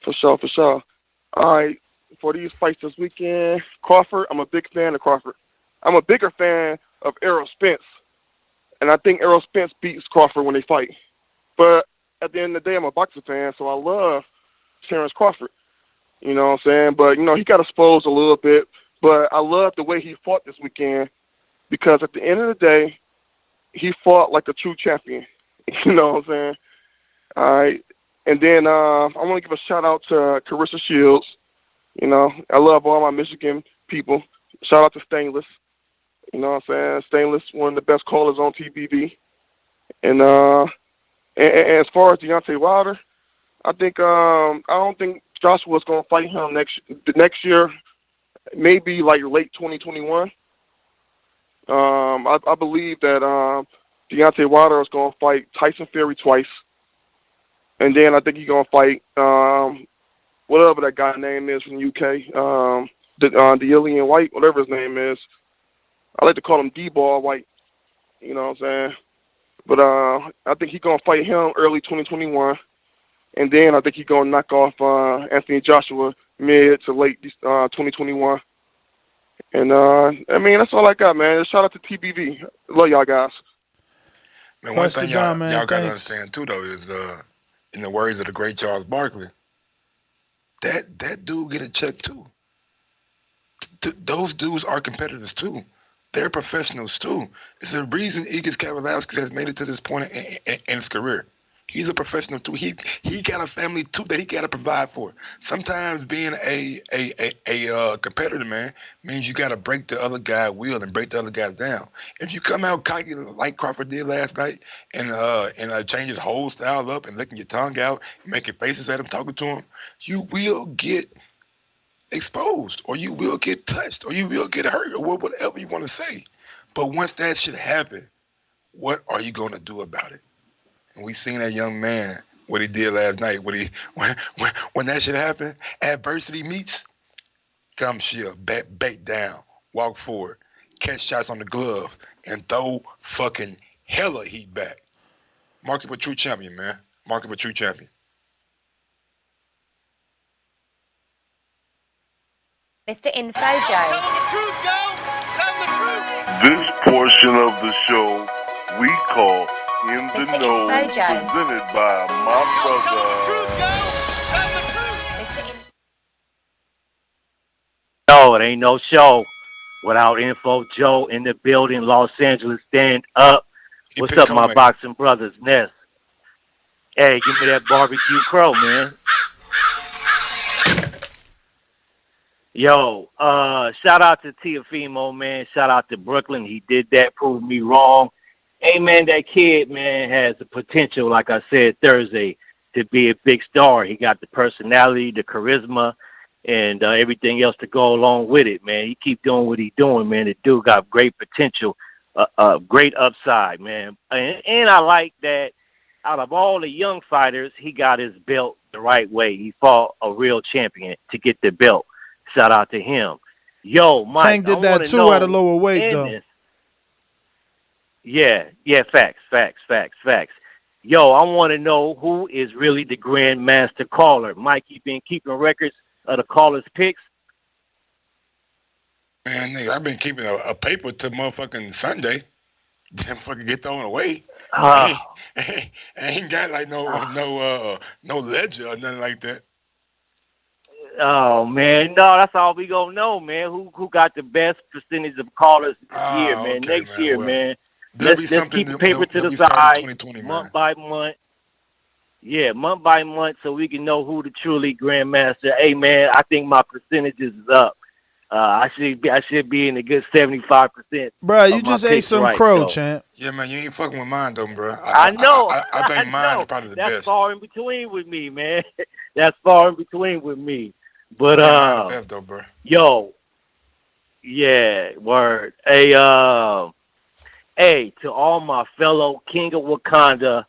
for sure. All right, for these fights this weekend, Crawford, I'm a big fan of Crawford. I'm a bigger fan of Errol Spence. And I think Errol Spence beats Crawford when they fight. But at the end of the day, I'm a boxing fan, so I love Terence Crawford. You know what I'm saying? But, he got exposed a little bit. But I love the way he fought this weekend because at the end of the day, he fought like a true champion. You know what I'm saying? All right. And then I want to give a shout-out to Carissa Shields. I love all my Michigan people. Shout out to Stainless. You know what I'm saying? Stainless, one of the best callers on TBV. And as far as Deontay Wilder, I don't think Joshua's going to fight him next year, maybe like late 2021. I believe that Deontay Wilder is going to fight Tyson Fury twice. And then I think he's going to fight whatever that guy's name is from the UK, the Alien White, whatever his name is. I like to call him D-Ball White. You know what I'm saying? But I think he's going to fight him early 2021. And then I think he's going to knock off Anthony Joshua mid to late 2021. And, that's all I got, man. Shout out to TBV. Love y'all guys. Man, one thing y'all got to understand, too, though, is in the words of the great Charles Barkley, that dude get a check, too. Those dudes are competitors, too. They're professionals, too. It's the reason Egidijus Kavaliauskas has made it to this point in his career. He's a professional, too. He got a family, too, that he got to provide for. Sometimes being a competitor, man, means you got to break the other guy's will and break the other guys down. If you come out cocky like Crawford did last night and change his whole style up and licking your tongue out, making faces at him, talking to him, you will get exposed or you will get touched or you will get hurt or whatever you want to say. But once that shit happen, what are you going to do about it? And we seen that young man, what he did last night. When that shit happened, adversity meets, come shield, bait down, walk forward, catch shots on the glove, and throw fucking hella heat back. Mark it for true champion, man. Mark it for true champion. Mr. Infojo. This portion of the show we call In the Mr. Know, Infojo. presented by my brother. No, it ain't no show without Info Joe in the building. Los Angeles, stand up. What's up, my boxing brothers? Ness. Hey, give me that barbecue crow, man. Yo, shout out to Teofimo, man. Shout out to Brooklyn. He did that, proved me wrong. Hey, man, that kid, man, has the potential, like I said Thursday, to be a big star. He got the personality, the charisma, and everything else to go along with it, man. He keep doing what he doing, man. The dude got great potential, great upside, man. And I like that out of all the young fighters, he got his belt the right way. He fought a real champion to get the belt. Shout out to him. Yo, Mike, Tank did that too at a lower weight, though. Yeah, facts. Yo, I want to know who is really the Grandmaster caller. Mike, you been keeping records of the callers' picks? Man, nigga, I've been keeping a paper till motherfucking Sunday. Then fucking get thrown away. I ain't got like no ledger or nothing like that. Oh man, no, that's all we gonna know, man. Who got the best percentage of callers this year, man? Okay, Next year, man. Let's keep the paper to the side, month by month. Yeah, month by month, so we can know who the truly Grandmaster. Hey, man, I think my percentages is up. I should be in a good 75%. Bro, you just ate some crow, champ. Yeah, man, you ain't fucking with mine, though, bro. I know. I think mine is probably the best. That's far in between with me, man. That's far in between with me. But best though, bro. Yo, yeah, word. Hey, to all my fellow King of Wakanda,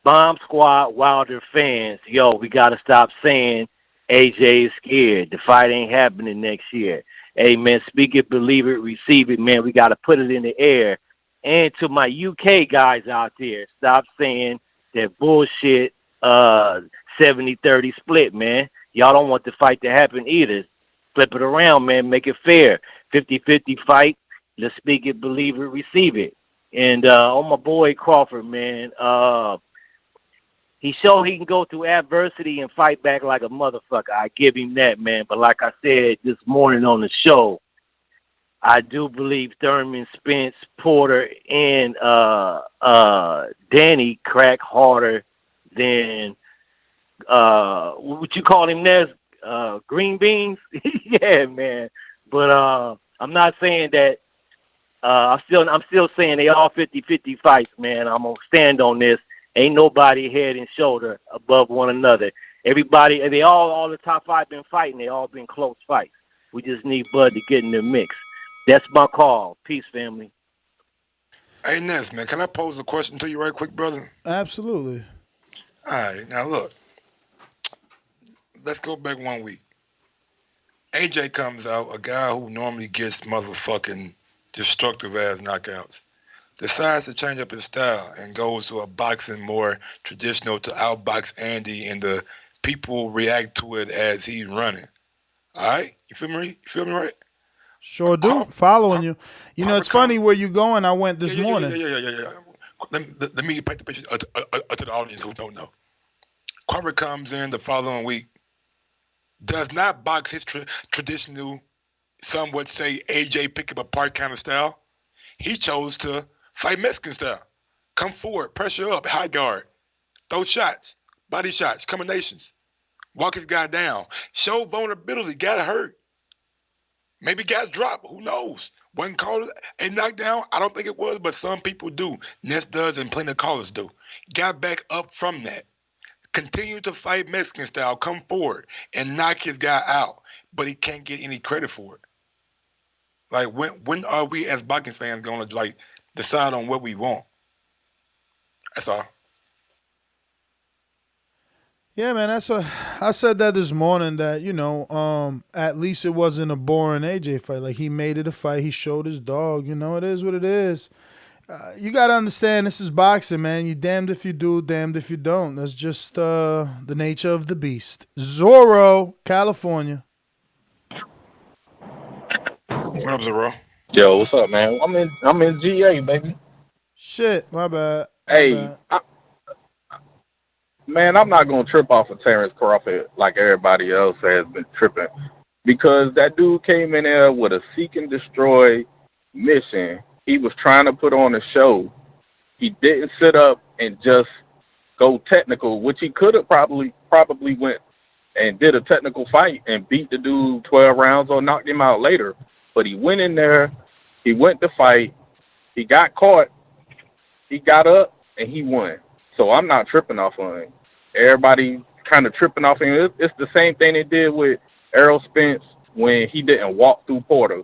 Bomb Squad Wilder fans, yo, we gotta stop saying AJ is scared. The fight ain't happening next year. Hey, man, speak it, believe it, receive it, man. We gotta put it in the air. And to my UK guys out there, stop saying that bullshit 70-30 split, man. Y'all don't want the fight to happen either. Flip it around, man. Make it fair. 50-50 fight. Let's speak it, believe it, receive it. And on my boy Crawford, man, he showed he can go through adversity and fight back like a motherfucker. I give him that, man. But like I said this morning on the show, I do believe Thurman, Spence, Porter, and Danny crack harder than what you call him, Nez? Green beans? Yeah, man. But I'm not saying that. I'm still saying they all 50-50 fights, man. I'm gonna stand on this. Ain't nobody head and shoulder above one another. Everybody, and all the top five been fighting. They all been close fights. We just need Bud to get in the mix. That's my call. Peace, family. Hey, Ness, man, can I pose a question to you right quick, brother? Absolutely. All right, now look. Let's go back 1 week. AJ comes out, a guy who normally gets motherfucking destructive ass knockouts, decides to change up his style and goes to a boxing more traditional to outbox Andy, and the people react to it as he's running. All right? You feel me? You feel me right? Sure do. Following you. You know, it's funny where you going. I went this morning. Yeah. Let me paint the picture to the audience who don't know. Crawford comes in the following week, does not box his traditional, some would say AJ pick up apart kind of style. He chose to fight Mexican style. Come forward, pressure up, high guard, throw shots, body shots, combinations, walk his guy down, show vulnerability, got hurt, maybe got dropped, who knows? Wasn't called a knockdown, I don't think it was, but some people do. Ness does and plenty of callers do. Got back up from that. Continue to fight Mexican style, come forward and knock his guy out, but he can't get any credit for it. Like, when are we as boxing fans going to like decide on what we want? That's all. Yeah, man, that's what I said that this morning, that, you know, at least it wasn't a boring AJ fight. Like, he made it a fight. He showed his dog. You know, it is what it is. You got to understand, this is boxing, man. You damned if you do, damned if you don't. That's just the nature of the beast. Zorro, California. What up, Zero? Yo, what's up, man? I'm in GA, baby. Shit, my bad. My Hey, bad. man, I'm not gonna trip off of Terence Crawford like everybody else has been tripping, because that dude came in there with a seek and destroy mission. He was trying to put on a show. He didn't sit up and just go technical, which he could have probably went and did a technical fight and beat the dude 12 rounds or knocked him out later. But he went in there, he went to fight, he got caught, he got up, and he won. So I'm not tripping off on him. Everybody kind of tripping off him. It's the same thing they did with Errol Spence when he didn't walk through Porter.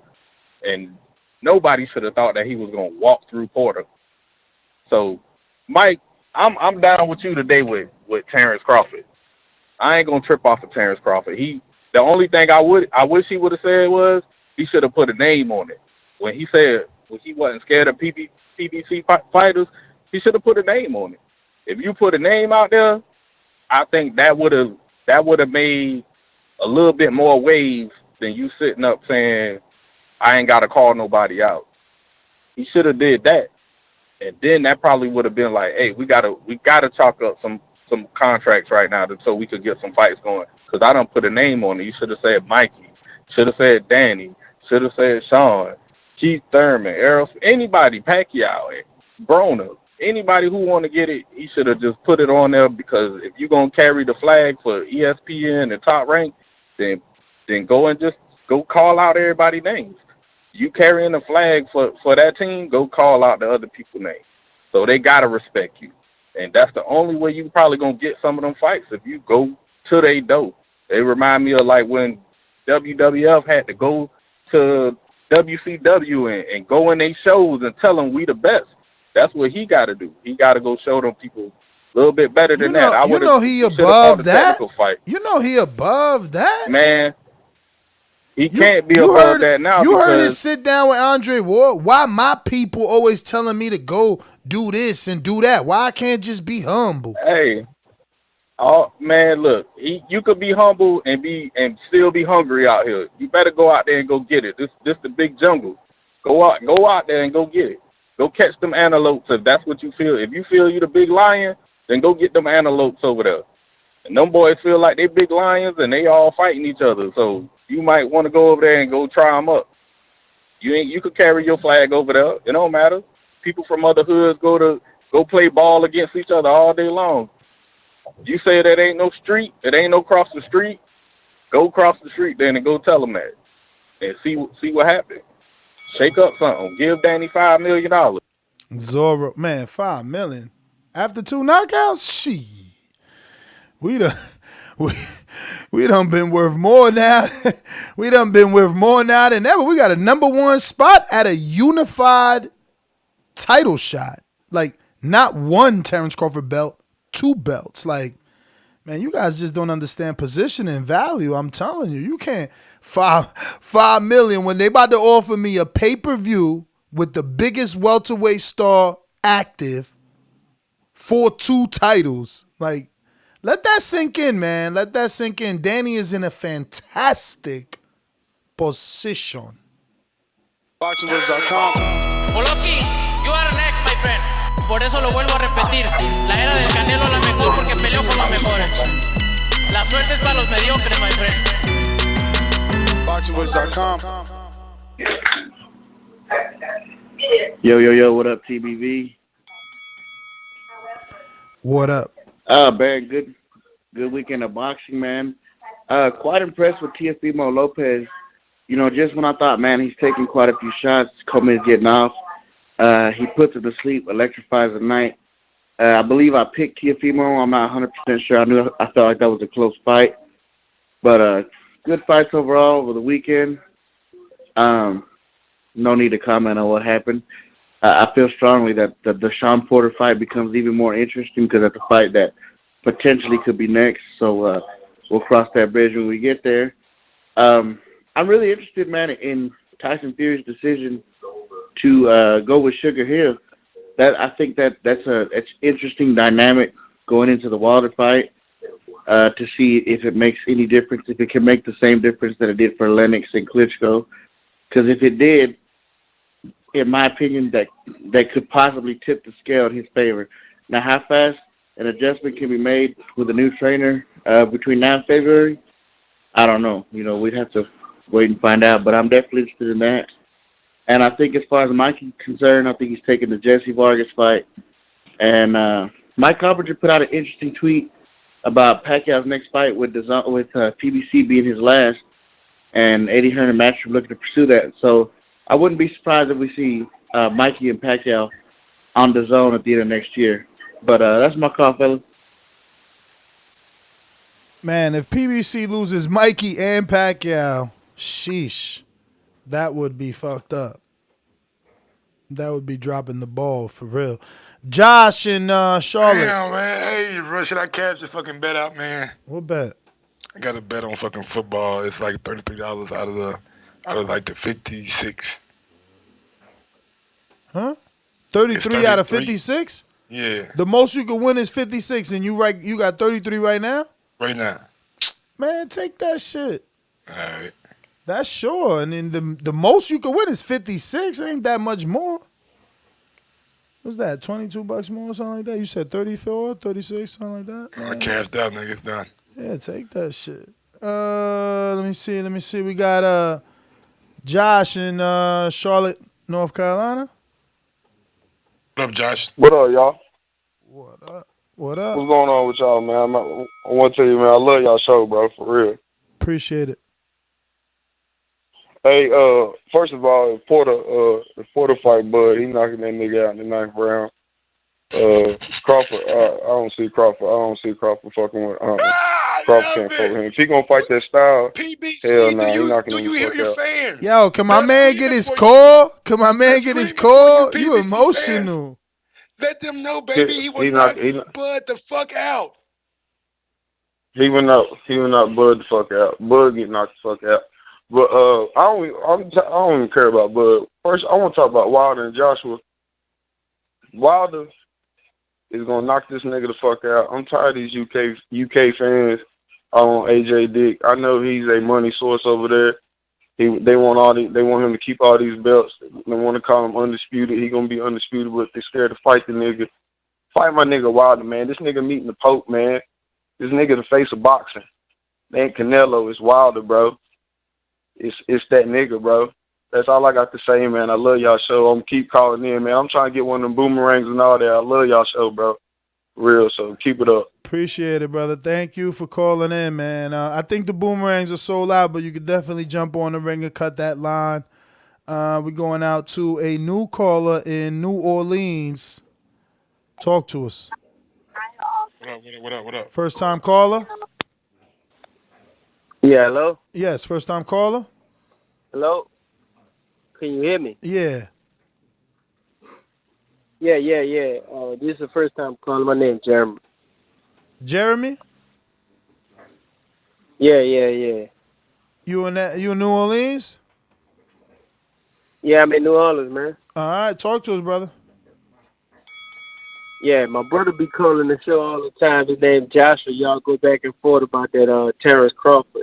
And nobody should have thought that he was going to walk through Porter. So, Mike, I'm down with you today with Terence Crawford. I ain't gonna trip off of Terence Crawford. The only thing I wish he would have said was he should have put a name on it. When he said he wasn't scared of PBC fighters, he should have put a name on it. If you put a name out there, I think that would have made a little bit more waves than you sitting up saying I ain't gotta call nobody out. He should have did that. And then that probably would have been like, hey, we gotta chalk up some contracts right now so we could get some fights going. Because I don't put a name on it. You should have said Mikey. Should have said Danny. Should have said Sean. Keith Thurman. Errol. Anybody. Pacquiao. Broner. Anybody who want to get it, he should have just put it on there, because if you're going to carry the flag for ESPN and Top Rank, then go and just go call out everybody's names. You carrying the flag for that team, go call out the other people's names. So they got to respect you. And that's the only way you probably going to get some of them fights, if you go to their door. They remind me of like when WWF had to go to WCW and go in their shows and tell them we the best. That's what he got to do. He got to go show them people a little bit better than that. You know he above that. Fight. You know he above that. Man. He can't be above that now. You heard him sit down with Andre Ward. Why my people always telling me to go do this and do that? Why I can't just be humble? Hey, oh man, look, you could be humble and still be hungry out here. You better go out there and go get it. This the big jungle. Go out there and go get it. Go catch them antelopes if that's what you feel. If you feel you the big lion, then go get them antelopes over there. And them boys feel like they big lions and they all fighting each other. So you might want to go over there and go try them up. You could carry your flag over there. It don't matter. People from other hoods go play ball against each other all day long. You say that ain't no street, it ain't no cross the street, go cross the street then and go tell them that. And see what happened. Shake up something. Give Danny $5 million. Zorro, man, $5 million. After 2 knockouts? Shit. We done been worth more now. We done been worth more now than ever. We got a #1 spot at a unified title shot. Like, not one Terence Crawford belt, 2 belts. Like, man, you guys just don't understand position and value. I'm telling you. You can't $5 million when they about to offer me a pay-per-view with the biggest welterweight star active for 2 titles. Like, let that sink in, man. Let that sink in. Danny is in a fantastic position. BoxingWords.com. Poloki, you are next, my friend. Por eso lo vuelvo a repetir. La era del Canelo es la mejor porque peleó con los mejores. La suerte es para los mediocres, my friend. BoxingWords.com. Yo, what up, TBV? What up? Man, good weekend of boxing, man. Quite impressed with Teofimo Lopez. You know, just when I thought, man, he's taking quite a few shots, Commey's getting off. He puts it to sleep, electrifies the night. I believe I picked Teofimo. I'm not 100% sure. I felt like that was a close fight. But good fights overall over the weekend. No need to comment on what happened. I feel strongly that the Sean Porter fight becomes even more interesting because that's a fight that potentially could be next. So we'll cross that bridge when we get there. I'm really interested, man, in Tyson Fury's decision to go with Sugar Hill. I think that's interesting dynamic going into the Wilder fight to see if it makes any difference, if it can make the same difference that it did for Lennox and Klitschko. Because if it did, in my opinion, that could possibly tip the scale in his favor. Now, how fast an adjustment can be made with a new trainer between now and February, I don't know. We'd have to wait and find out, but I'm definitely interested in that. And I think as far as Mikey's concerned, I think he's taking the Josue Vargas fight. And Mike Carpenter put out an interesting tweet about Pacquiao's next fight with PBC being his last, and Eddie Hearn and Matchroom looking to pursue that. So I wouldn't be surprised if we see Mikey and Pacquiao on DAZN at the end of next year. But that's my call, fellas. Man, if PBC loses Mikey and Pacquiao, sheesh, that would be fucked up. That would be dropping the ball for real. Josh in Charlotte. Damn, man. Hey, bro, should I cash the fucking bet out, man? What bet? I got a bet on fucking football. It's like $33 out of like the 56. Huh? 33 out of 56? Yeah. The most you can win is 56, and you got 33 right now? Right now. Man, take that shit. All right. That's sure. And then the most you can win is 56. It ain't that much more. What's that, $22 more or something like that? You said 34, 36, something like that? I cashed out, nigga. It's done. Yeah, take that shit. Let me see. We got Josh in Charlotte, North Carolina. What up, Josh? What up, y'all? What up? What's going on with y'all, man? I want to tell you, man, I love y'all show, bro, for real. Appreciate it. Hey, first of all, the Porter fight, Bud, he knocking that nigga out in the 9th round. Crawford, I don't see Crawford fucking with Crawford can't fuck with him. If he gonna fight that style, hell no, he knocking him the fuck out. Yo, can my man get his call? Can my man get his call? You emotional. Let them know, baby. He will knock Bud the fuck out. He would knock Bud the fuck out. Bud get knocked the fuck out. But I don't even care about Bud. First, I want to talk about Wilder and Joshua. Wilder is gonna knock this nigga the fuck out. I'm tired of these UK fans on AJ Dick. I know he's a money source over there. They want him to keep all these belts. They want to call him undisputed. He gonna be undisputed, but they scared to fight the nigga. Fight my nigga Wilder, man. This nigga meeting the Pope, man. This nigga the face of boxing. They ain't Canelo, it's Wilder, bro. It's that nigga, bro. That's all I got to say, man. I love y'all show. I'm keep calling in, man. I'm trying to get one of them boomerangs and all that. I love y'all show, bro. Real, so keep it up. Appreciate it, brother. Thank you for calling in, man. I think the boomerangs are sold out, but you could definitely jump on the ring and cut that line. We're going out to a new caller in New Orleans. Talk to us. What up? First time caller? Yeah, hello? Yes, first time caller? Hello? Can you hear me? Yeah. Yeah. This is the first time calling. My name's Jeremy. Jeremy? Yeah. You in New Orleans? Yeah, I'm in New Orleans, man. All right, talk to us, brother. Yeah, my brother be calling the show all the time. His name's Joshua. Y'all go back and forth about that Terence Crawford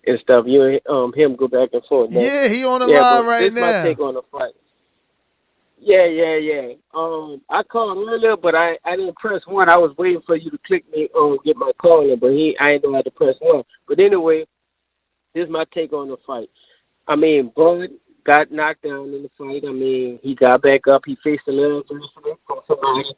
and stuff. You and him go back and forth. Man. Yeah, he on the line right now. This my take on the fight. Yeah. I called earlier, but I didn't press 1. I was waiting for you to click me get my call in, but I ain't know how to press 1. But anyway, this is my take on the fight. I mean, Bud got knocked down in the fight. I mean, he got back up. He faced a little adversity from somebody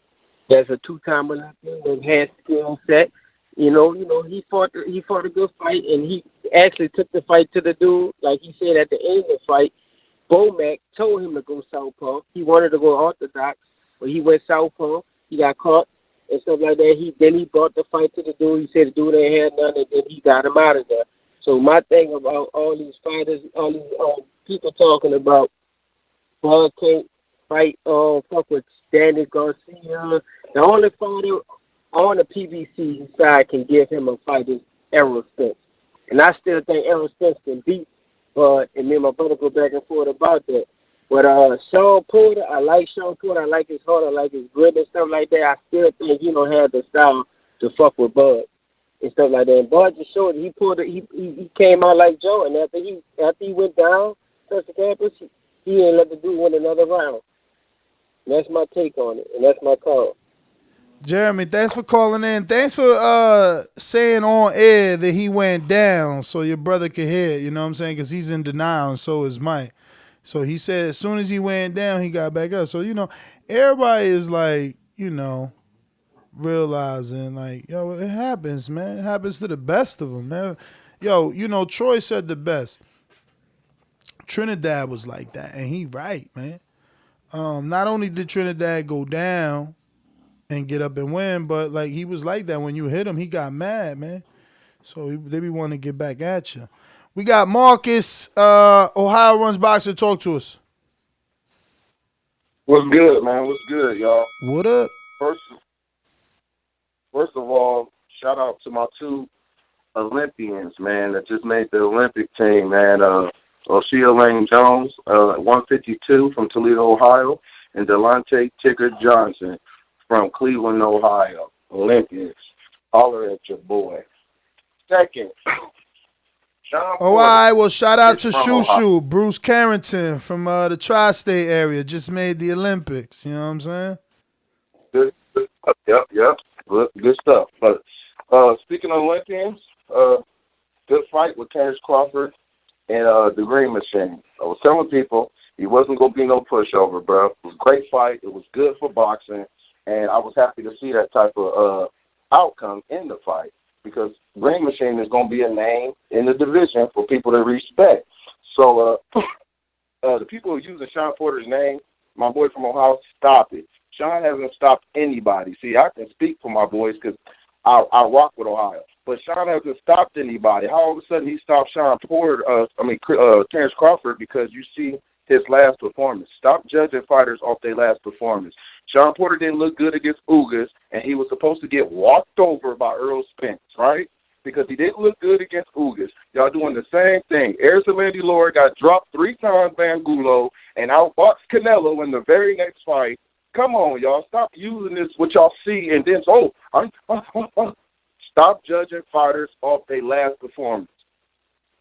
that's a 2-time Olympian that has skill set. You know, he fought a good fight, and he actually took the fight to the dude. Like he said at the end of the fight, Bomac told him to go southpaw. He wanted to go orthodox, but he went southpaw. He got caught and stuff like that. Then he brought the fight to the dude. He said the dude ain't had none, and then he got him out of there. So my thing about all these fighters, all these people talking about Bud can't fight, fuck with Danny Garcia. The only fighter on the PBC side can give him a fight is Errol Spence. And I still think Errol Spence can beat Bud, and me and my brother go back and forth about that. But Sean Porter, I like Sean Porter. I like his heart. I like his grit and stuff like that. I still think he don't have the style to fuck with Bud and stuff like that. And Bud just showed it. He came out like Joe, and after he went down, touch the canvas, he ain't let the dude win another round. And that's my take on it, and that's my call. Jeremy, thanks for calling in. Thanks for saying on air that he went down so your brother could hear it, you know what I'm saying? Because he's in denial and so is Mike. So he said as soon as he went down, he got back up. So, everybody is like, realizing like, yo, it happens, man. It happens to the best of them, man. Yo, Troy said the best. Trinidad was like that, and he right, man. Not only did Trinidad go down and get up and win, but like he was like that when you hit him, he got mad, man. So they be wanting to get back at you. We got Marcus, Ohio Runs Boxer. Talk to us. What's good, man? What's good, y'all? What up? First of all, shout out to my two Olympians, man, that just made the Olympic team, man. O'Shea Lane Jones, 152 from Toledo, Ohio, and Delonte Tigger Johnson from Cleveland, Ohio. Olympians. Holler at your boy. Second, Sean All right, well, shout out to Shushu, Bruce Carrington from the tri-state area. Just made the Olympics. You know what I'm saying? Good. Yep. Good stuff. But speaking of Olympians, good fight with Terence Crawford and the Green Machine. I was telling people he wasn't going to be no pushover, bro. It was a great fight. It was good for boxing, and I was happy to see that type of outcome in the fight because Green Machine is going to be a name in the division for people to respect. So the people who are using Sean Porter's name, my boy from Ohio, stop it. Sean hasn't stopped anybody. See, I can speak for my boys because I rock with Ohio. But Sean hasn't stopped anybody. How all of a sudden he stopped Sean Porter, Terence Crawford, because you see his last performance. Stop judging fighters off their last performance. Sean Porter didn't look good against Ugas, and he was supposed to get walked over by Earl Spence, right? Because he didn't look good against Ugas. Y'all doing the same thing. Erislandy Lord got dropped 3 times by Angulo and outboxed Canelo in the very next fight. Come on, y'all. Stop using this, what y'all see, and then, stop judging fighters off their last performance.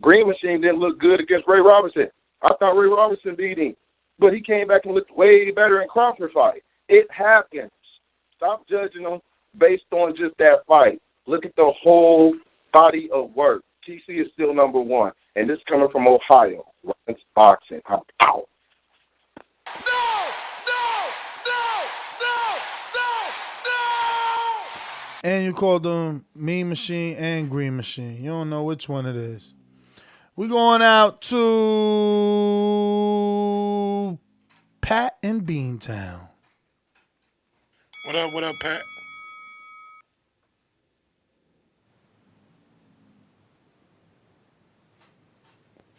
Green Machine didn't look good against Ray Robinson. I thought Ray Robinson beat him, but he came back and looked way better in Crawford fight. It happens. Stop judging them based on just that fight. Look at the whole body of work. TC is still number 1, and this coming from Ohio. Runs boxing. I'm out. And you called them Mean Machine and Green Machine. You don't know which one it is. We going out to Pat in Beantown. What up, Pat?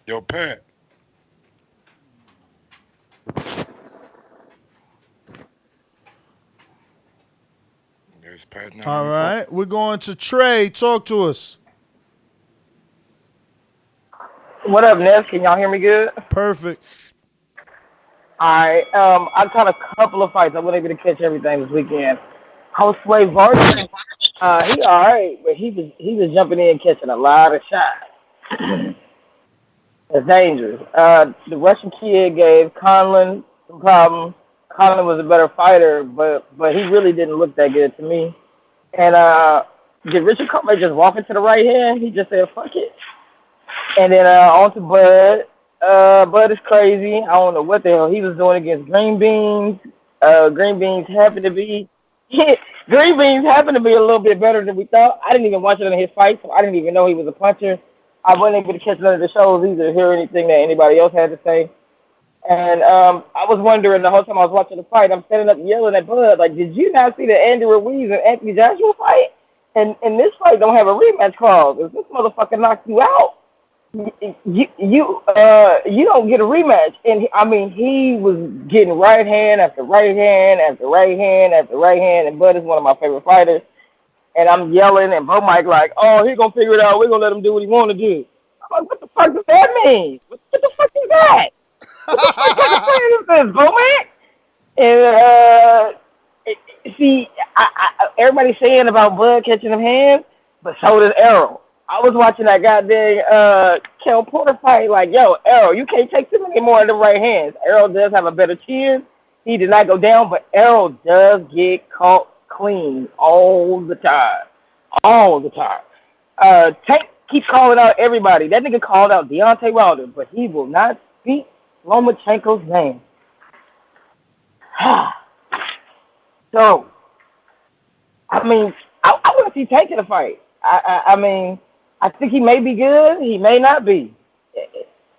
Yo, Pat. All right. We're going to Trey. Talk to us. What up, Ness? Can y'all hear me good? Perfect. All right. I caught a couple of fights. I wasn't able to catch everything this weekend. Josue Vargas, he all right, but he was jumping in, catching a lot of shots. It's dangerous. The Russian kid gave Conlan some problems. Conlan was a better fighter, but he really didn't look that good to me. And did Richard Commey just walk into the right hand? He just said, fuck it. And then on to Bud. Bud is crazy. I don't know what the hell he was doing against Green Beans. Green Beans happened to be a little bit better than we thought. I didn't even watch it in his fight, so I didn't even know he was a puncher. I wasn't able to catch none of the shows either, hear anything that anybody else had to say. And I was wondering the whole time I was watching the fight, I'm standing up yelling at Bud, like, did you not see the Andy Ruiz and Anthony Joshua fight? And this fight don't have a rematch clause. If this motherfucker knocks you out, you don't get a rematch. And he was getting right hand after right hand after right hand after right hand. And Bud is one of my favorite fighters. And I'm yelling, and Bo Mike like, oh, he gonna figure it out. We're gonna let him do what he want to do. I'm like, what the fuck does that mean? What the fuck is that? What the fuck kind of plan is this, Bo Mike? And see, everybody's saying about Bud catching them hands, but so does Errol. I was watching that goddamn Michael Porter fight, like, yo, Errol, you can't take too many more in the right hands. Errol does have a better chin. He did not go down, but Errol does get caught clean all the time. All the time. Tank keeps calling out everybody. That nigga called out Deontay Wilder, but he will not speak Lomachenko's name. So, I mean, I want to see Tank in the fight. I mean, I think he may be good. He may not be.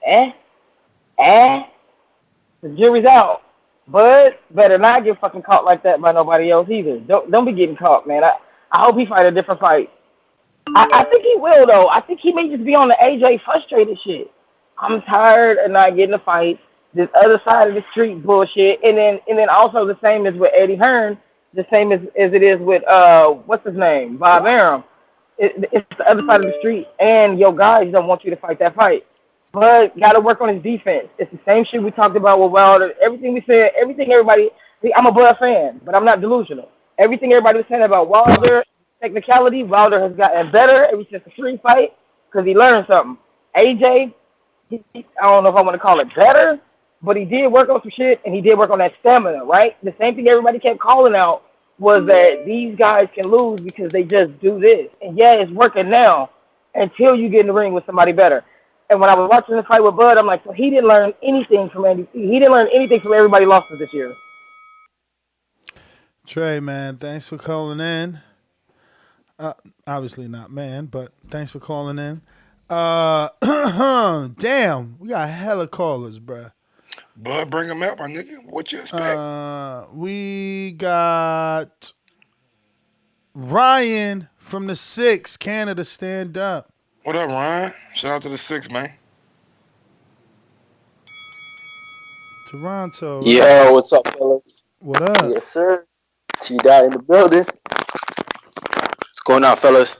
The jury's out. But better not get fucking caught like that by nobody else either. Don't be getting caught, man. I hope he fight a different fight. I think he will, though. I think he may just be on the AJ frustrated shit. I'm tired of not getting a fight. This other side of the street bullshit. And then also the same as with Eddie Hearn, the same as it is with, what's his name? Bob Arum. It's the other side of the street. And your guys don't want you to fight that fight. But got to work on his defense. It's the same shit we talked about with Wilder. Everything we said, everything everybody, see, I'm a Bud fan, but I'm not delusional. Everything everybody was saying about Wilder, technicality, Wilder has gotten better ever since the Fury fight because he learned something. AJ, I don't know if I want to call it better, but he did work on some shit, and he did work on that stamina, right? The same thing everybody kept calling out was that these guys can lose because they just do this. And yeah, it's working now until you get in the ring with somebody better. And when I was watching the fight with Bud, I'm like, so he didn't learn anything from Andy. He didn't learn anything from everybody losses this year. Trey, man, thanks for calling in. Obviously not, man, but thanks for calling in. Damn, we got hella callers, bruh. Bud, bring them up, my nigga. What you expect? We got Ryan from the 6, Canada, stand up. What up, Ryan? Shout out to the 6, man. Toronto. Right? Yo, what's up, fellas? What up? Yes, sir. T-Dot in the building. What's going on, fellas?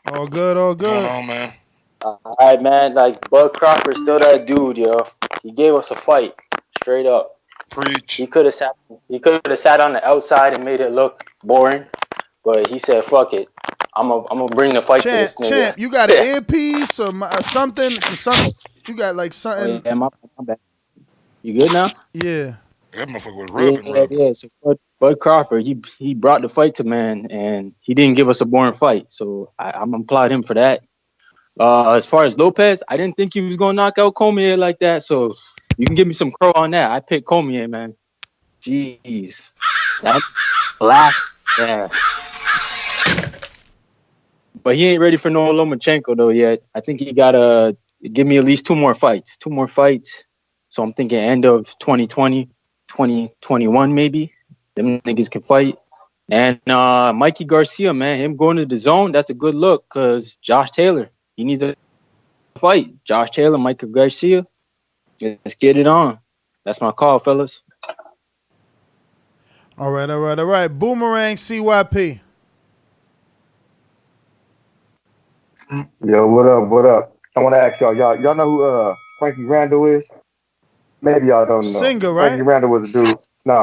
All good, all good. What's going on, man? All right, man. Like, Bud Crawford still that dude, yo. He gave us a fight, straight up. Preach. He could have sat on the outside and made it look boring, but he said, "Fuck it, I'm gonna bring the fight to this nigga." Champ, you got an earpiece or something? You got like something? Oh, yeah, my bad. You good now? Yeah. That motherfucker was rubbing. Yeah. So Bud Crawford, he brought the fight to man, and he didn't give us a boring fight. So I'm gonna applaud him for that. As far as Lopez, I didn't think he was gonna knock out Commey like that. So you can give me some crow on that. I picked Commey, man. Jeez, that black ass. But he ain't ready for no Lomachenko though yet. I think he gotta give me at least 2 more fights. 2 more fights. So I'm thinking end of 2020, 2021 maybe. Them niggas can fight. And Mikey Garcia, man, him going to the zone, that's a good look because Josh Taylor, he needs to fight. Josh Taylor, Mikey Garcia. Let's get it on. That's my call, fellas. All right. Boomerang CYP. Yo, what up? I want to ask y'all know who Frankie Randall is? Maybe y'all don't know. Singer, right? Frankie Randall was a dude.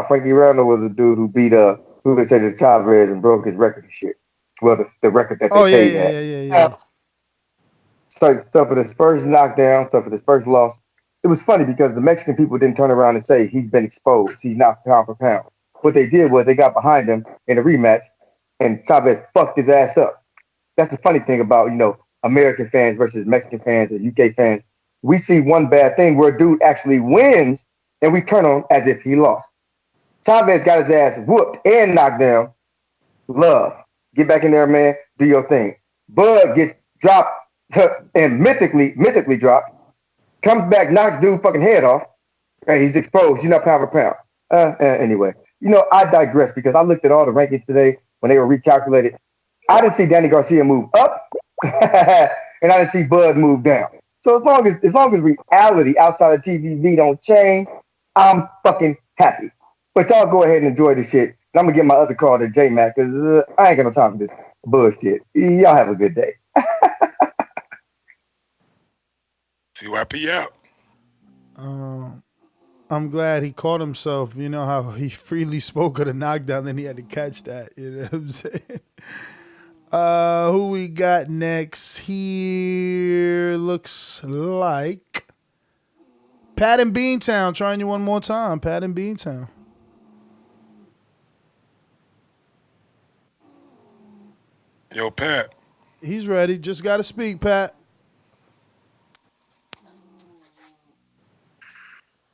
Frankie Randall was a dude who beat who they said is Chavez and broke his record and shit. Well, the record that they paid yeah. So for this first knockdown, so for this first loss, it was funny because the Mexican people didn't turn around and say he's been exposed. He's not pound for pound. What they did was they got behind him in a rematch, and Chavez fucked his ass up. That's the funny thing about, American fans versus Mexican fans or UK fans. We see one bad thing where a dude actually wins, and we turn on as if he lost. Chavez got his ass whooped and knocked down. Love. Get back in there, man. Do your thing. Bud gets dropped and mythically dropped. Comes back, knocks dude fucking head off. And he's exposed. He's not pound for pound. Anyway, I digress because I looked at all the rankings today when they were recalculated. I didn't see Danny Garcia move up, and I didn't see Bud move down. So as long as reality outside of TVV don't change, I'm fucking happy. But y'all go ahead and enjoy the shit. And I'm gonna get my other call to J-Mac because I ain't got no time for this bullshit. Y'all have a good day. CYP out. I'm glad he caught himself. You know how he freely spoke of the knockdown, then he had to catch that. You know what I'm saying? Who we got next here? Looks like Pat in Beantown. Trying you one more time. Pat in Beantown. Yo, Pat. He's ready. Just got to speak, Pat.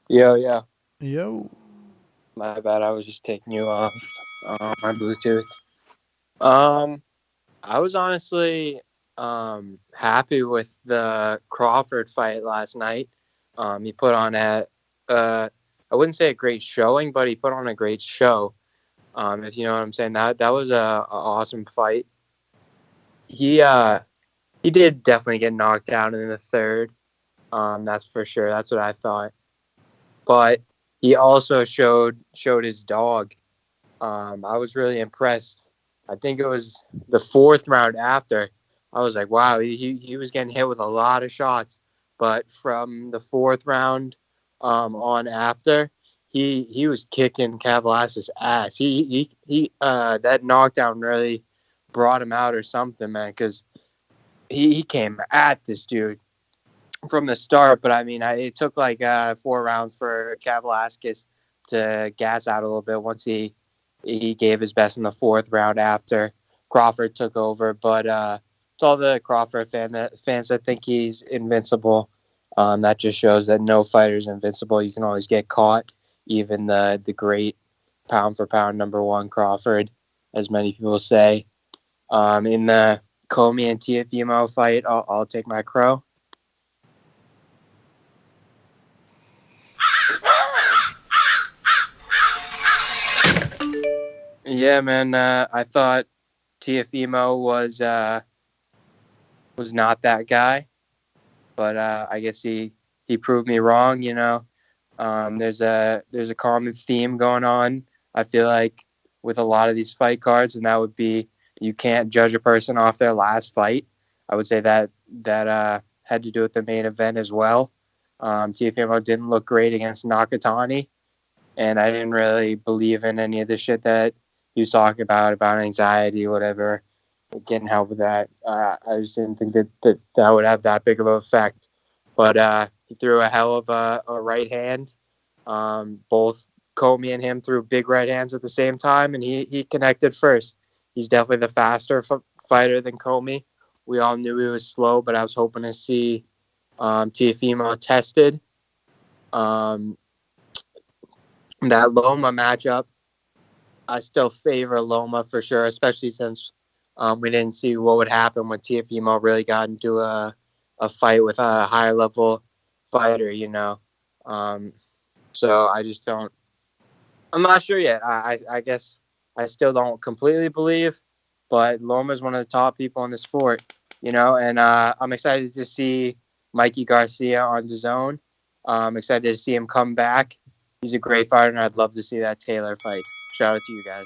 Yo. Yo. My bad. I was just taking you off my Bluetooth. I was honestly happy with the Crawford fight last night. He put on I wouldn't say a great showing, but he put on a great show. If you know what I'm saying. That was a awesome fight. He did definitely get knocked down in the third. That's for sure. That's what I thought. But he also showed his dog. I was really impressed. I think it was the fourth round after. I was like, wow, he was getting hit with a lot of shots. But from the fourth round on after, he was kicking Kavaliauskas' ass. He that knockdown really brought him out or something, man, because he came at this dude from the start. But I mean, it took like 4 rounds for Kavaliauskas to gas out a little bit once he gave his best in the fourth round after Crawford took over. But to all the Crawford fans that think he's invincible, that just shows that no fighter is invincible. You can always get caught. Even the great pound for pound #1 Crawford, as many people say. In the Commey and Teofimo fight, I'll take my crow. Yeah, man. I thought Teofimo was not that guy, but I guess he proved me wrong. You know, there's a common theme going on, I feel like, with a lot of these fight cards, and that would be you can't judge a person off their last fight. I would say that had to do with the main event as well. Teofimo didn't look great against Nakatani, and I didn't really believe in any of the shit that he was talking about anxiety, whatever, getting help with that. I just didn't think that would have that big of an effect. But he threw a hell of a right hand. Both Commey and him threw big right hands at the same time, and he connected first. He's definitely the faster fighter than Commey. We all knew he was slow, but I was hoping to see Teofimo tested. That Loma matchup, I still favor Loma for sure, especially since we didn't see what would happen when Teofimo really got into a fight with a higher level fighter, you know. So I just don't. I'm not sure yet. I guess I still don't completely believe, but Loma's one of the top people in the sport, you know. And I'm excited to see Mikey Garcia on Dazn. I'm excited to see him come back. He's a great fighter, and I'd love to see that Taylor fight. Shout out to you guys.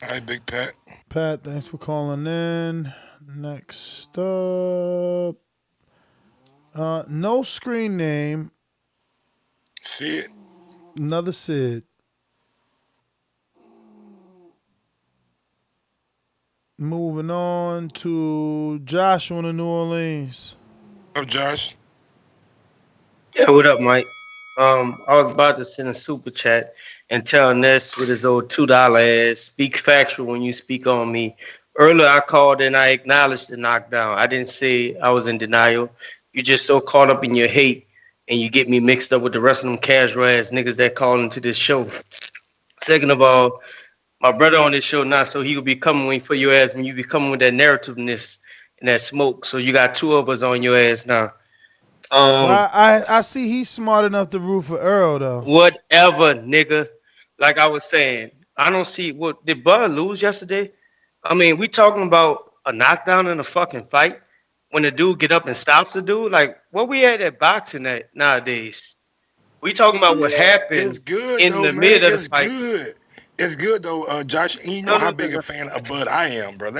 All right, Big Pat. Pat, thanks for calling in. Next up, no screen name. Sid. Another Sid. Moving on to Joshua in New Orleans. What up, Josh? Yeah, what up, Mike? I was about to send a super chat and tell Ness with his old $2 ass, speak factual when you speak on me. Earlier, I called and I acknowledged the knockdown. I didn't say I was in denial. You're just so caught up in your hate, and you get me mixed up with the rest of them casual ass niggas that call into this show. Second of all, my brother on this show now, so he will be coming for your ass when you be coming with that narrativeness and that smoke. So you got 2 of us on your ass now. Well, I see he's smart enough to root for Earl, though. Whatever, nigga. Like I was saying, I don't see what did Bud lose yesterday. I mean, we talking about a knockdown in a fucking fight when the dude get up and stops the dude. Like, what we at boxing at nowadays? We talking about what happened It's good, in though, the man. mid of the It's fight. good. It's good, though, Josh. And you know how big a fan of Bud I am, bro.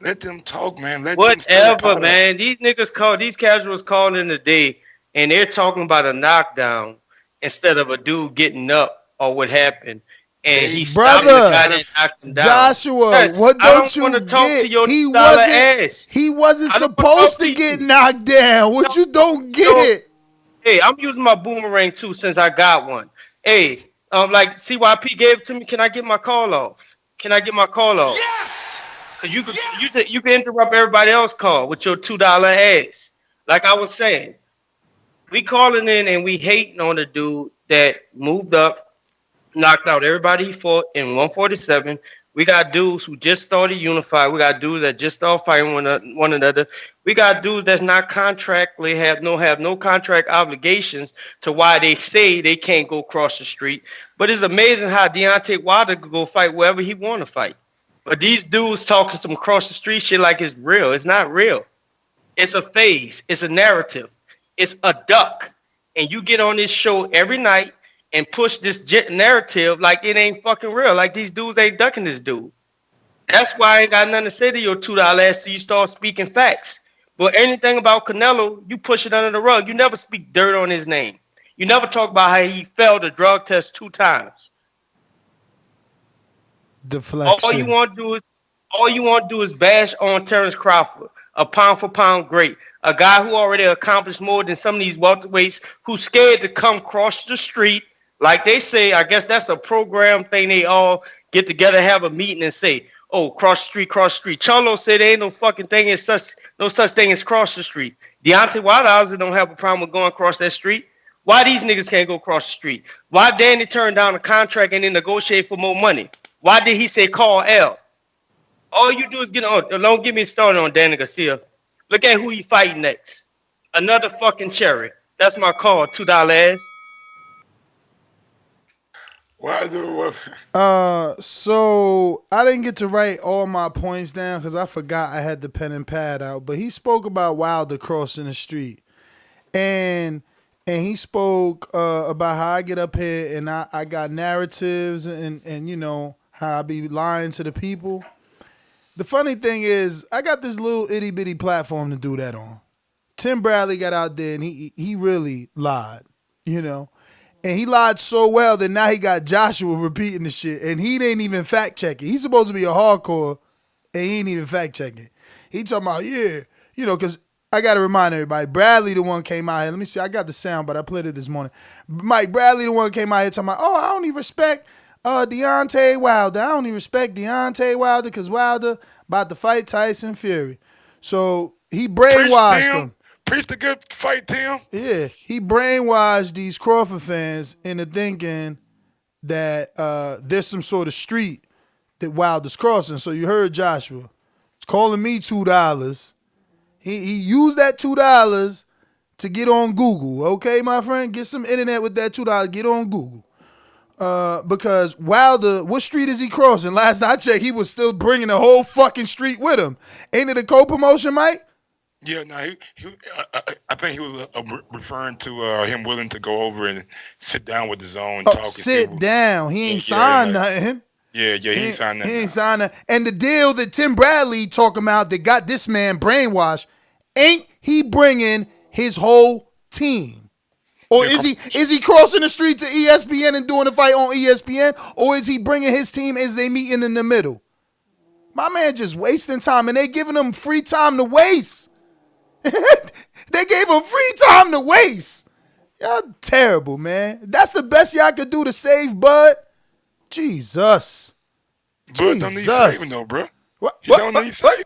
Let them talk, man. Let them stay Whatever, man. These niggas these casuals calling in the day, and they're talking about a knockdown instead of a dude getting up or what happened. and he stopped the guy that knocked him down. Joshua, Yes, what don't you talk to get? your He ass. wasn't supposed to get knocked down. What you don't get? Hey, I'm using my boomerang too since I got one. Hey, like CYP gave it to me. Can I get my call off? Yes. Cause you can interrupt everybody else's call with your $2 ass. Like I was saying, we calling in and we hating on the dude that moved up, knocked out everybody he fought in 147. We got dudes who just started unified. We got dudes that just started fighting one another. We got dudes that's not contractually have no contract obligations to why they say they can't go across the street. But it's amazing how Deontay Wilder could go fight wherever he want to fight. But these dudes talking some across the street shit like it's real. It's not real. It's a phase. It's a narrative. It's a duck. And you get on this show every night and push this narrative like it ain't fucking real. Like these dudes ain't ducking this dude. That's why I ain't got nothing to say to your $2 ass till you start speaking facts. But anything about Canelo, you push it under the rug. You never speak dirt on his name. You never talk about how he failed the drug test 2 times. Deflection. All you want to do is bash on Terence Crawford, a pound for pound great, a guy who already accomplished more than some of these welterweights who's scared to come cross the street. Like they say, I guess that's a program thing. They all get together, have a meeting, and say, "Oh, cross the street, cross the street." Charlo said there ain't no fucking thing as no such thing as cross the street. Deontay Wilder don't have a problem with going across that street. Why these niggas can't go across the street? Why Danny turned down a contract and then negotiate for more money? Why did he say call L? All you do is get on. Don't get me started on Danny Garcia. Look at who he fighting next. Another fucking cherry. That's my call. $2 ass. So I didn't get to write all my points down because I forgot I had the pen and pad out. But he spoke about Wilder crossing the street, and he spoke about how I get up here and I got narratives and you know how I be lying to the people. The funny thing is I got this little itty bitty platform to do that on. Tim Bradley got out there and he really lied, you know. And he lied so well that now he got Joshua repeating the shit. And he didn't even fact check it. He's supposed to be a hardcore, and he ain't even fact check it. He talking about, yeah, you know, because I got to remind everybody, Bradley the one came out here. Let me see. I got the sound, but I played it this morning. Mike Bradley the one came out here talking about, oh, I don't even respect Deontay Wilder. I don't even respect Deontay Wilder because Wilder about to fight Tyson Fury. So he brainwashed him. Preach the good fight, Tim. Yeah, he brainwashed these Crawford fans into thinking that there's some sort of street that Wilder's crossing. So you heard Joshua calling me $2. He used that $2 to get on Google. Okay, my friend? Get some internet with that $2. Get on Google. Because Wilder, what street is he crossing? Last I checked, he was still bringing the whole fucking street with him. Ain't it a co-promotion, Mike? Yeah, no, I think he was referring to him willing to go over and sit down with his own. Oh, sit down. He ain't signed nothing. Yeah, he ain't signed nothing. He ain't signed nothing. And the deal that Tim Bradley talking about that got this man brainwashed, ain't he bringing his whole team? Or is he crossing the street to ESPN and doing a fight on ESPN? Or is he bringing his team as they meeting in the middle? My man just wasting time, and they giving him free time to waste. They gave him free time to waste. Y'all terrible, man. That's the best y'all could do to save Bud. Jesus. Bud don't need saving though, bro. He don't need saving.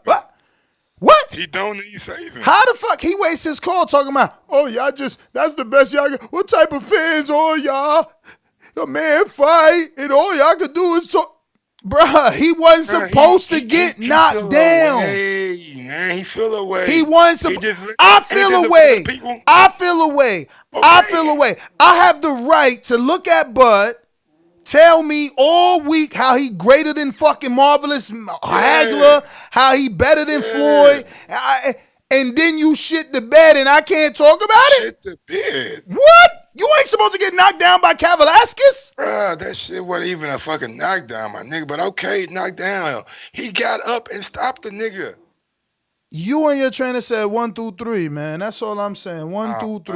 What? He don't need saving. How the fuck he wastes his call talking about, oh, y'all that's the best y'all got. What type of fans are y'all? A man fight and all y'all could do is talk. Bruh, he wasn't supposed to get knocked down. Man, he feel away. He wasn't supposed. I feel away. I feel away. I feel away. I have the right to look at Bud, tell me all week how he greater than fucking Marvelous Hagler, how he better than Floyd, and then you shit the bed and I can't talk about it? Shit the bed. What? You ain't supposed to get knocked down by Kavaliauskas? Bruh, that shit wasn't even a fucking knockdown, my nigga. But okay, knockdown. He got up and stopped the nigga. You and your trainer said 1 through 3, man. That's all I'm saying. 1 through 3.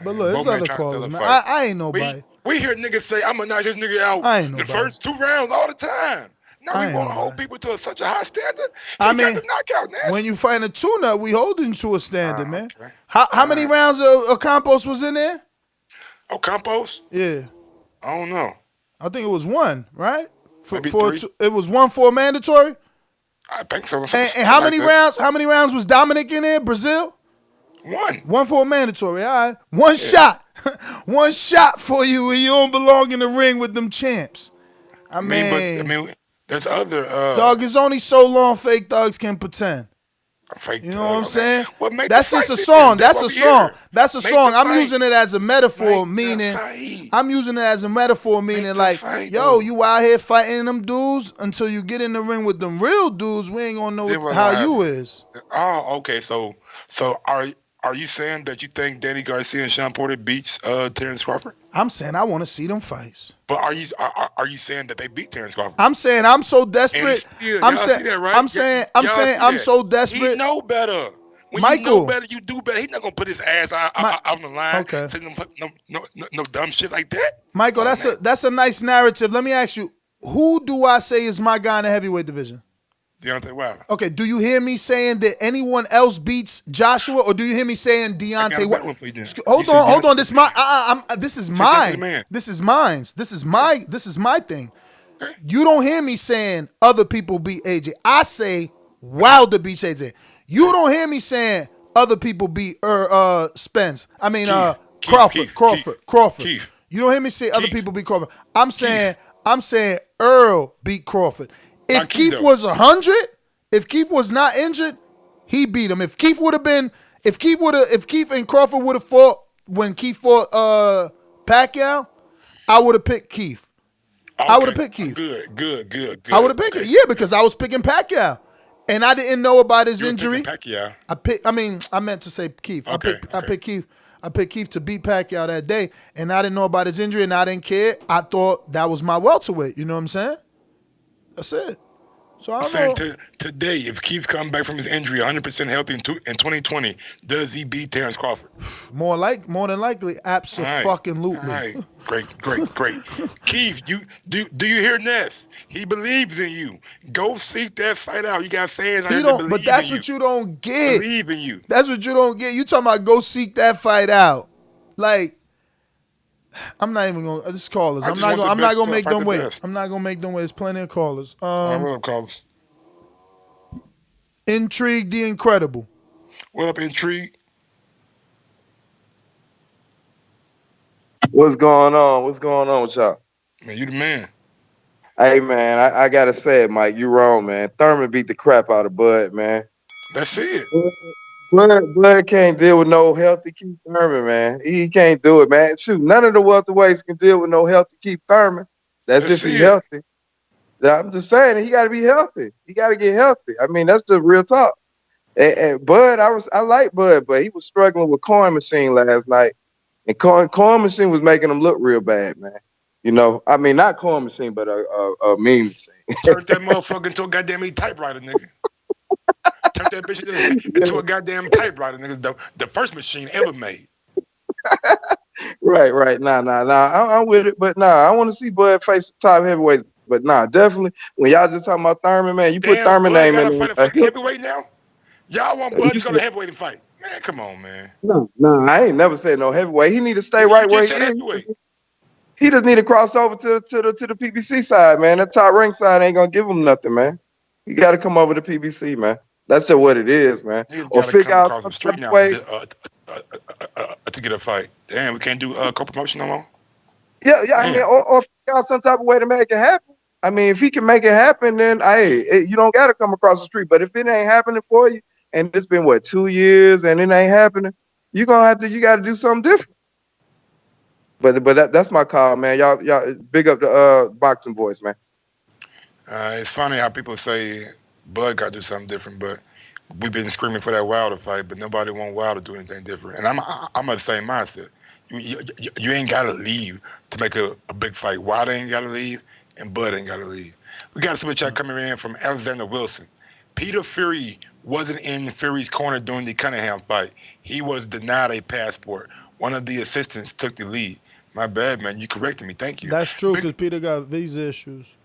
But look, it's other callers, man. I ain't nobody. We hear niggas say, I'm going to knock this nigga out the first 2 rounds all the time. Now we want to hold people to such a high standard. He got the knockout, Ness. When you find a tuna, we holding to a standard, man. Okay. How many rounds of Campos was in there? Oh, Campos? Yeah. I don't know. I think it was 1, right? Maybe 3. It was 1 for mandatory? I think so. And how many rounds? How many rounds was Dominic in there? Brazil? 1. 1 for a mandatory. All right. 1 shot. 1 shot for you when you don't belong in the ring with them champs. I mean, there's other. Dog, it's only so long fake thugs can pretend. Fake you know what I'm saying? That's just a song. That's a song. That's a song. I'm using it as a metaphor, meaning I'm using it as a metaphor, meaning like, yo, you out here fighting them dudes until you get in the ring with them real dudes. We ain't gonna know how you is. Oh, okay. So are you saying that you think Danny Garcia and Sean Porter beats Terence Crawford? I'm saying I want to see them fights. But are you saying that they beat Terence Crawford? I'm saying I'm so desperate. I'm saying I'm so desperate. He know better. When Michael, you know better, you do better. He's not gonna put his ass out on the line. Okay. No dumb shit like that. Michael, that's a nice narrative. Let me ask you, who do I say is my guy in the heavyweight division? Deontay Wilder. Okay, do you hear me saying that anyone else beats Joshua, or do you hear me saying Deontay Wilder? Hold on. This is mine. This is mine. This is my thing. Okay. You don't hear me saying other people beat AJ. I say Wilder beats AJ. You don't hear me saying other people beat Spence. I mean Crawford. Keith. You don't hear me say other people beat Crawford. I'm saying Earl beat Crawford. If Keith was 100, if Keith was not injured, he beat him. If Keith and Crawford would have fought when Keith fought Pacquiao, I would have picked Keith. Okay. I would have picked Keith. Good. I would have picked it. Yeah, because I was picking Pacquiao, and I didn't know about his injury. Pacquiao. I meant to say Keith. I picked Keith. I picked Keith to beat Pacquiao that day, and I didn't know about his injury, and I didn't care. I thought that was my welterweight. You know what I'm saying? That's it. So I'm saying today, if Keith comes back from his injury 100% healthy in 2020, does he beat Terence Crawford? More than likely, absolutely. All right. Great. Keith, do you hear Ness? He believes in you. Go seek that fight out. You got fans out there but that's what you don't get. Believe in you. That's what you don't get. You talking about go seek that fight out? Like, I'm not even gonna. This callers. I'm not gonna make them wait. I'm not gonna make them wait. There's plenty of callers. What up, callers? Intrigue the Incredible. What up, Intrigue? What's going on? What's going on with y'all? Man, you the man. Hey, man, I gotta say it, Mike. You wrong, man. Thurman beat the crap out of Bud, man. That's it. Bud can't deal with no healthy Keith Thurman, man. He can't do it, man. Shoot, none of the welterweights can deal with no healthy Keith Thurman. That's if he's healthy. I'm just saying, he got to be healthy. He got to get healthy. I mean, that's the real talk. And Bud, I like Bud, but he was struggling with Coin Machine last night, and Coin Machine was making him look real bad, man. You know, I mean, not Coin Machine, but a meme machine. Turned that motherfucker into a goddamn typewriter, nigga. Turn that bitch into a goddamn typewriter, nigga. The first machine ever made. Right. Nah. I'm with it, but I want to see Bud face the top heavyweights. But definitely when y'all just talking about Thurman, man, you put Thurman name in. Fight a fucking heavyweight now. Y'all want Bud to go to heavyweight and fight? Man, come on, man. No, I ain't never said no heavyweight. He need to stay right where he is. He just need to cross over to the PBC side, man. That top ring side ain't gonna give him nothing, man. You got to come over to PBC, man. That's just what it is, man. Or figure out across the street now to get a fight. Damn, we can't do co-promotion no more. Yeah. I mean, or figure out some type of way to make it happen. I mean, if he can make it happen, then you don't got to come across the street. But if it ain't happening for you, and it's been 2 years and it ain't happening, you got to do something different. But that's my call, man. Y'all big up the boxing boys, man. It's funny how people say Bud got to do something different, but we've been screaming for that Wilder fight, but nobody want Wilder to do anything different. And I'm of the same mindset. You ain't got to leave to make a big fight. Wilder ain't got to leave, and Bud ain't got to leave. We got a super chat coming in from Alexander Wilson. Peter Fury wasn't in Fury's corner during the Cunningham fight. He was denied a passport. One of the assistants took the lead. My bad, man. You corrected me. Thank you. That's true because Peter got visa issues.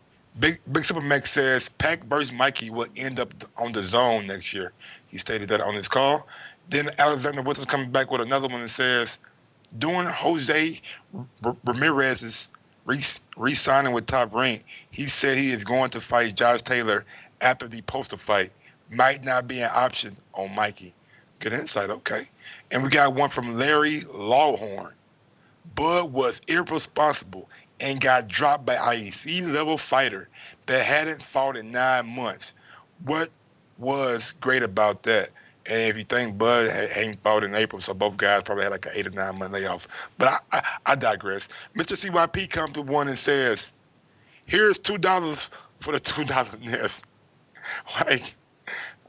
Big Super Max says Pac versus Mikey will end up on the zone next year. He stated that on his call. Then Alexander Wilson's coming back with another one that says, during Jose Ramirez's re-signing with Top Rank, he said he is going to fight Josh Taylor after the poster fight. Might not be an option on Mikey. Good insight, okay. And we got one from Larry Lawhorn. Bud was irresponsible and got dropped by an IEC-level fighter that hadn't fought in 9 months. What was great about that? And if you think Bud ain't fought in April, so both guys probably had like an 8 or 9 month layoff. But I digress. Mr. CYP comes to one and says, here's $2 for the $2 nest. Like,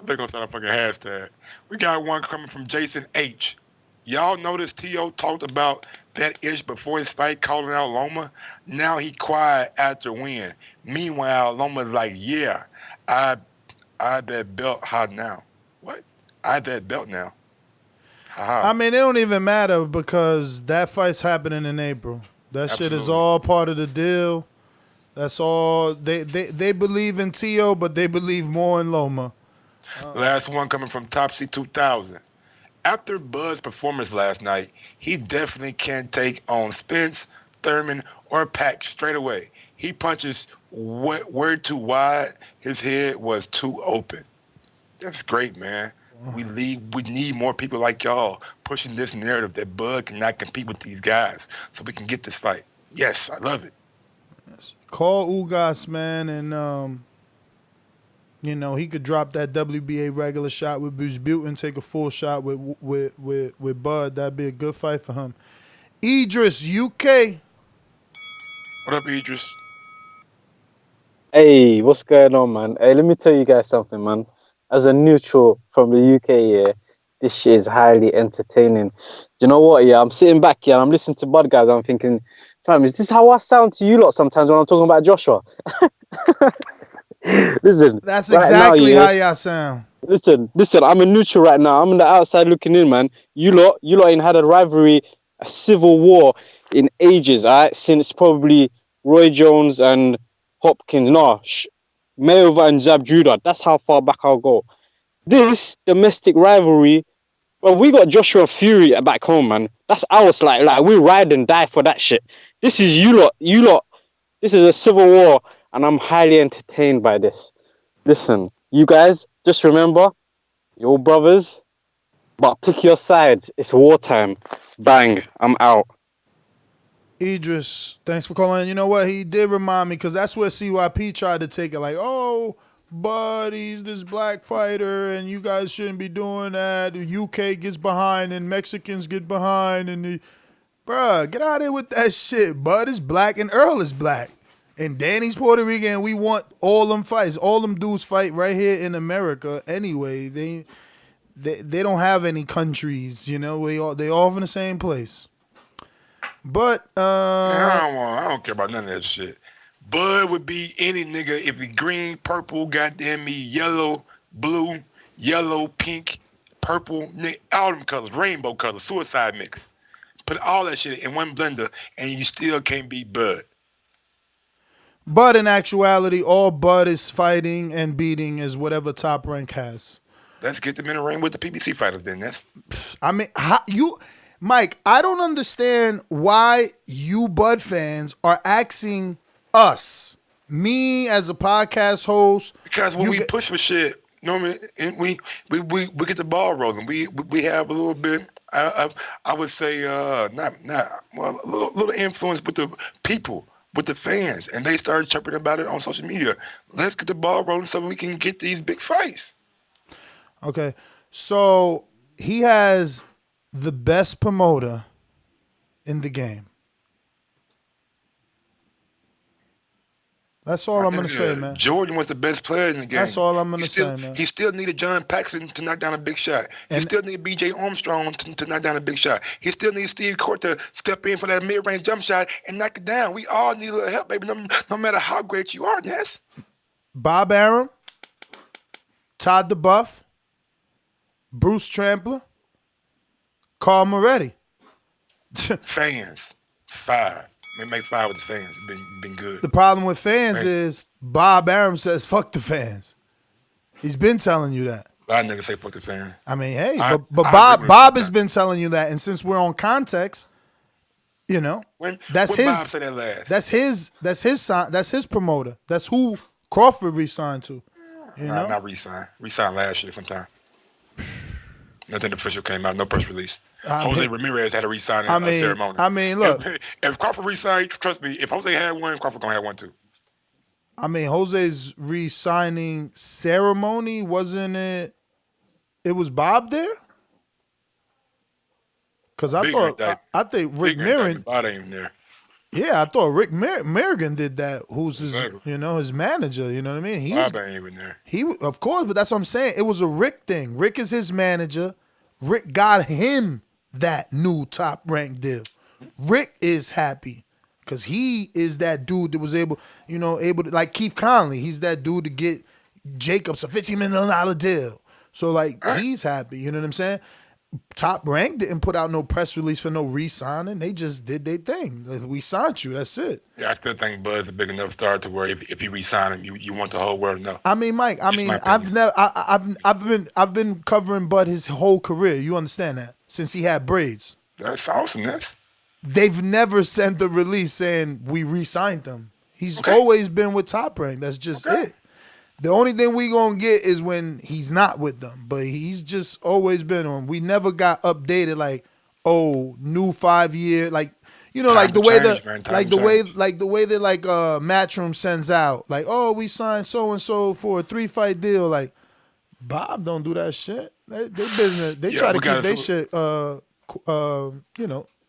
they're going to start a fucking hashtag. We got one coming from Jason H. Y'all notice T.O. talked about that ish before his fight, calling out Loma. Now he quiet after win. Meanwhile, Loma's like, yeah, I that belt hot now. What? I that belt now. Ha-ha. I mean, it don't even matter because that fight's happening in April. That Absolutely. shit is all part of the deal. That's all. They believe in T.O., but they believe more in Loma. Last one coming from Topsy 2000. After Bud's performance last night, he definitely can't take on Spence, Thurman, or Pac straight away. He punches way too wide. His head was too open. That's great, man. We need more people like y'all pushing this narrative that Bud cannot compete with these guys so we can get this fight. Yes, I love it. Call Ugas, man, and he could drop that WBA regular shot with Busbutin, take a full shot with Bud. That'd be a good fight for him. Idris, UK. What up, Idris? Hey, what's going on, man? Hey, let me tell you guys something, man. As a neutral from the UK, yeah, this shit is highly entertaining. Do you know what? Yeah, I'm sitting back here and I'm listening to Bud guys. I'm thinking, fam, is this how I sound to you lot sometimes when I'm talking about Joshua? Listen, That's right exactly now, how y'all sound. Listen, I'm a neutral right now. I'm on the outside looking in, man. You lot ain't had a rivalry, a civil war in ages, all right? Since probably Roy Jones and Hopkins. No, Mayweather and Zab Judah. That's how far back I'll go. This domestic rivalry, well, we got Joshua Fury back home, man. That's ours. Like we ride and die for that shit. This is you lot. This is a civil war, and I'm highly entertained by this. Listen, you guys, just remember, you're all brothers, but pick your sides. It's wartime. Bang, I'm out. Idris, thanks for calling. You know what? He did remind me because that's where CYP tried to take it. Like, oh, but he's this black fighter, and you guys shouldn't be doing that. The UK gets behind, and Mexicans get behind, and bruh, get out of here with that shit. Bud is black, and Earl is black, and Danny's Puerto Rican. And we want all them fights. All them dudes fight right here in America. Anyway, they don't have any countries. You know, they all from the same place. But I don't care about none of that shit. Bud would be any nigga if he green, purple, goddamn me, yellow, blue, yellow, pink, purple, all them colors, rainbow colors, suicide mix. Put all that shit in one blender, and you still can't beat Bud. But in actuality, all Bud is fighting and beating is whatever Top Rank has. Let's get them in the ring with the PBC fighters then. I mean, Mike, I don't understand why you Bud fans are asking us, me as a podcast host. Because when we push for shit, normally we get the ball rolling. We have a little bit. I would say a little influence with the people, with the fans, and they start chirping about it on social media. Let's get the ball rolling so we can get these big fights. Okay, so he has the best promoter in the game. That's all I'm going to say, man. Jordan was the best player in the game. That's all I'm going to say, man. He still needed John Paxson to knock down a big shot. He still needed B.J. Armstrong to knock down a big shot. He still needs Steve Court to step in for that mid-range jump shot and knock it down. We all need a little help, baby, no matter how great you are, Ness. Bob Arum, Todd DeBuff, Bruce Trampler, Carl Moretti. Fans. 5. Make 5 with the fans. Been good. The problem with fans is Bob Arum says fuck the fans. He's been telling you that. A lot of niggas say fuck the fans. I mean, hey, I Bob has been telling you that, and since we're on context, you know, that's when his. Bob said that last? That's his promoter. That's who Crawford re-signed to. You know, not re-signed. Re-signed last year sometime. Nothing official came out. No press release. Jose Ramirez had a re-signing ceremony. I mean, look. If Crawford re-signed, trust me, if Jose had one, Crawford gonna have one too. I mean, Jose's re-signing ceremony, wasn't it? It was Bob there? Because I think Rick Mirren. Bob ain't even there. Yeah, I thought Rick Merrigan did that. Who's his, his manager? You know what I mean? Bob ain't even there. Of course, but that's what I'm saying. It was a Rick thing. Rick is his manager. Rick got him that new top rank deal. Rick is happy because he is that dude that was able to, like Keith Conley. He's that dude to get Jacobs a $15 million deal. So like he's happy. You know what I'm saying? Top Rank didn't put out no press release for no re-signing. They just did their thing. Like, we signed you. That's it. Yeah, I still think Bud's a big enough star to where if you re-sign him, you want the whole world to know. I mean, Mike. I've been covering Bud his whole career. You understand that? Since he had braids. That's awesomeness. They've never sent the release saying we re-signed him. He's always been with Top Rank. That's just it. The only thing we gonna get is when he's not with them, but he's just always been on. We never got updated like, oh, new 5-year, like like the way that Matchroom sends out, like, oh, we signed so and so for a 3-fight deal. Like Bob don't do that shit. They business. They try to keep their shit,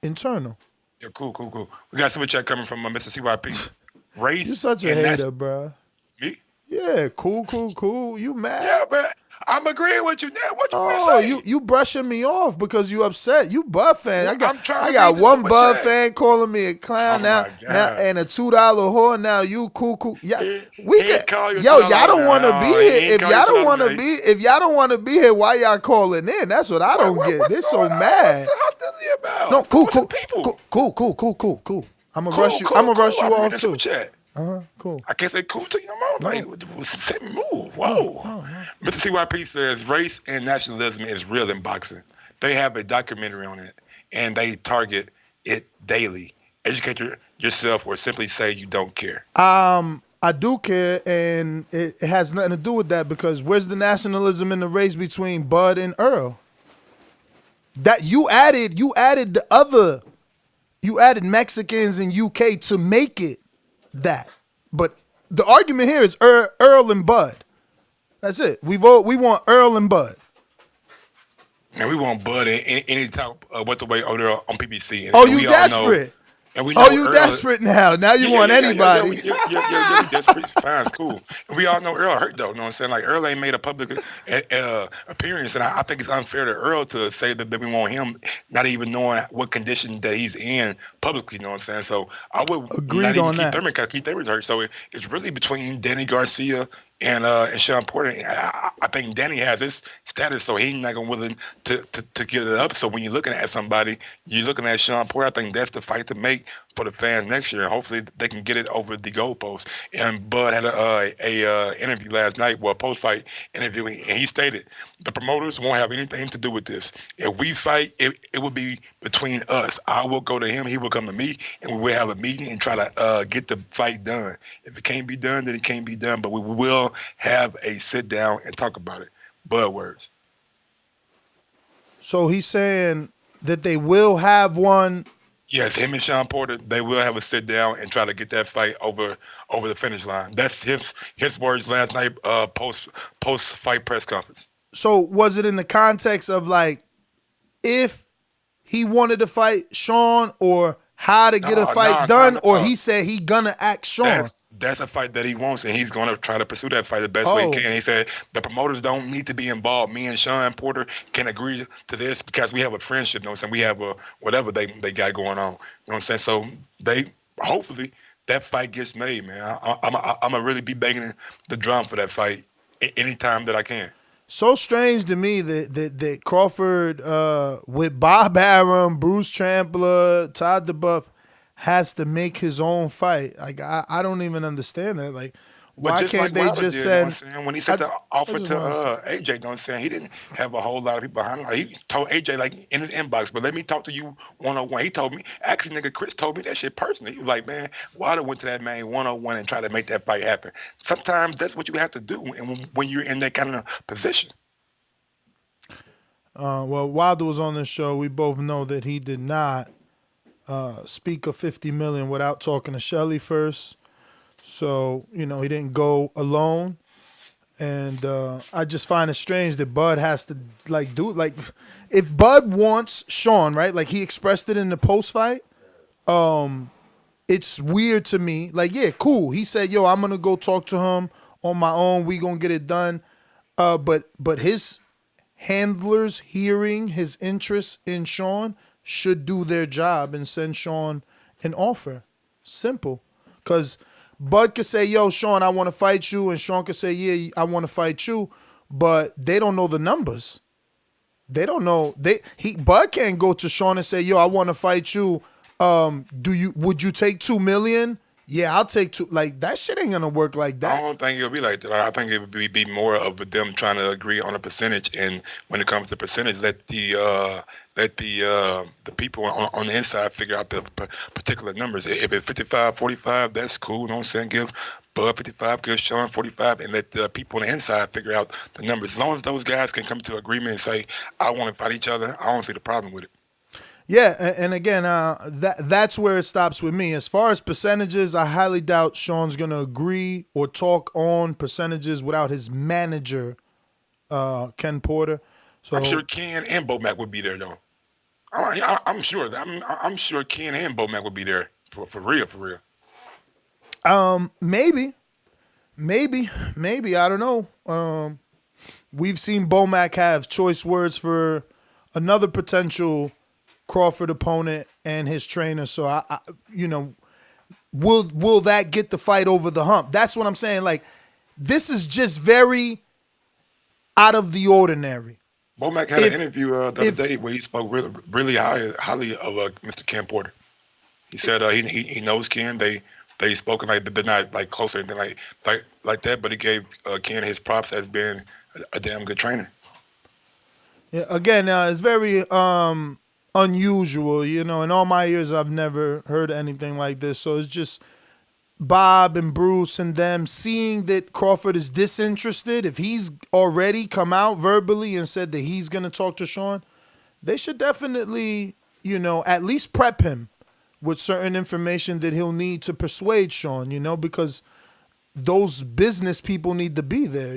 internal. Yeah, cool. We got super chat coming from Mr. CYP. Race. You're such a hater, bro. Me? Yeah, cool. You mad? Yeah, but I'm agreeing with you now. What you say? You brushing me off because you upset. You Bud fan. I got one Bud fan calling me a clown now and a $2 whore. Now you cool. Yeah, y'all don't want to be here. If y'all don't want to be here, why y'all calling in? That's what I don't get. They're so mad. No, cool. I'm gonna rush you. I'm gonna rush you off too. Cool. I can't say cool to you no more. Like, send me move. Whoa. Mr. CYP says race and nationalism is real in boxing. They have a documentary on it, and they target it daily. Educate yourself or simply say you don't care. I do care, and it has nothing to do with that because where's the nationalism in the race between Bud and Earl? That you added Mexicans and UK to make it that. But the argument here is Earl and Bud. That's it. We want Earl and Bud. And we want Bud any type of what the way over there on PBC. And you desperate? You desperate now? Now you want anybody? Yeah, we desperate. Fine, cool. And we all know Earl hurt though. You know what I'm saying? Like Earl ain't made a public appearance, and I think it's unfair to Earl to say that we want him, not even knowing what condition that he's in publicly. You know what I'm saying? So I would agreed on that. Keith Thurman's hurt. So it's really between Danny Garcia and Sean Porter. I think Danny has his status, so he's not gonna willing to give it up. So when you're looking at somebody, you're looking at Sean Porter. I think that's the fight to make for the fans next year. Hopefully they can get it over the goalpost. And Bud had a interview last night, post-fight interview, and he stated the promoters won't have anything to do with this. If we fight, it will be between us. I will go to him, he will come to me, and we will have a meeting and try to get the fight done. If it can't be done, then it can't be done. But we will have a sit down and talk about it. Bud words. So he's saying that they will have one. Yes, him and Sean Porter, they will have a sit down and try to get that fight over the finish line. That's his words last night, post fight press conference. So was it in the context of like if he wanted to fight Sean or how to get a fight done, or he said he gonna act Sean? That's a fight that he wants, and he's going to try to pursue that fight the best way he can. He said the promoters don't need to be involved. Me and Sean Porter can agree to this because we have a friendship. You know what I'm saying? We have a whatever they got going on. You know what I'm saying? So they hopefully that fight gets made, man. I'm gonna really be banging the drum for that fight anytime that I can. So strange to me that Crawford with Bob Arum, Bruce Trampler, Todd DeBuff has to make his own fight. Like I don't even understand that. Like, But why just can't like they Wilder just did, you know what I'm send? saying? When he I, sent the I offer just to want to. AJ, you know what I'm saying? He didn't have a whole lot of people behind him. Like, he told AJ, like, in his inbox, but let me talk to you one-on-one. He told me, actually, nigga, Chris told me that shit personally. He was like, man, Wilder went to that man one-on-one and tried to make that fight happen. Sometimes that's what you have to do when you're in that kind of position. Well, Wilder was on this show. We both know that he did not speak of 50 million without talking to Shelly first. So, he didn't go alone. And I just find it strange that Bud has to do it. Like, if Bud wants Sean, right? Like he expressed it in the post fight. It's weird to me. Like, yeah, cool. He said, "Yo, I'm gonna go talk to him on my own. We gonna get it done." But his handlers hearing his interest in Sean should do their job and send Sean an offer. Simple, because Bud could say, "Yo, Sean, I want to fight you," and Sean could say, "Yeah, I want to fight you," but they don't know the numbers. They don't know. Bud can't go to Sean and say, "Yo, I want to fight you. Would you take 2 million?" Yeah, I'll take 2. Like, that shit ain't gonna work like that. I don't think it'll be like that. I think it would be more of them trying to agree on a percentage, and when it comes to percentage, let the people on the inside figure out the particular numbers. If it's 55-45, that's cool. You know what I'm saying? Give Bud 55, give Sean 45, and let the people on the inside figure out the numbers. As long as those guys can come to agreement and say, I want to fight each other, I don't see the problem with it. Yeah, and again, that's where it stops with me. As far as percentages, I highly doubt Sean's going to agree or talk on percentages without his manager, Ken Porter. So I'm sure Ken and Bomac would be there, though. I'm sure. I'm sure Ken and Bomac would be there for real, for real. Maybe, I don't know. We've seen Bomac have choice words for another potential Crawford opponent and his trainer. So I will that get the fight over the hump? That's what I'm saying. Like, this is just very out of the ordinary. Bomac had an interview the other day where he spoke really highly of Mr. Ken Porter. He said he knows Ken. They spoken like they're not like close or anything like that, but he gave Ken his props as being a damn good trainer. Yeah, again, it's very unusual. In all my years, I've never heard anything like this. So it's just Bob and Bruce and them seeing that Crawford is disinterested. If he's already come out verbally and said that he's going to talk to Sean, they should definitely, at least prep him with certain information that he'll need to persuade Sean, because those business people need to be there,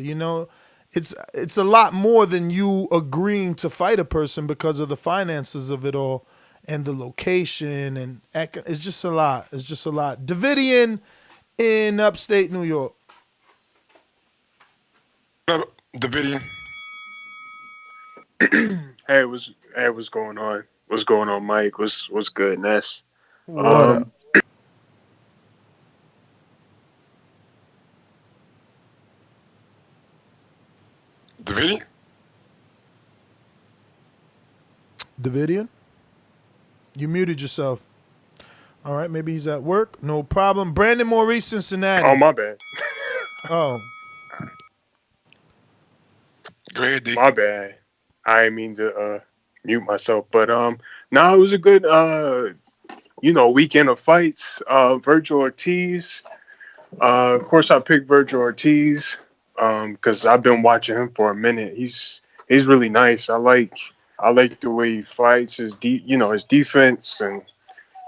It's a lot more than you agreeing to fight a person because of the finances of it all and the location, and it's just a lot. It's just a lot. Davidian in upstate New York. Davidian. Hey, what's going on? What's going on, Mike? What's good, Ness? What up? Davidian? You muted yourself. All right, maybe he's at work. No problem. Brandon Maurice, Cincinnati. Oh, my bad. Oh. Go ahead, D. My bad. I didn't mean to mute myself. But no, it was a good weekend of fights. Vergil Ortiz. Of course I picked Vergil Ortiz because I've been watching him for a minute. He's really nice. I like the way he fights, his defense and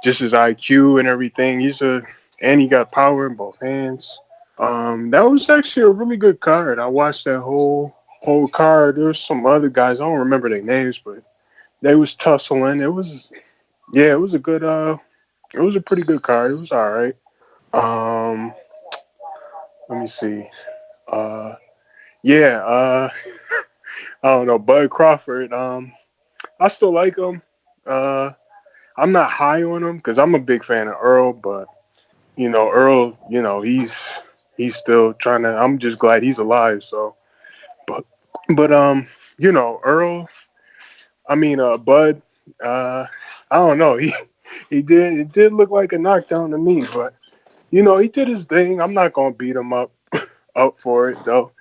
just his IQ and everything. And he got power in both hands. That was actually a really good card. I watched that whole card. There was some other guys, I don't remember their names, but they was tussling. It was a good it was a pretty good card. It was all right. Let me see. I don't know, Bud Crawford. I still like him. I'm not high on him because I'm a big fan of Earl, but Earl, he's still trying to. I'm just glad he's alive. So, but Earl. Bud. I don't know. He did. It did look like a knockdown to me, but you know, he did his thing. I'm not gonna beat him up for it though.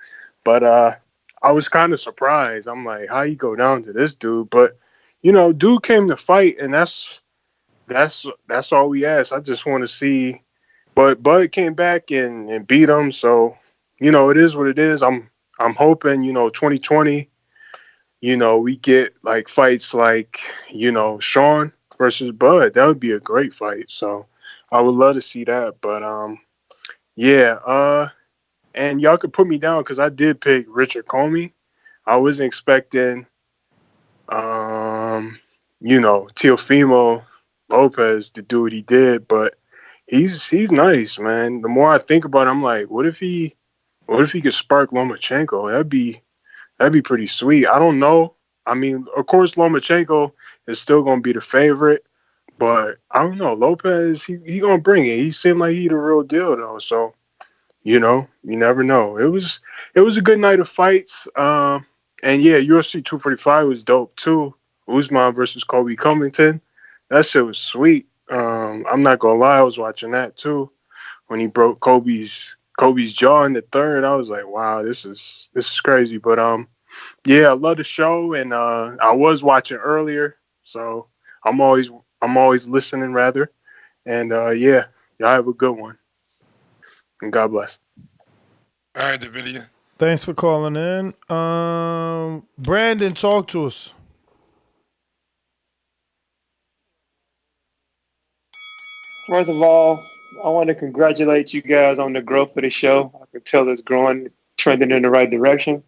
But I was kind of surprised. I'm like, how you go down to this dude? But you know, dude came to fight, and that's all we asked. I just want to see. But Bud came back and beat him, so you know, it is what it is. I'm hoping, you know, 2020, you know, we get like fights like, you know, Sean versus Bud. That would be a great fight. So I would love to see that. But yeah, and y'all could put me down because I did pick Richard Commey. I wasn't expecting you know, Teofimo Lopez to do what he did, but he's nice, man. The more I think about it, I'm like, what if he could spark Lomachenko? That'd be pretty sweet. I don't know. I mean, of course, Lomachenko is still gonna be the favorite, but I don't know. Lopez, he gonna bring it. He seemed like he the real deal though. So, you know, you never know. It was a good night of fights. And yeah, UFC 245 was dope too. Usman versus Colby Covington. That shit was sweet. I'm not gonna lie, I was watching that too. When he broke Kobe's jaw in the third, I was like, wow, this is crazy. But yeah, I love the show, and I was watching earlier, so I'm always listening rather. And yeah, y'all have a good one. And God bless. All right, Davidia. Thanks for calling in. Brandon, talk to us. First of all, I want to congratulate you guys on the growth of the show. I can tell it's growing, trending in the right direction.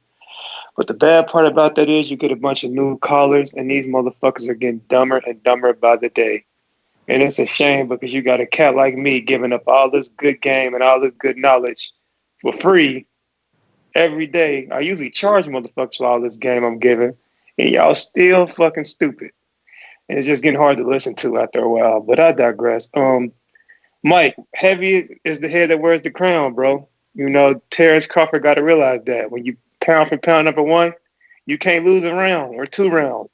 But the bad part about that is you get a bunch of new callers, and these motherfuckers are getting dumber and dumber by the day. And it's a shame because you got a cat like me giving up all this good game and all this good knowledge for free every day. I usually charge motherfuckers for all this game I'm giving, and y'all still fucking stupid. And it's just getting hard to listen to after a while. But I digress. Mike, heavy is the head that wears the crown, bro. You know, Terence Crawford got to realize that. When you pound for pound number one, you can't lose a round or 2 rounds.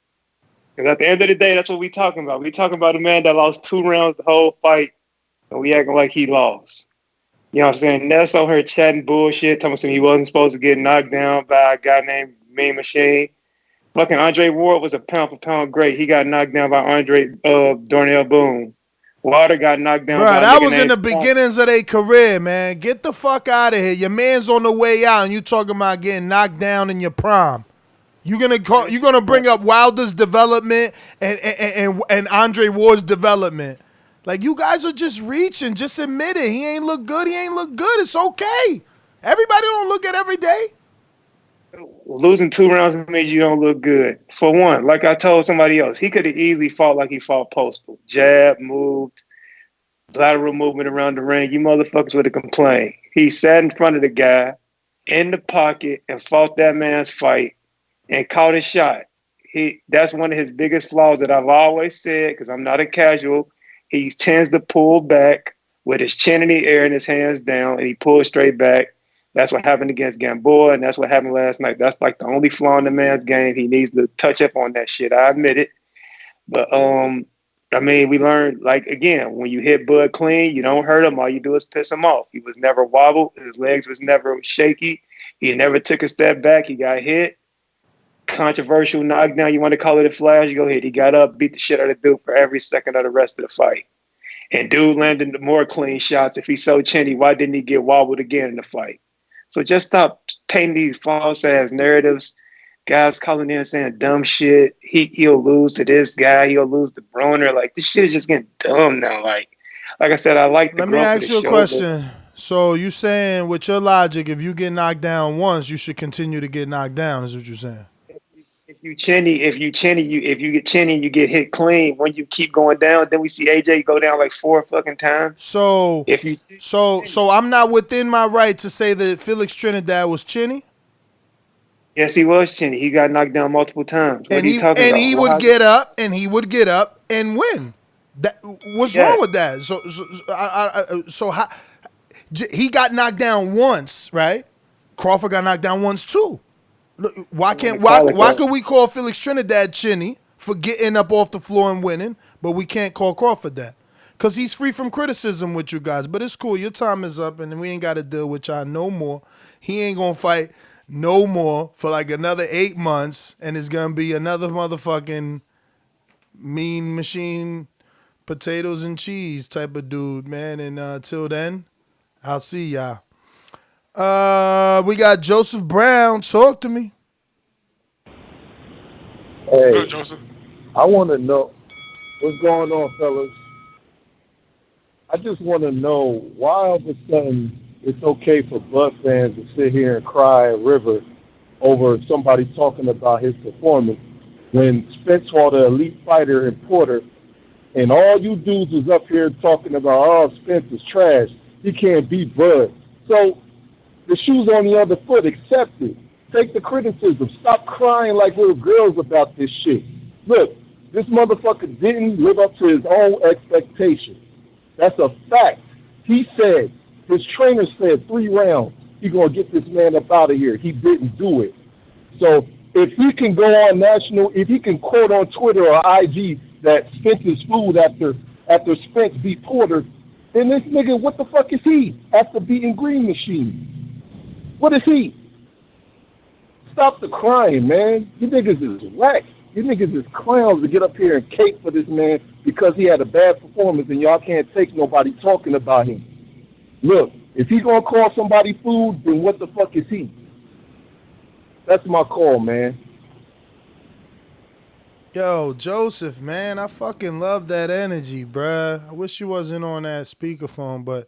Because at the end of the day, that's what we talking about. We talking about a man that lost 2 rounds the whole fight, and we acting like he lost. You know what I'm saying? Ness on her chatting bullshit, telling me he wasn't supposed to get knocked down by a guy named Mean Machine. Fucking Andre Ward was a pound for pound great. He got knocked down by Darnell Boone. Wilder got knocked down by that was in the beginnings of their career, man. Get the fuck out of here. Your man's on the way out, and you talking about getting knocked down in your prime. You gonna bring up Wilder's development and Andre Ward's development. Like, you guys are just reaching. Just admit it. He ain't look good. He ain't look good. It's okay. Everybody don't look good every day. Losing 2 rounds means you don't look good. For one, like I told somebody else, he could have easily fought like he fought Postal. Jab, moved, lateral movement around the ring. You motherfuckers would have complained. He sat in front of the guy in the pocket and fought that man's fight and caught his shot. That's one of his biggest flaws that I've always said, because I'm not a casual. He tends to pull back with his chin in the air and his hands down, and he pulls straight back. That's what happened against Gamboa, and that's what happened last night. That's like the only flaw in the man's game. He needs to touch up on that shit. I admit it. But, I mean, we learned, like, again, when you hit Bud clean, you don't hurt him. All you do is piss him off. He was never wobbled. His legs was never shaky. He never took a step back. He got hit. Controversial knockdown. You want to call it a flash? Go ahead. He got up, beat the shit out of dude for every second of the rest of the fight. And dude landed more clean shots. If he's so chinny, why didn't he get wobbled again in the fight? So just stop painting these false-ass narratives. Guys calling in saying dumb shit. He'll lose to this guy. He'll lose to Broner. Like, this shit is just getting dumb now. Like I said, I like the Let me ask you a question. So you saying, with your logic, if you get knocked down once, you should continue to get knocked down, is what you're saying? If you get chinny, you get hit clean. When you keep going down, then we see AJ go down like 4 fucking times. So I'm not within my right to say that Felix Trinidad was chinny? Yes, he was chinny. He got knocked down multiple times. And he would get up and win. What's wrong with that? So how, he got knocked down once, right? Crawford got knocked down once too. Why could we call Felix Trinidad chinny for getting up off the floor and winning, but we can't call Crawford that. Because he's free from criticism with you guys. But it's cool. Your time is up, and we ain't got to deal with y'all no more. He ain't going to fight no more for like another 8 months, and it's going to be another motherfucking mean machine, potatoes and cheese type of dude, man. And till then, I'll see y'all. We got Joseph Brown. Talk to me. Hey, I want to know what's going on, fellas. I just want to know why all of a sudden it's okay for Bud fans to sit here and cry at River over somebody talking about his performance when Spence fought an elite fighter in Porter, and all you dudes is up here talking about, oh, Spence is trash. He can't beat Bud. So the shoe's on the other foot. Accept it. Take the criticism. Stop crying like little girls about this shit. Look, this motherfucker didn't live up to his own expectations. That's a fact. He said, his trainer said 3 rounds, he's going to get this man up out of here. He didn't do it. So if he can go on national, if he can quote on Twitter or IG that Spence is fooled after Spence beat Porter, then this nigga, what the fuck is he after beating Green Machine? What is he? Stop the crying, man. You niggas is whack. You niggas is clowns to get up here and cape for this man because he had a bad performance and y'all can't take nobody talking about him. Look, if he gonna call somebody food, then what the fuck is he? That's my call, man. Yo, Joseph, man, I fucking love that energy, bruh. I wish you wasn't on that speakerphone, but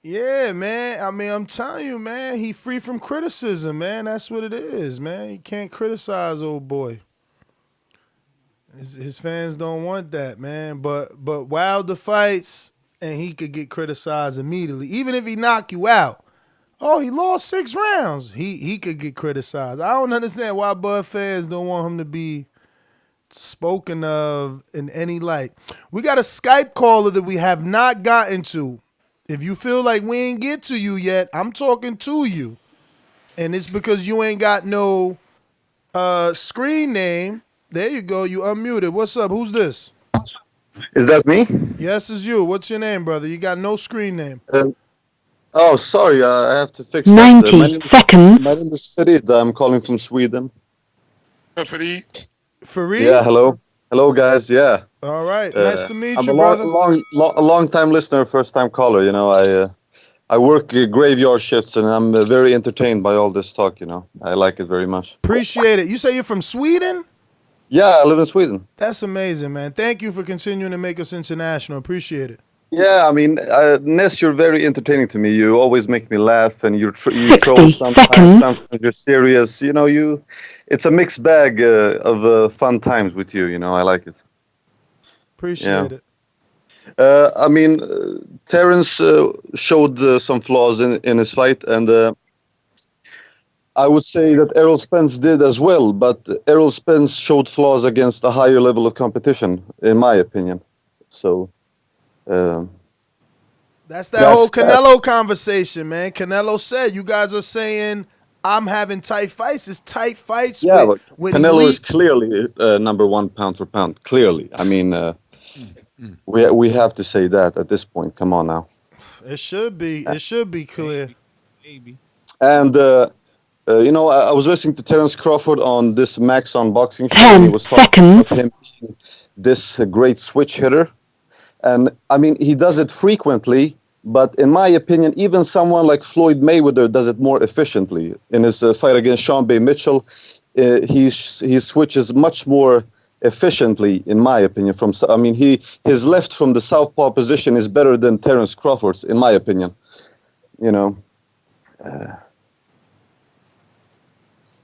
yeah, man. I mean, I'm telling you, man, he free from criticism, man. That's what it is, man. You can't criticize old boy. His fans don't want that, man. But Wilder fights, and he could get criticized immediately. Even if he knock you out. Oh, he lost 6 rounds. He could get criticized. I don't understand why Bud fans don't want him to be spoken of in any light. We got a Skype caller that we have not gotten to. If you feel like we ain't get to you yet, I'm talking to you. And it's because you ain't got no screen name. There you go. You unmuted. What's up? Who's this? Is that me? Yes, it's you. What's your name, brother? You got no screen name. Oh, sorry. I have to fix 90 that. seconds. My name is Farid. I'm calling from Sweden. Farid? Farid? Yeah, hello. Hello, guys. Yeah. All right. Nice to meet I'm you, a brother. long time listener, first time caller. You know, I work graveyard shifts, and I'm very entertained by all this talk. You know, I like it very much. Appreciate it. You say you're from Sweden? Yeah, I live in Sweden. That's amazing, man. Thank you for continuing to make us international. Appreciate it. Yeah, I mean, Ness, you're very entertaining to me. You always make me laugh, and you troll sometimes. Sometimes you're serious. You know, it's a mixed bag of fun times with you. You know, I like it. Appreciate it. I mean, Terence showed some flaws in his fight, and I would say that Errol Spence did as well, but Errol Spence showed flaws against a higher level of competition, in my opinion. So, that's whole Canelo conversation, man. Canelo said, you guys are saying I'm having tight fights. It's tight fights with Canelo elite. is clearly number 1 pound for pound. Clearly. I mean, we have to say that at this point. Come on now. It should be. It should be clear. And, you know, I was listening to Terence Crawford on this Max on Boxing show, and he was talking about him being this great switch hitter. And, I mean, he does it frequently, but in my opinion, even someone like Floyd Mayweather does it more efficiently. In his fight against Sean B. Mitchell, he switches much more efficiently, in my opinion. His left from the southpaw position is better than Terence Crawford's, in my opinion. You know.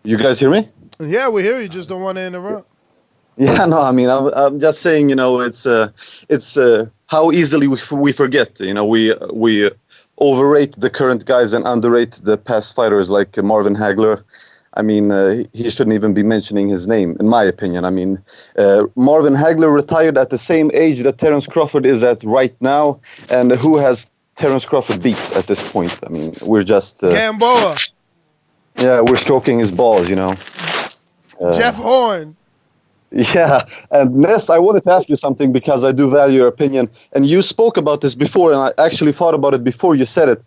You guys hear me? Yeah, we hear you. Just don't want to interrupt. Yeah, no, I mean, I'm just saying, you know, it's how easily we forget. You know, we overrate the current guys and underrate the past fighters like Marvin Hagler. I mean, he shouldn't even be mentioning his name, in my opinion. I mean, Marvin Hagler retired at the same age that Terence Crawford is at right now, and who has Terence Crawford beat at this point? I mean, we're just Gamboa. Yeah, we're stroking his balls, you know. Jeff Horn. Yeah, and Ness, I wanted to ask you something because I do value your opinion. And you spoke about this before, and I actually thought about it before you said it.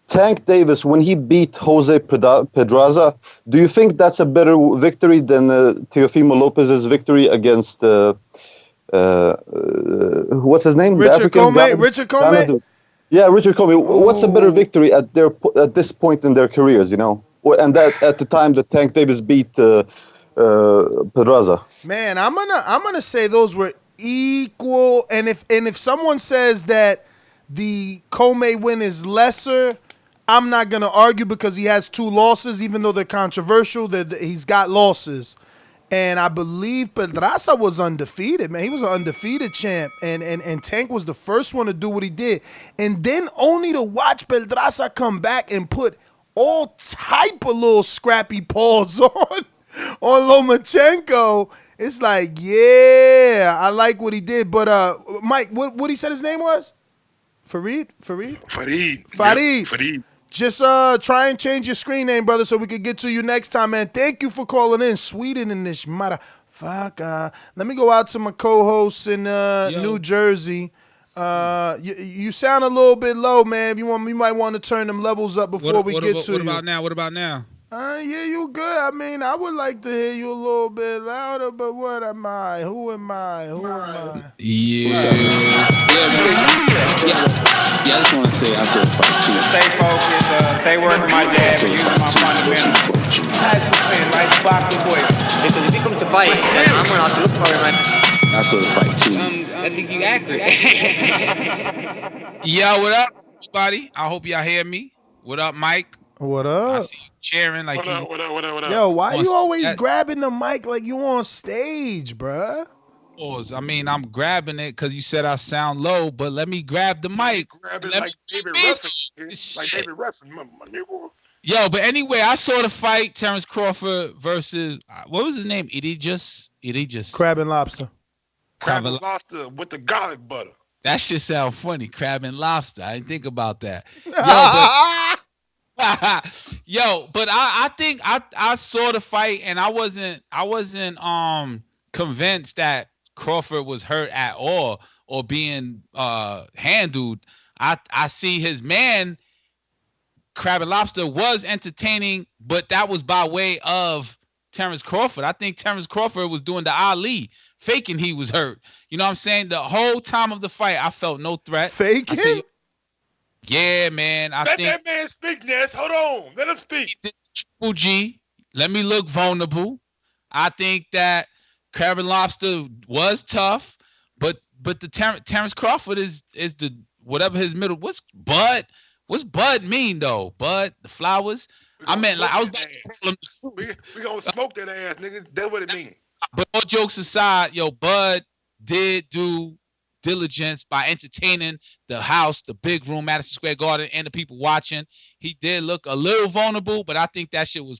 Tank Davis, when he beat Jose Pedraza, do you think that's a better victory than Teofimo Lopez's victory against what's his name? Richard Commey? Yeah, Richard Commey. What's a better victory at this point in their careers, you know? And that at the time that Tank Davis beat Pedraza. Man, I'm gonna say those were equal. And if someone says that the Commey win is lesser, I'm not gonna argue because he has 2 losses, even though they're controversial. He's got losses, and I believe Pedraza was undefeated. Man, he was an undefeated champ, and Tank was the first one to do what he did, and then only to watch Pedraza come back and put all type of little scrappy paws on Lomachenko. It's like, yeah, I like what he did. But Mike, what he said his name was? Farid. Farid. Just try and change your screen name, brother, so we could get to you next time, man. Thank you for calling in. Sweden in this motherfucker. Let me go out to my co-hosts in New Jersey. You sound a little bit low, man. If you want, we might want to turn them levels up before we get to you. What about now? Yeah, you good. I mean, I would like to hear you a little bit louder, but what am I? Who am I? Yeah. I just want to say I saw the fight too. Stay focused, stay working my jab, and use my fundamentals. As you saying, right? Boxing voice. Because if he comes to fight, then I'm going to have to look for him. I saw the fight too. I think you accurate. Yo, what up, everybody? I hope y'all hear me. What up, Mike? What up? I see you cheering like what up? Yo, why you always grabbing the mic like you on stage, bruh? I mean, I'm grabbing it because you said I sound low, but let me grab the mic. Grab it like David Ruffin. Like David Ruffin, my nigga. Yo, but anyway, I saw the fight, Terence Crawford versus, what was his name? Egidijus? Crab and lobster. Crab and lobster with the garlic butter. That shit sound funny, crab and lobster. I didn't think about that. Yo, but I think I saw the fight and I wasn't convinced that Crawford was hurt at all or being handled. I see his man Crab and Lobster was entertaining, but that was by way of Terence Crawford. I think Terence Crawford was doing the Ali, faking he was hurt. You know what I'm saying? The whole time of the fight, I felt no threat. Faking? Yeah, man. Let that man speak, Ness. Hold on. Let him speak. Triple G. Let me look vulnerable. I think that Crab and Lobster was tough, but the Terence Crawford is the whatever his middle. What's Bud mean though? Bud, the flowers. I meant like I was. We gonna smoke that ass, nigga. That's what it means. But all jokes aside, yo, Bud did do diligence by entertaining the house, the big room, Madison Square Garden, and the people watching. He did look a little vulnerable, but I think that shit was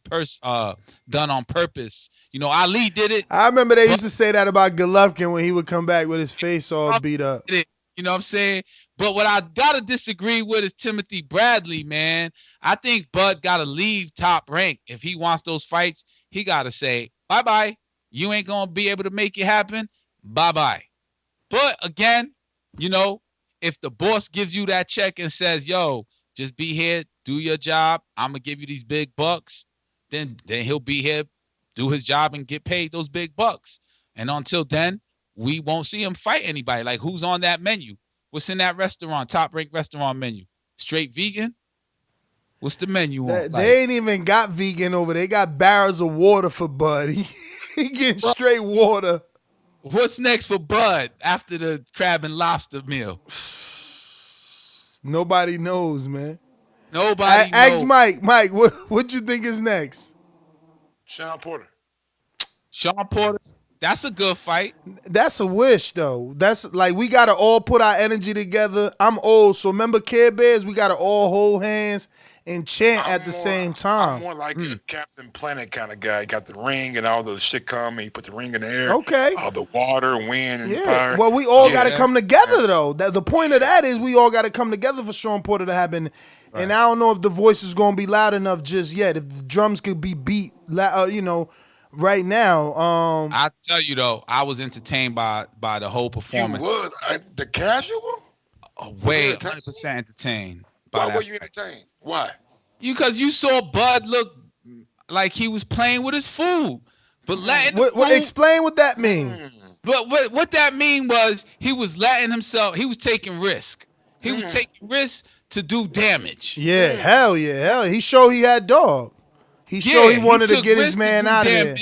done on purpose. You know, Ali did it. I remember they used to say that about Golovkin when he would come back with his face all beat up. You know what I'm saying? But what I gotta disagree with is Timothy Bradley, man. I think Bud gotta leave Top Rank. If he wants those fights, he gotta say, bye-bye. You ain't gonna be able to make it happen. Bye-bye. But again, you know, if the boss gives you that check and says, yo, just be here, do your job, I'm gonna give you these big bucks, then he'll be here, do his job, and get paid those big bucks. And until then, we won't see him fight anybody. Like, who's on that menu? What's in that restaurant, Top Rank restaurant menu? Straight vegan? What's the menu on? They ain't even got vegan over there. They got barrels of water for Bud. He getting straight water. What's next for Bud after the crab and lobster meal? Nobody knows, man. Nobody knows. Ask Mike. Mike, what you think is next? Sean Porter. That's a good fight. That's a wish, though. That's like we got to all put our energy together. I'm old, so remember Care Bears? We got to all hold hands and chant at the same time. I'm more like a Captain Planet kind of guy. He got the ring and all the shit come and he put the ring in the air. Okay. All the water, wind, and fire. Well, we all got to come together, though. The point of that is we all got to come together for Sean Porter to happen. Right. And I don't know if the voice is going to be loud enough just yet. If the drums could be beat, right now. I tell you though, I was entertained by the whole performance. You was the casual? Way 100% entertained. Why were you entertained? Why? Because you saw Bud look like he was playing with his food, but letting explain what that mean. But what that mean was he was letting himself. He was taking risk. He was taking risk to do damage. Yeah, hell yeah. He showed he had dog. He showed he wanted to get his man out of there.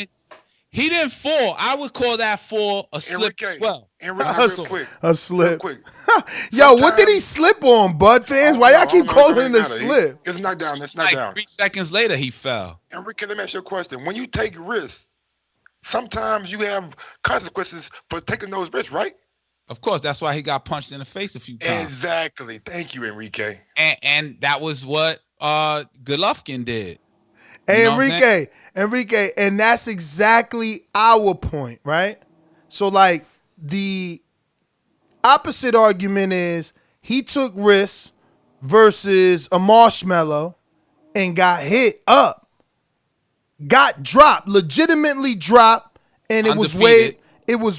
He didn't fall. I would call that fall a slip as well. A slip. Yo, what did he slip on, Bud fans? Why y'all keep calling it a slip? It's not down. It's not down. 3 seconds later, he fell. Enrique, let me ask you a question. When you take risks, sometimes you have consequences for taking those risks, right? Of course, that's why he got punched in the face a few times. Exactly. Thank you, Enrique. And that was what Golovkin did. Hey, Enrique, and that's exactly our point, right? So, like, the opposite argument is he took risks versus a marshmallow and got hit up, got dropped, legitimately dropped, and it was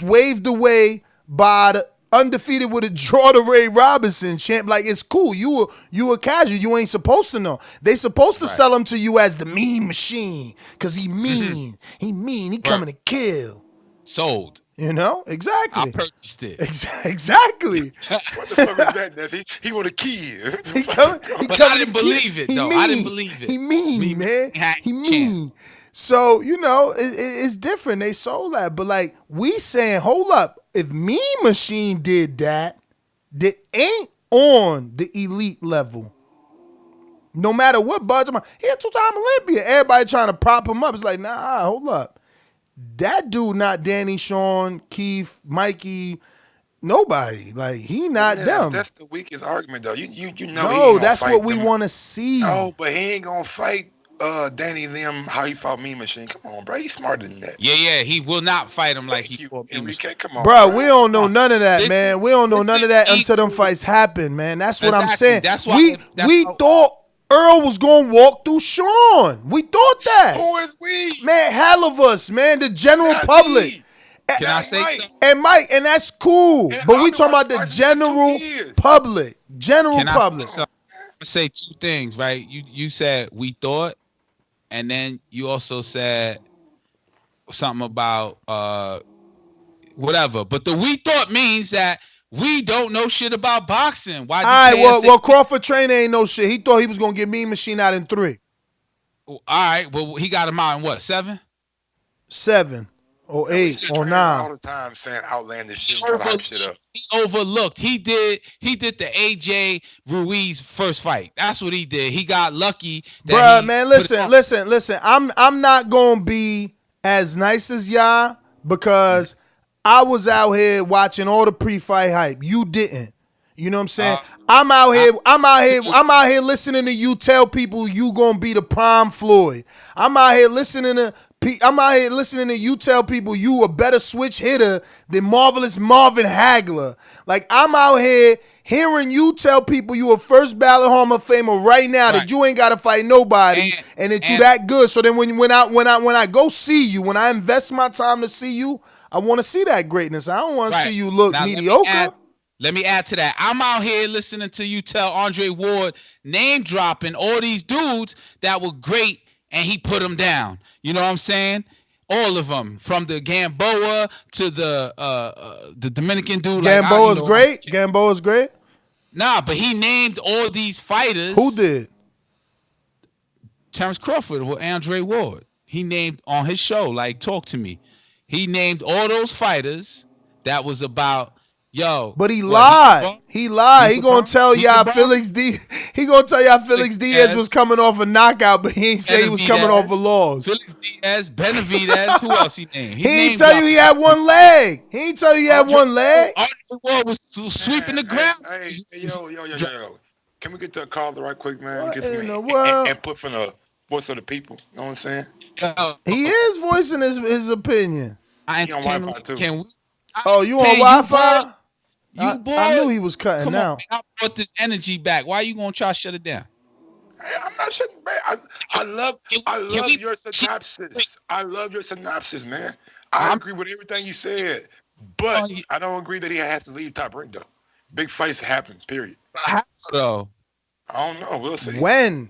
waved away by the undefeated with a draw to Ray Robinson champ. Like, it's cool. You a casual. You ain't supposed to know. They supposed to sell him to you as the mean machine because he mean. He mean. He coming to kill. Sold. You know? Exactly. I purchased it. Exactly. What the fuck is that, Nessie? He want to kill. But I didn't believe it, though. I didn't believe it. He mean, man. He mean. So, you know, it's different. They sold that. But, like, we saying, hold up. If Mean Machine did that ain't on the elite level. No matter what budget, he a two-time Olympian. Everybody trying to prop him up. It's like, nah, hold up. That dude not Danny, Sean, Keith, Mikey, nobody. Like, he not them. That's the weakest argument, though. You know. No, that's what we want to see. No, but he ain't gonna fight Danny them how he fought Mean Machine. Come on, bro. He's smarter than that. Yeah. He will not fight him like he fought Mean Machine. Come on, bro. We don't know none of that, man. We don't know none of that until them fights happen, man. That's what I'm saying. That's why we thought Earl was gonna walk through Sean. We thought that. Who is we? Man, hell of us, man. The general public. Can I say something? And Mike, and that's cool. But we talking about the general public. General public. I'm gonna say two things, right? You said we thought. And then you also said something about whatever. But the we thought means that we don't know shit about boxing. Why? All right, well, Crawford Trainer ain't no shit. He thought he was going to get Mean Machine out in 3. All right, well, he got him out in what, 7? 7 or 8 or 9. All the time saying outlandish shit, trying to hype shit up. He overlooked. He did the AJ Ruiz first fight. That's what he did. He got lucky. Bruh, man, listen. I'm not gonna be as nice as y'all because I was out here watching all the pre-fight hype. You didn't. You know what I'm saying? I'm out here listening to you tell people you gonna be the prime Floyd. I'm out here listening to you tell people you a better switch hitter than Marvelous Marvin Hagler. Like, I'm out here hearing you tell people you a first ballot Hall of Famer right now, that you ain't gotta fight nobody and that you that good. So then when I go see you, when I invest my time to see you, I want to see that greatness. I don't want to see you look mediocre. Let me add to that. I'm out here listening to you tell Andre Ward, name dropping all these dudes that were great, and he put them down. You know what I'm saying? All of them, from the Gamboa to the Dominican dude. Gamboa's great. Gamboa's great. Nah, but he named all these fighters. Who did? Terence Crawford with Andre Ward. He named on his show, like, Talk to Me. He named all those fighters that was about. Yo, but he lied. He lied. He gonna tell y'all Felix Diaz. He gonna tell y'all Felix Diaz was coming off a knockout, but he ain't say he was coming off a loss. Felix Diaz, Benavidez. Who else he named? He ain't tell you he had one leg. He ain't tell you he had one leg. Andre was sweeping the ground. Hey, yo. Can we get to a caller right quick, man? What in the world? And put from the voice of the people. You know what I'm saying? He is voicing his opinion. He on Wi-Fi too. Can we? Oh, you on Wi-Fi? You boy, I knew he was cutting out. I brought this energy back. Why are you gonna try to shut it down? I'm not shitting, man. I love your synopsis. I love your synopsis, man. I agree with everything you said, but I don't agree that he has to leave Top Rank though. Big fights happen. Period. How though? I don't know. We'll see. When?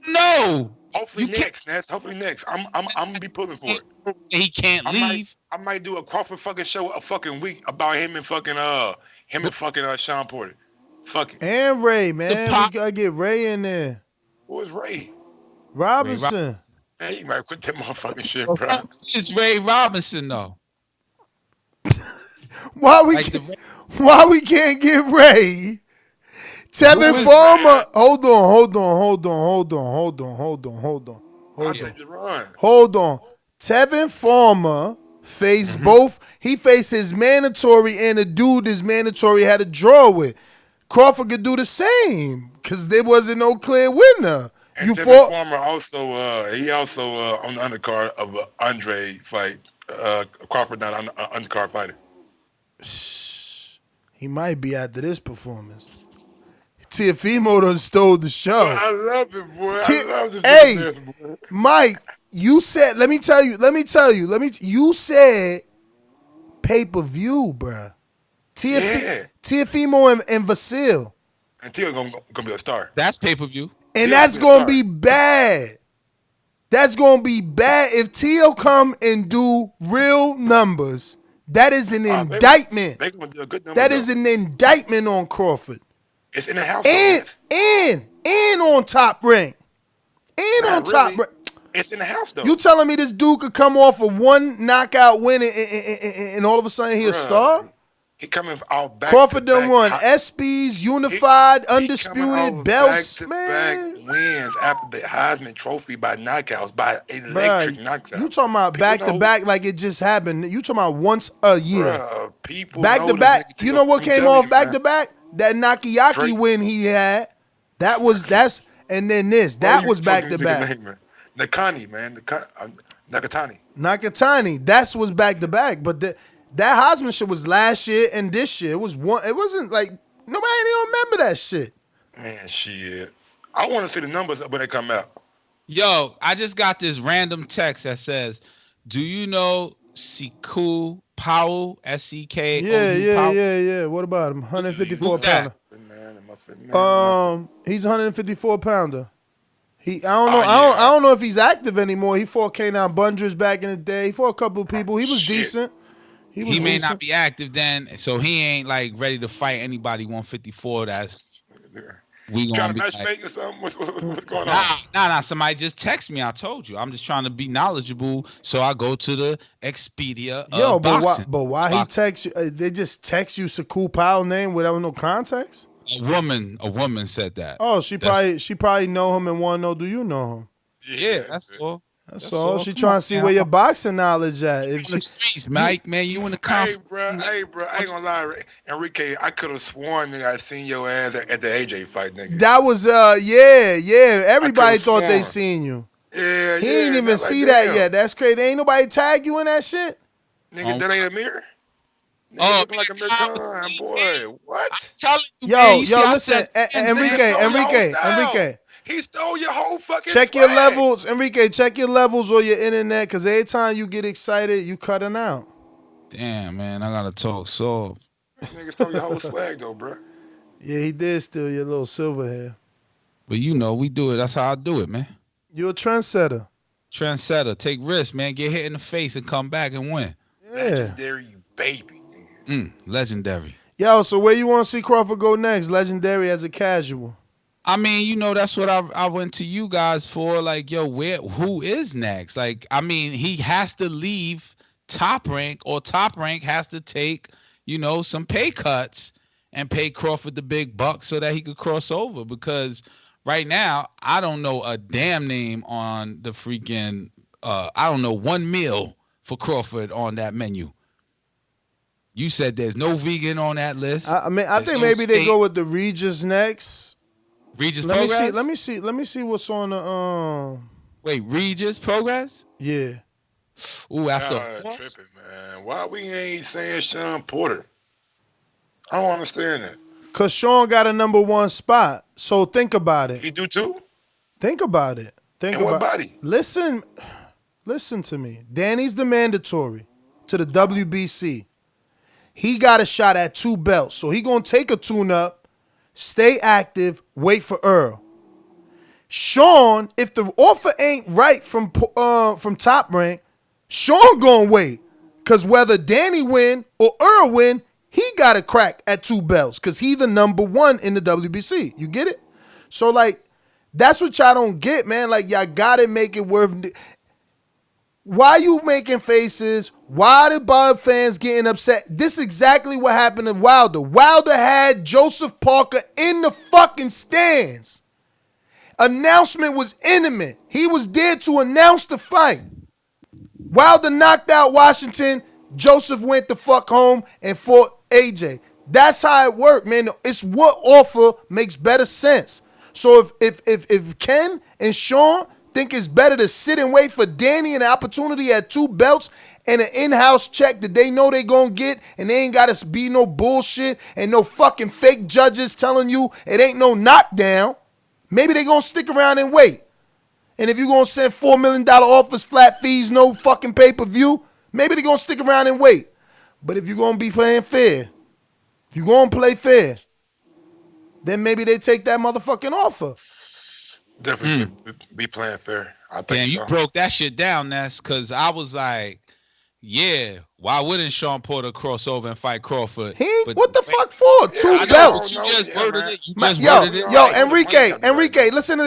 No. Hopefully next, Ness. Hopefully next. I'm gonna be pulling for it. He can't leave. I might do a Crawford fucking show a fucking week about him and fucking Sean Porter. Fuck it. And Ray, man. We gotta get Ray in there. Who is Ray? Robinson. Man, you might quit that motherfucking shit, bro. It's Ray Robinson though. Why we can't get Ray? Tevin Farmer. Hold on. Tevin Farmer faced both. He faced his mandatory and the dude his mandatory had a draw with. Crawford could do the same because there wasn't no clear winner. And Tevin Farmer also on the undercard of Andre fight. Crawford not an undercard fighter. He might be after this performance. Teofimo done stole the show. I love it, boy. I love this. Hey, boy. Mike, you said. Let me tell you. You said pay-per-view, bruh. Teofimo and Vasil. And Teo gonna be a star. That's pay-per-view. And that's gonna be bad. That's gonna be bad if Teo come and do real numbers. That is an indictment. They gonna do a good number. That is an indictment on Crawford. It's in the house. And on Top Rank. And on Top Rank. It's in the house though. You telling me this dude could come off of one knockout win and all of a sudden he a star? He coming out back. Crawford done won ESPYs, Unified, Undisputed, belts, back wins after the Heisman Trophy by knockouts, by electric knockouts. You talking about back to back like it just happened? You talking about once a year? People back to back. You know what came off back to back? That Nakayaki win he had. That was and then this. That was back to back. Nakani, man, Nakatani. Nakatani. That's was back to back, but that Heisman shit was last year and this year. It was one. It wasn't like nobody even remember that shit. Man, shit. I want to see the numbers when they come out. Yo, I just got this random text that says, "Do you know Siku Powell? SEK? Yeah. What about him? 154 pounder. He's 154 pounder. I don't know if he's active anymore. He fought K9 Bundras back in the day. He fought a couple of people. He was decent. He may not be active then, so he ain't like ready to fight anybody 154. That's we trying gonna to be matchmake or something. What's going on? Nah. Somebody just text me. I told you. I'm just trying to be knowledgeable, so I go to the Expedia. Yo, boxing. but why he text you? They just text you Siku Powell name without no context. A woman said that. Oh, she probably know him and want to know, do you know him? Yeah, that's all. That's all. She trying to see where your boxing knowledge at. If the streets, Mike, man, you in the Hey, bro, I ain't gonna lie, Enrique. I could have sworn that I seen your ass at the AJ fight, nigga. That was yeah. Everybody thought they seen you. Yeah, he ain't even see that yet. That's crazy. Ain't nobody tag you in that shit. Nigga, that ain't a mirror. Nigga looking like a mirror, boy. What? I'm telling you, yo, man, listen, Enrique. He stole your whole fucking Check your levels, Enrique. Check your levels on your internet, because every time you get excited, you cutting out. Damn, man, I gotta talk soft. This nigga stole your whole swag, though, bro. Yeah, he did steal your little silver hair. But you know, we do it. That's how I do it, man. You're a trendsetter. Trendsetter. Take risks, man. Get hit in the face and come back and win. Yeah. Legendary, baby. Legendary. Yo, so where you want to see Crawford go next? Legendary as a casual. I mean, you know, that's what I went to you guys for. Like, yo, who is next? Like, I mean, he has to leave Top Rank, or Top Rank has to take, you know, some pay cuts and pay Crawford the big bucks so that he could cross over. Because right now, I don't know a damn name on the freaking, I don't know one meal for Crawford on that menu. You said there's no vegan on that list. I mean, I think maybe they go with the Regis next. Regis Let Progress? me see what's on the Wait, Regis Progress? Yeah. Ooh, after tripping, man. Why we ain't saying Sean Porter? I don't understand that. Cause Sean got a #1 spot. So think about it. He do too? Think about it. Think And what about body? Listen to me. Danny's the mandatory to the WBC. He got a shot at 2 belts. So he going to take a tune-up, stay active, wait for Earl. Sean, if the offer ain't right from Top Rank, Sean going to wait. Because whether Danny win or Earl win, he got a crack at 2 belts because he the number 1 in the WBC. You get it? So, like, that's what y'all don't get, man. Like, y'all got to make it worth. Why you making faces? Why the Bob fans getting upset? This is exactly what happened to Wilder. Wilder had Joseph Parker in the fucking stands. Announcement was intimate. He was there to announce the fight. Wilder knocked out Washington. Joseph went the fuck home and fought AJ. That's how it worked, man. It's what offer makes better sense. So if Ken and Sean think it's better to sit and wait for Danny and the opportunity at 2 belts and an in-house check that they know they gonna get, and they ain't gotta be no bullshit and no fucking fake judges telling you it ain't no knockdown, maybe they gonna stick around and wait. And if you gonna send $4 million offers, flat fees, no fucking pay-per-view, maybe they gonna stick around and wait. But if you gonna be playing fair, you gonna play fair, then maybe they take that motherfucking offer. Definitely be playing fair. I think Damn, you broke that shit down, Ness, because I was like, yeah, why wouldn't Sean Porter cross over and fight Crawford? What the fuck for? 2 belts. You just worded it. Yo, Enrique, listen to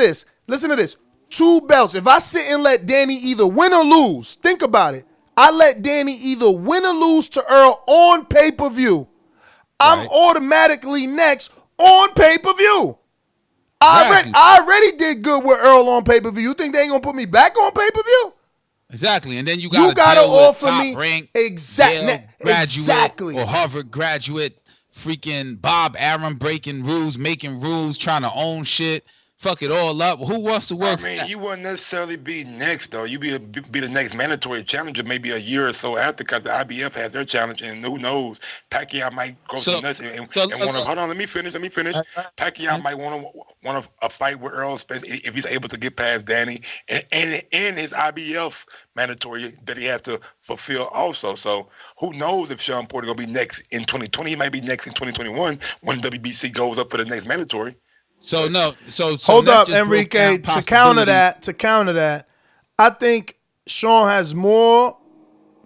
this. 2 belts. If I sit and let Danny either win or lose, think about it. I let Danny either win or lose to Earl on pay-per-view. I'm automatically next on pay-per-view. I already did good with Earl on pay-per-view. You think they ain't gonna put me back on pay-per-view? Exactly, and then you gotta deal offer with top me rank, graduate or Harvard graduate, freaking Bob Arum breaking rules, making rules, trying to own shit. Fuck it all up. Who wants to work? I mean, you wouldn't necessarily be next though. You be the next mandatory challenger, maybe a year or so after, because the IBF has their challenge, and who knows? Pacquiao might go to nuts and want to. Hold on, let me finish. Pacquiao might want a fight with Earl Spence if he's able to get past Danny and his IBF mandatory that he has to fulfill also. So who knows if Sean Porter gonna be next in 2020? He might be next in 2021 when WBC goes up for the next mandatory. So hold up, Enrique. To counter that, I think Sean has more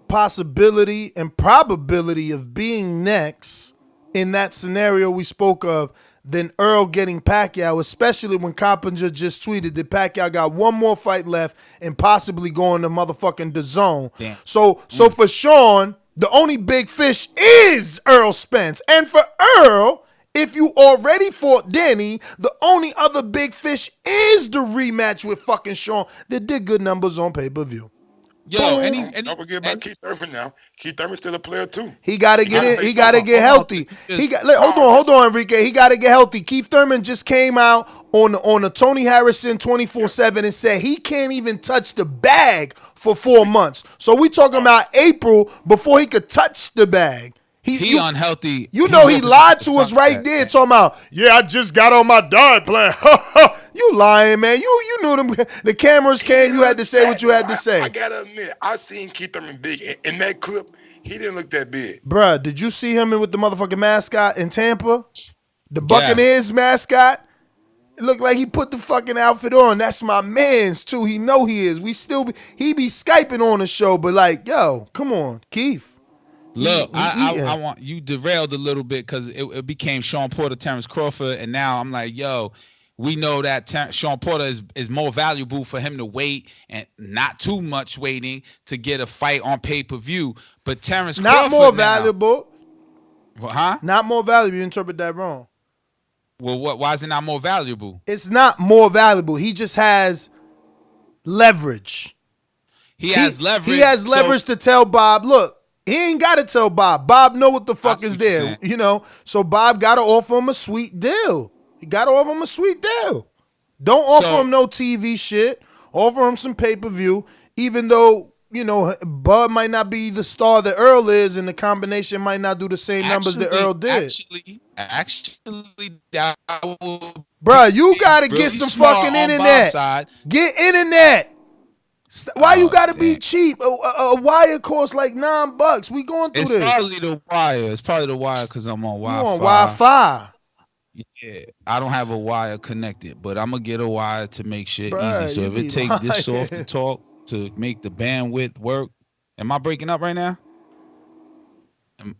possibility and probability of being next in that scenario we spoke of than Earl getting Pacquiao, especially when Coppinger just tweeted that Pacquiao got 1 more fight left and possibly going to motherfucking DAZN. Damn. So for Sean, the only big fish is Earl Spence, and for Earl, if you already fought Danny, the only other big fish is the rematch with fucking Sean that did good numbers on pay-per-view. Yo, don't forget about Keith Thurman now. Keith Thurman's still a player too. He got to get in. He got to get healthy. Hold on, Enrique. He got to get healthy. Keith Thurman just came out on a Tony Harrison 24/7 and said he can't even touch the bag for 4 months. So we talking about April before he could touch the bag. He unhealthy. You know he lied to us right there, talking about, I just got on my diet plan. You lying, man. You knew them. The cameras came. You had to say what you had to say. I gotta admit, I seen Keith Thurman big in that clip. He didn't look that big. Bruh, did you see him with the motherfucking mascot in Tampa? The Buccaneers mascot? It looked like he put the fucking outfit on. That's my man's too. He know he is. He be Skyping on the show, but like, yo, come on, Keith. Look, I want you derailed a little bit because it became Sean Porter, Terence Crawford, and now I'm like, yo, we know that Sean Porter is more valuable for him to wait and not too much waiting to get a fight on pay-per-view. But Terence Crawford not more valuable. Huh? Not more valuable. You interpret that wrong. Well, why is it not more valuable? It's not more valuable. He just has leverage. He has leverage. He has leverage to tell Bob, look, he ain't got to tell Bob. Bob know what the fuck is there, you know? So Bob got to offer him a sweet deal. He got to offer him a sweet deal. Don't offer him no TV shit. Offer him some pay-per-view, even though Bud might not be the star that Earl is, and the combination might not do the same numbers that Earl did. Actually, that would Bruh, you gotta really get some smart fucking on internet. Bob's side. Get internet. Why you gotta be cheap? A wire costs like $9. We going through It's this. probably the wire. It's probably the wire because I'm on Wi-Fi. You on Wi-Fi? Yeah, I don't have a wire connected, but I'm gonna get a wire to make shit Bruh, easy. So if it takes this soft to talk to make the bandwidth work, am I breaking up right now?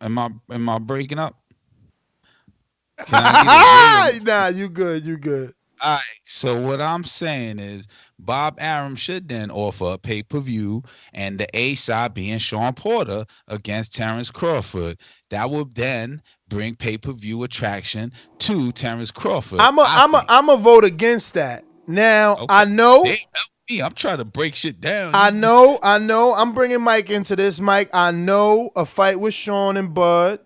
Am I breaking up? Can I get Nah, you good. You good. All right. So what I'm saying is Bob Arum should then offer a pay-per-view and the A side being Sean Porter against Terence Crawford. That would then bring pay-per-view attraction to Terence Crawford. I'm a vote against that. Now, okay. I know. I'm trying to break shit down. I know. I'm bringing Mike into this. Mike, I know a fight with Sean and Bud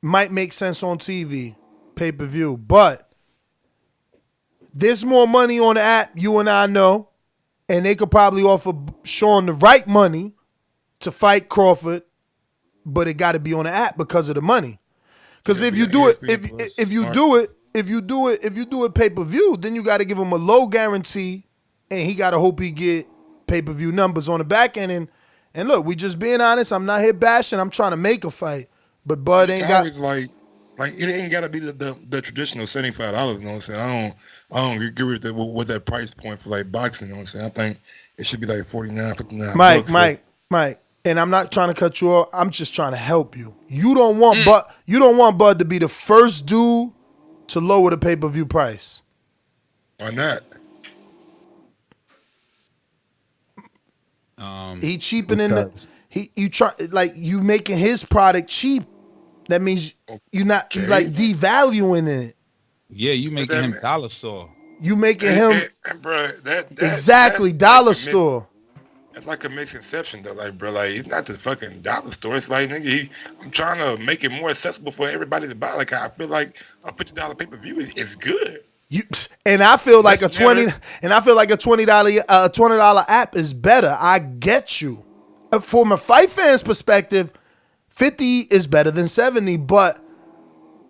might make sense on TV, pay-per-view, but there's more money on the app, you and I know, and they could probably offer Sean the right money to fight Crawford, but it got to be on the app because of the money. Because if you do it pay-per-view, then you got to give him a low guarantee, and he got to hope he get pay-per-view numbers on the back end. And look, we just being honest. I'm not here bashing. I'm trying to make a fight, but Bud ain't got. Like it ain't got to be the traditional $75. You know what I'm saying? I don't agree with that price point for like boxing. You know what I'm saying? I think it should be like $49, $59. Mike, and I'm not trying to cut you off. I'm just trying to help you. You don't want Bud to be the first dude to lower the pay-per-view price. Why not? He cheapening you making his product cheap. That means you like devaluing it. Yeah, you making him dollar store. You making him bro, exactly dollar store. It's like a misconception though, like bro, like it's not the fucking dollar store. It's like nigga, I'm trying to make it more accessible for everybody to buy. Like I feel like a $50 pay-per-view is good. I feel like a $20 app is better. I get you. From a fight fan's perspective, 50 is better than 70, but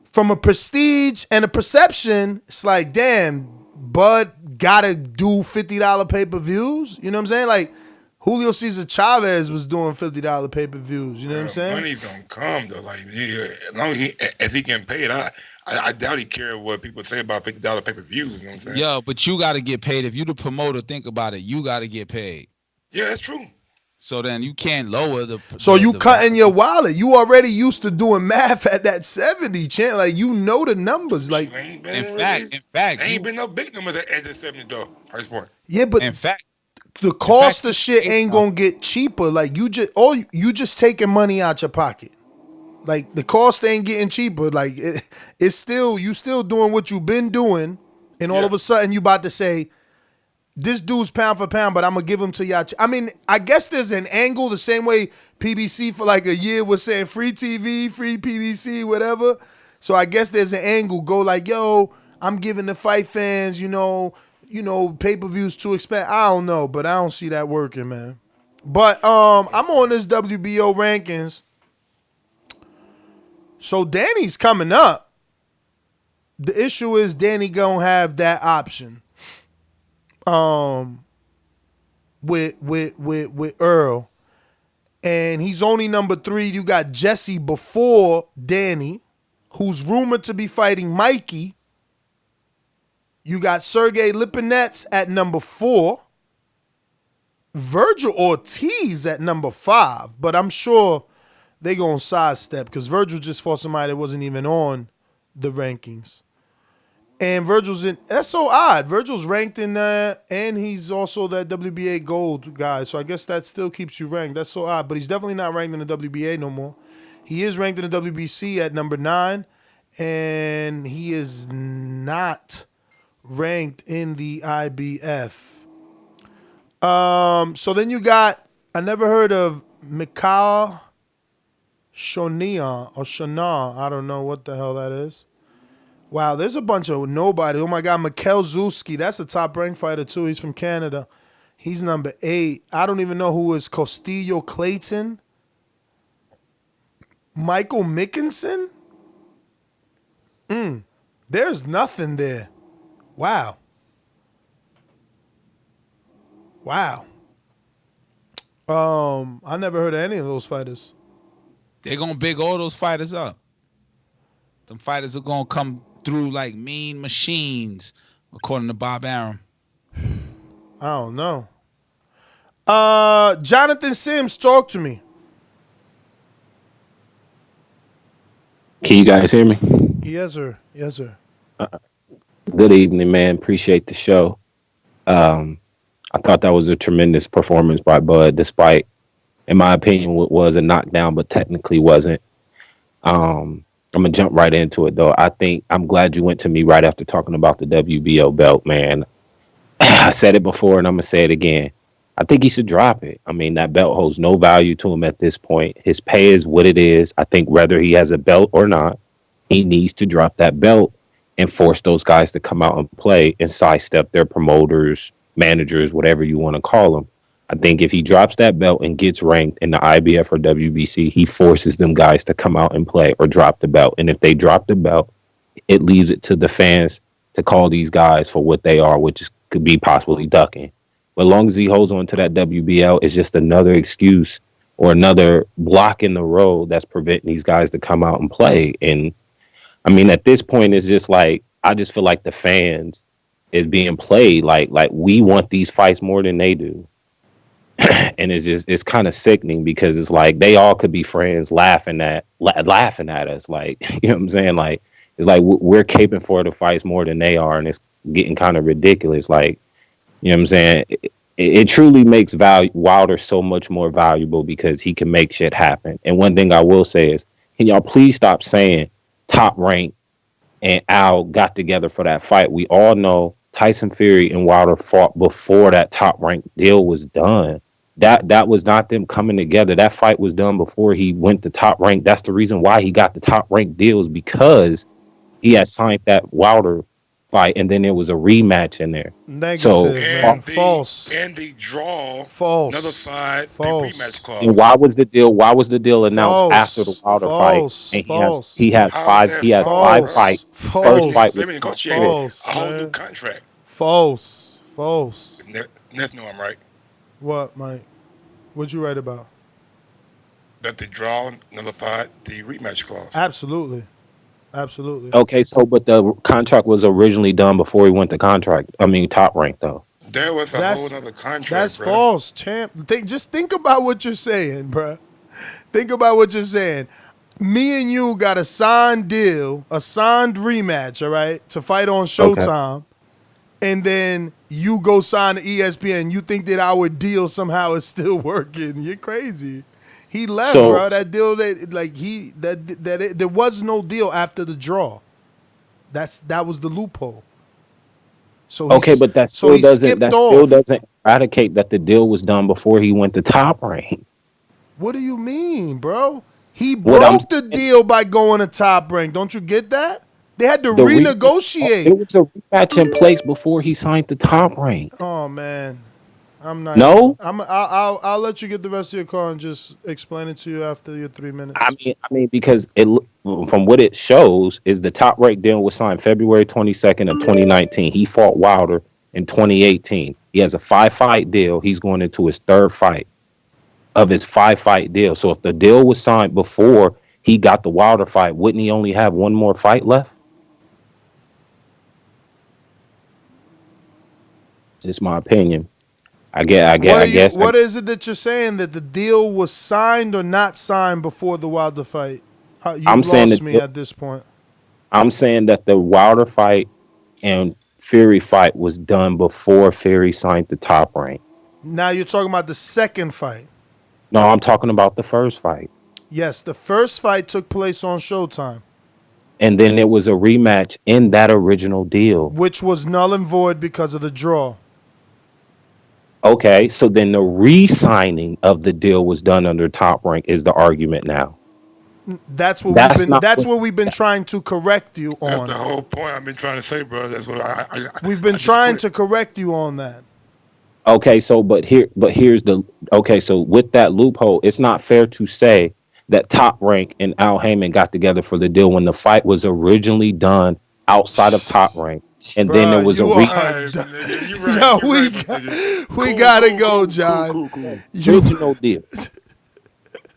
from a prestige and a perception, it's like, damn, Bud gotta do $50 pay-per-views. You know what I'm saying? Like Julio Cesar Chavez was doing $50 pay-per-views. You know what I'm saying? Money don't come though. Like as long as he getting paid, I doubt he care what people say about $50 pay-per-views. You know what I'm saying? Yeah, but you got to get paid. If you the promoter, think about it. You got to get paid. Yeah, that's true. So then you can't lower the. So you cutting your wallet. You already used to doing math at that 70, champ. Like you know the numbers. Like in fact, ain't been no big numbers at the 70 though. Price point. Yeah, but in fact, the cost of shit ain't gonna get cheaper. Like you just taking money out your pocket. Like the cost ain't getting cheaper. Like it's still you still doing what you've been doing, and all of a sudden you about to say, this dude's pound for pound, but I'm gonna give him to y'all. I mean, I guess there's an angle the same way PBC for like a year was saying free TV, free PBC, whatever. So I guess there's an angle. Go like, yo, I'm giving the fight fans, pay-per-views too expensive. I don't know, but I don't see that working, man. But I'm on this WBO rankings. So Danny's coming up. The issue is Danny gonna have that option. With Earl. And he's only number 3. You got Jesse before Danny, who's rumored to be fighting Mikey. You got Sergey Lipinets at number 4. Vergil Ortiz at number 5. But I'm sure they're going to sidestep because Vergil just fought somebody that wasn't even on the rankings. And Virgil's in, that's so odd. Virgil's ranked in and he's also that WBA gold guy. So I guess that still keeps you ranked. That's so odd. But he's definitely not ranked in the WBA no more. He is ranked in the WBC at number 9. And he is not ranked in the IBF. So then you got, I never heard of Mikhail Shonian or Shana. I don't know what the hell that is. Wow, there's a bunch of nobody. Oh my God, Mikhail Zuski. That's a top-ranked fighter too. He's from Canada. He's number 8. I don't even know who is Castillo Clayton. Michael Mickinson? There's nothing there. Wow. I never heard of any of those fighters. They're gonna big all those fighters up. Them fighters are gonna come through like mean machines, according to Bob Arum. I don't know. Jonathan Sims, talk to me. Can you guys hear me? Yes, sir. Yes, sir. Good evening, man. Appreciate the show. I thought that was a tremendous performance by Bud, despite, in my opinion, what was a knockdown, but technically wasn't. I'm gonna jump right into it, though. I'm glad you went to me right after talking about the WBO belt, man. I said it before, and I'm gonna say it again. I think he should drop it. I mean, that belt holds no value to him at this point. His pay is what it is. I think whether he has a belt or not, he needs to drop that belt and force those guys to come out and play and sidestep their promoters, managers, whatever you want to call them. I think if he drops that belt and gets ranked in the IBF or WBC, he forces them guys to come out and play or drop the belt. And if they drop the belt, it leaves it to the fans to call these guys for what they are, which could be possibly ducking. But as long as he holds on to that WBL, it's just another excuse or another block in the road that's preventing these guys to come out and play. And I mean, at this point, it's just like, I just feel like the fans is being played. Like we want these fights more than they do. And it's kind of sickening because it's like they all could be friends laughing at us. Like, you know what I'm saying? Like, it's like we're caping for the fights more than they are. And it's getting kind of ridiculous. Like, you know what I'm saying? It truly makes Wilder so much more valuable because he can make shit happen. And one thing I will say is, can y'all please stop saying Top Rank and Al got together for that fight? We all know Tyson Fury and Wilder fought before that Top Rank deal was done. That was not them coming together. That fight was done before he went to Top Rank. That's the reason why he got the Top Rank deals, because he had signed that Wilder fight, and then there was a rematch in there. Negative, man. False. And the draw False. nullified the rematch clause. And why was the deal? Why was the deal announced after the Wilder False. fight? And False. he has five fights. First fight was negotiated a whole new contract. False. Neth know I'm right. What, Mike? What'd you write about? That the draw nullified the rematch clause. Absolutely. Okay, so but the contract was originally done before he went to Top Rank, though. There was a whole other contract. That's false, champ. Just think about what you're saying, bro. Think about what you're saying. Me and you got a signed deal, a signed rematch, all right, to fight on Showtime. Okay. And then you go sign to ESPN. You think that our deal somehow is still working. You're crazy. He left, bro. That deal, there was no deal after the draw. That was the loophole. So but that still doesn't eradicate that the deal was done before he went to Top Rank. What do you mean, bro? He broke the deal by going to Top Rank. Don't you get that? They had to renegotiate. There was a rematch in place before he signed the Top Rank. Oh man. I'm not. No, I'll let you get the rest of your call and just explain it to you after your 3 minutes. I mean, because from what it shows is the Top Rank deal was signed February 22nd of 2019. He fought Wilder in 2018. He has a 5-fight deal. He's going into his 3rd fight of his 5-fight deal. So if the deal was signed before he got the Wilder fight, wouldn't he only have one more fight left? Just my opinion. I guess. What is it that you're saying, that the deal was signed or not signed before the Wilder fight? I'm saying lost me at this point. I'm saying that the Wilder fight and Fury fight was done before Fury signed the Top Rank. Now you're talking about the second fight. No, I'm talking about the first fight. Yes, the first fight took place on Showtime. And then there was a rematch in that original deal, which was null and void because of the draw. Okay, so then the re-signing of the deal was done under Top Rank is the argument now. That's what we've been trying to correct you on. That's the whole point I've been trying to say, bro. That's what we've been trying to correct you on that. Okay, so here's the okay. So with that loophole, it's not fair to say that Top Rank and Al Heyman got together for the deal when the fight was originally done outside of Top Rank, and then there Bruh, was a you we gotta go, John. original deal.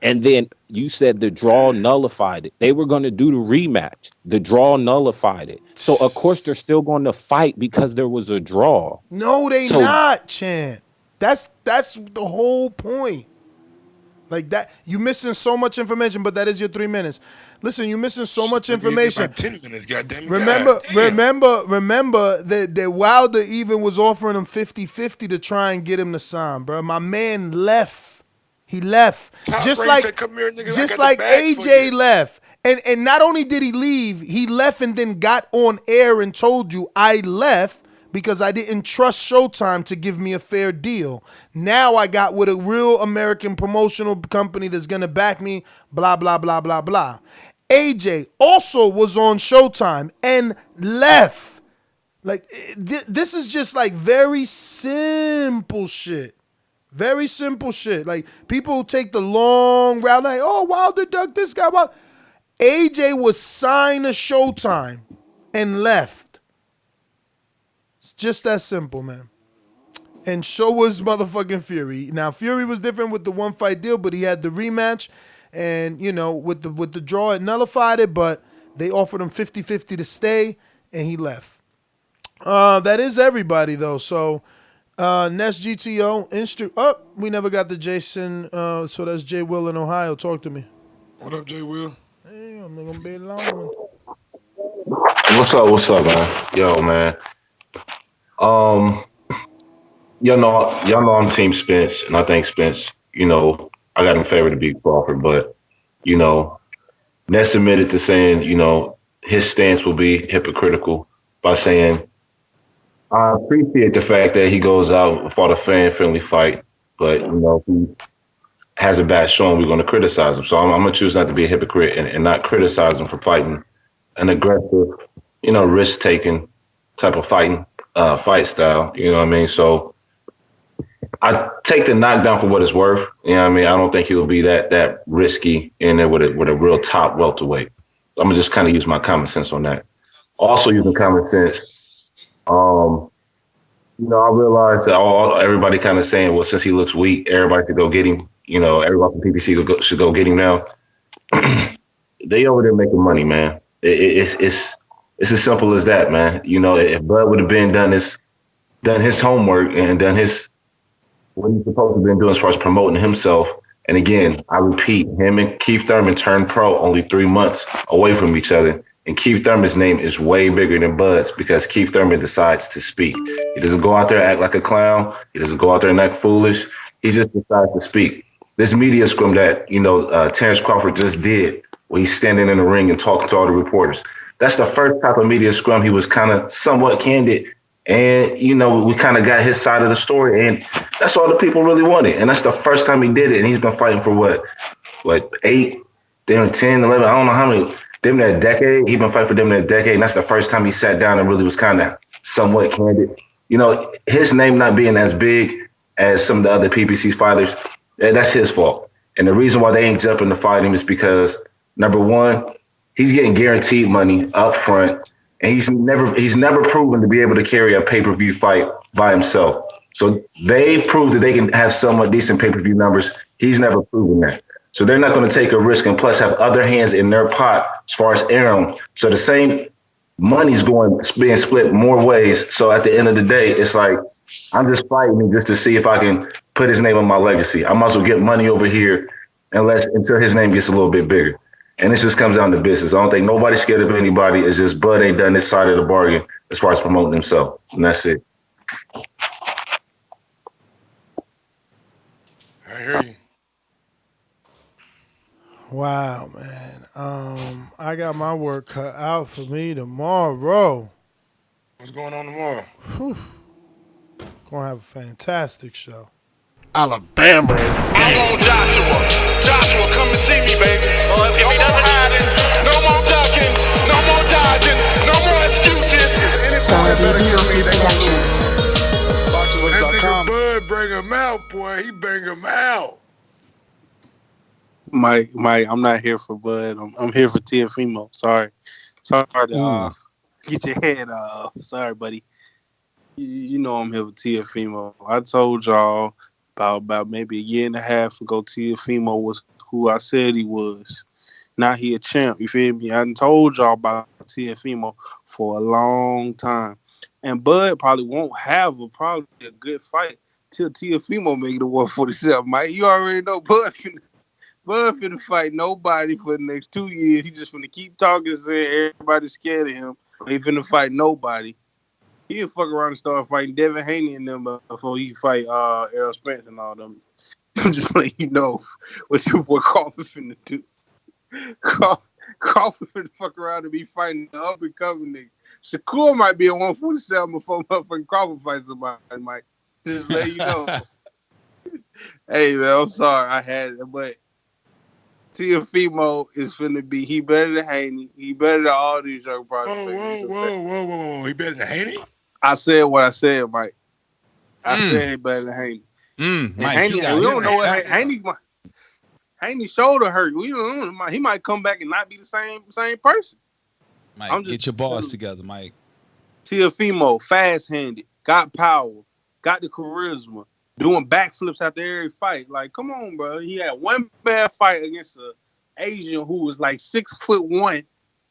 And then you said the draw nullified it. They were going to do the rematch. The draw nullified it. So of course they're still going to fight because there was a draw. No, they not, Chan. That's the whole point. Like that, you missing so much information, but that is your 3 minutes. Listen, you missing so much information. 10 minutes, goddamn. Remember that Wilder even was offering him 50-50 to try and get him to sign, bro. My man left. He left. Just like AJ left. And not only did he leave, he left and then got on air and told you, I left because I didn't trust Showtime to give me a fair deal. Now I got with a real American promotional company that's going to back me, blah, blah, blah, blah, blah. AJ also was on Showtime and left. Like, this is just like very simple shit. Very simple shit. Like, people take the long route, like, oh, Wilder ducked this guy. AJ was signed to Showtime and left. It's just that simple, man. And so was motherfucking Fury. Now, Fury was different with the one fight deal, but he had the rematch. And, you know, with the draw, it nullified it, but they offered him 50-50 to stay, and he left. That is everybody, though. So, Nest GTO, we never got the Jason, so that's Jay Will in Ohio. Talk to me. What up, Jay Will? Hey, I'm not gonna be a long one. What's up, man? Yo, man. Y'all know I'm Team Spence, and I think Spence, you know, I got him favored to beat Crawford, but, you know, Ness admitted to saying, you know, his stance will be hypocritical by saying, I appreciate the fact that he goes out and fought a fan-friendly fight, but, you know, if he has a bad showing, we're going to criticize him. So I'm going to choose not to be a hypocrite and not criticize him for fighting an aggressive, you know, risk-taking type of fight style. You know what I mean? So I take the knockdown for what it's worth. You know what I mean? I don't think he'll be that risky in there with a real top welterweight. So I'm going to just kind of use my common sense on that. Also using common sense, you know, I realized that everybody kind of saying, well, since he looks weak, everybody could go get him. You know, everybody from PBC should go get him now. They over there making money, man. It's as simple as that, man. You know, if Bud would have done his homework and done what he's supposed to have been doing as far as promoting himself. And again, I repeat, him and Keith Thurman turned pro only 3 months away from each other. And Keith Thurman's name is way bigger than Bud's because Keith Thurman decides to speak. He doesn't go out there and act like a clown. He doesn't go out there and act foolish. He just decides to speak. This media scrum that, you know, Terence Crawford just did, where he's standing in the ring and talking to all the reporters. That's the first type of media scrum. He was kind of somewhat candid. And, you know, we kind of got his side of the story. And that's all the people really wanted. And that's the first time he did it. And he's been fighting for what 8, then 10, 11, I don't know how many. Them that decade, he been fighting for them that decade, and that's the first time he sat down and really was kind of somewhat candid. You know, his name not being as big as some of the other PBC fighters, that's his fault. And the reason why they ain't jumping to fight him is because, number one, he's getting guaranteed money up front, and he's never proven to be able to carry a pay-per-view fight by himself. So they proved that they can have somewhat decent pay-per-view numbers. He's never proven that. So they're not going to take a risk and plus have other hands in their pot as far as Aaron. So the same money's being split more ways. So at the end of the day, it's like, I'm just fighting just to see if I can put his name on my legacy. I might as well get money over here until his name gets a little bit bigger. And this just comes down to business. I don't think nobody's scared of anybody. It's just Bud ain't done this side of the bargain as far as promoting himself. And that's it. I hear you. Wow, man. I got my work cut out for me tomorrow. What's going on tomorrow? Whew. Gonna have a fantastic show. Alabama. I'm on Joshua. Joshua, come and see me, baby. No more hiding, no more ducking, no more dodging, no more excuses. Boxingwiz.com. Mike, I'm not here for Bud. I'm here for Teofimo. Sorry to get your head off. Sorry, buddy. You know I'm here for Teofimo. I told y'all about maybe a year and a half ago, Teofimo was who I said he was. Now he a champ. You feel me? I done told y'all about Teofimo for a long time, and Bud probably won't have probably a good fight till Teofimo make it to 147. Mike, you already know Bud finna fight nobody for the next 2 years. He just finna keep talking, saying everybody's scared of him. He finna fight nobody. He'll fuck around and start fighting Devin Haney and them before he fight Errol Spence and all them. I'm just letting you know what your boy Crawford finna do. Crawford finna fuck around and be fighting the up and coming nigga. Shakur might be at 147 before motherfucking Crawford fights somebody, Mike. Just let you know. Hey man, I'm sorry I had it, but Teofimo is finna be. He better than Haney. He better than all these young prospects. Whoa! He better than Haney? I said what I said, Mike. I said he better than Haney. Mike, Haney, we don't know what Haney shoulder hurt. We don't know. He might come back and not be the same person. Mike, get your balls together, Mike. Teofimo, fast-handed, got power, got the charisma, doing backflips after every fight. Like, come on, bro. He had one bad fight against an Asian who was like 6'1"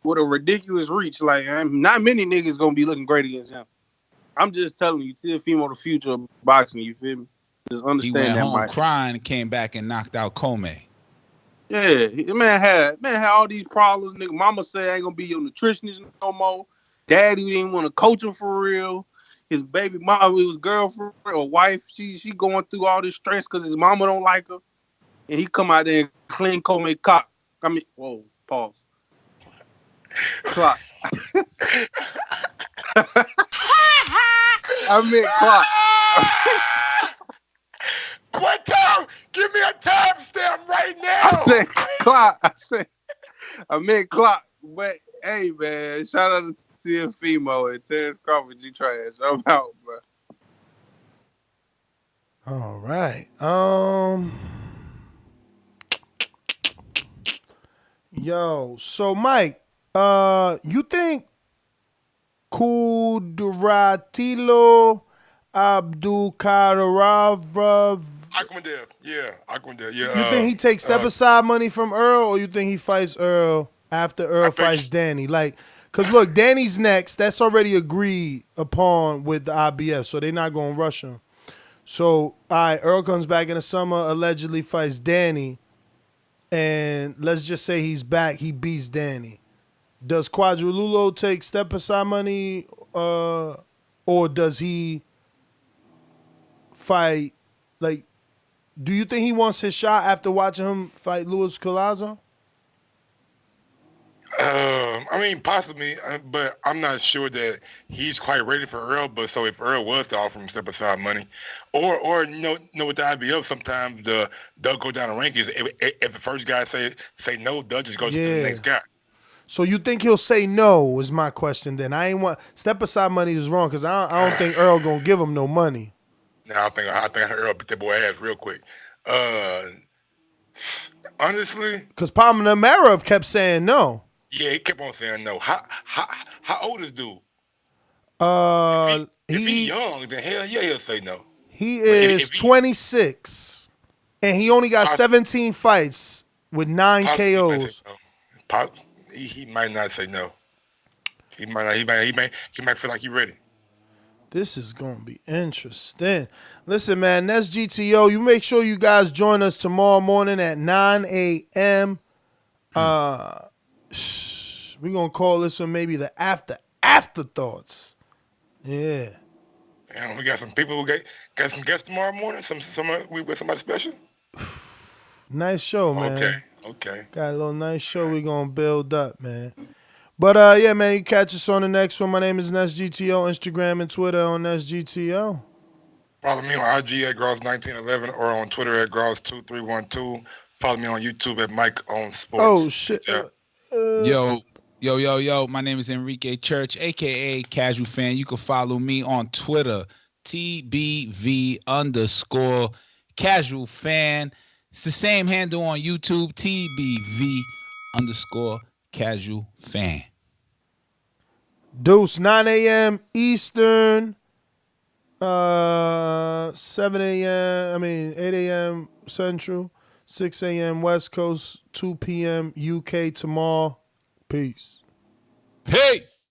with a ridiculous reach. Like, not many niggas gonna be looking great against him. I'm just telling you, Teofimo the future of boxing. You feel me? Just understand he went that, home Mike. crying and came back and knocked out Commey. Yeah, man had all these problems. Nigga, mama said ain't gonna be your nutritionist no more. Daddy didn't want to coach him for real. His baby mama, his girlfriend or wife, she going through all this stress because his mama don't like her. And he come out there and clean Commey cock. I mean, whoa, pause. Clock. I meant clock. What time? Give me a timestamp right now. I said clock. I meant clock. But hey, man, shout out to Teofimo and Terence Crawford. You trash. I'm out, bro. All right. Yo, so Mike, you think Kudratillo Abdulkadirov? Akhmadiev, yeah. You think he takes step aside money from Earl, or you think he fights Earl after Earl fights Danny? Like, cause look, Danny's next. That's already agreed upon with the IBF, so they're not gonna rush him. So, all right, Earl comes back in the summer, allegedly fights Danny, and let's just say he's back. He beats Danny. Does Quadrilulo take step aside money, or does he fight? Like, do you think he wants his shot after watching him fight Luis Collazo? I mean, possibly, but I'm not sure that he's quite ready for Earl. But so if Earl was to offer him step aside money, or know with the IBF, sometimes they'll go down the rankings. If the first guy say no, they'll just go to the next guy. So you think he'll say no? Is my question. Then I ain't want step aside money is wrong because I don't think Earl gonna give him no money. No, I think Earl beat that boy ass real quick. Honestly, because Palmer kept saying no. Yeah, he kept on saying no. How old is dude? If he young, then hell yeah, he'll say no. He is 26, and he only got 17 fights with 9 KOs. He might not say no. He might feel like he's ready. This is gonna be interesting. Listen, man, that's GTO. You make sure you guys join us tomorrow morning at 9 a.m. We're going to call this one maybe the afterthoughts. Yeah. Damn, we got some people who got some guests tomorrow morning. We got somebody special. Nice show, man. Okay. Got a little nice show we're going to build up, man. But, yeah, man, you catch us on the next one. My name is NestGTO, Instagram and Twitter on NestGTO. Follow me on IG at Gross1911 or on Twitter at Gross2312. Follow me on YouTube at Mike on Sports. Oh, shit. Yo. My name is Enrique Church, a.k.a. Casual Fan. You can follow me on Twitter, TBV_Casual Fan. It's the same handle on YouTube, TBV_casual fan. Deuce, 9 a.m. Eastern, 7 a.m. 8 a.m. Central, 6 a.m. West Coast, 2 p.m. UK tomorrow. Peace. Peace.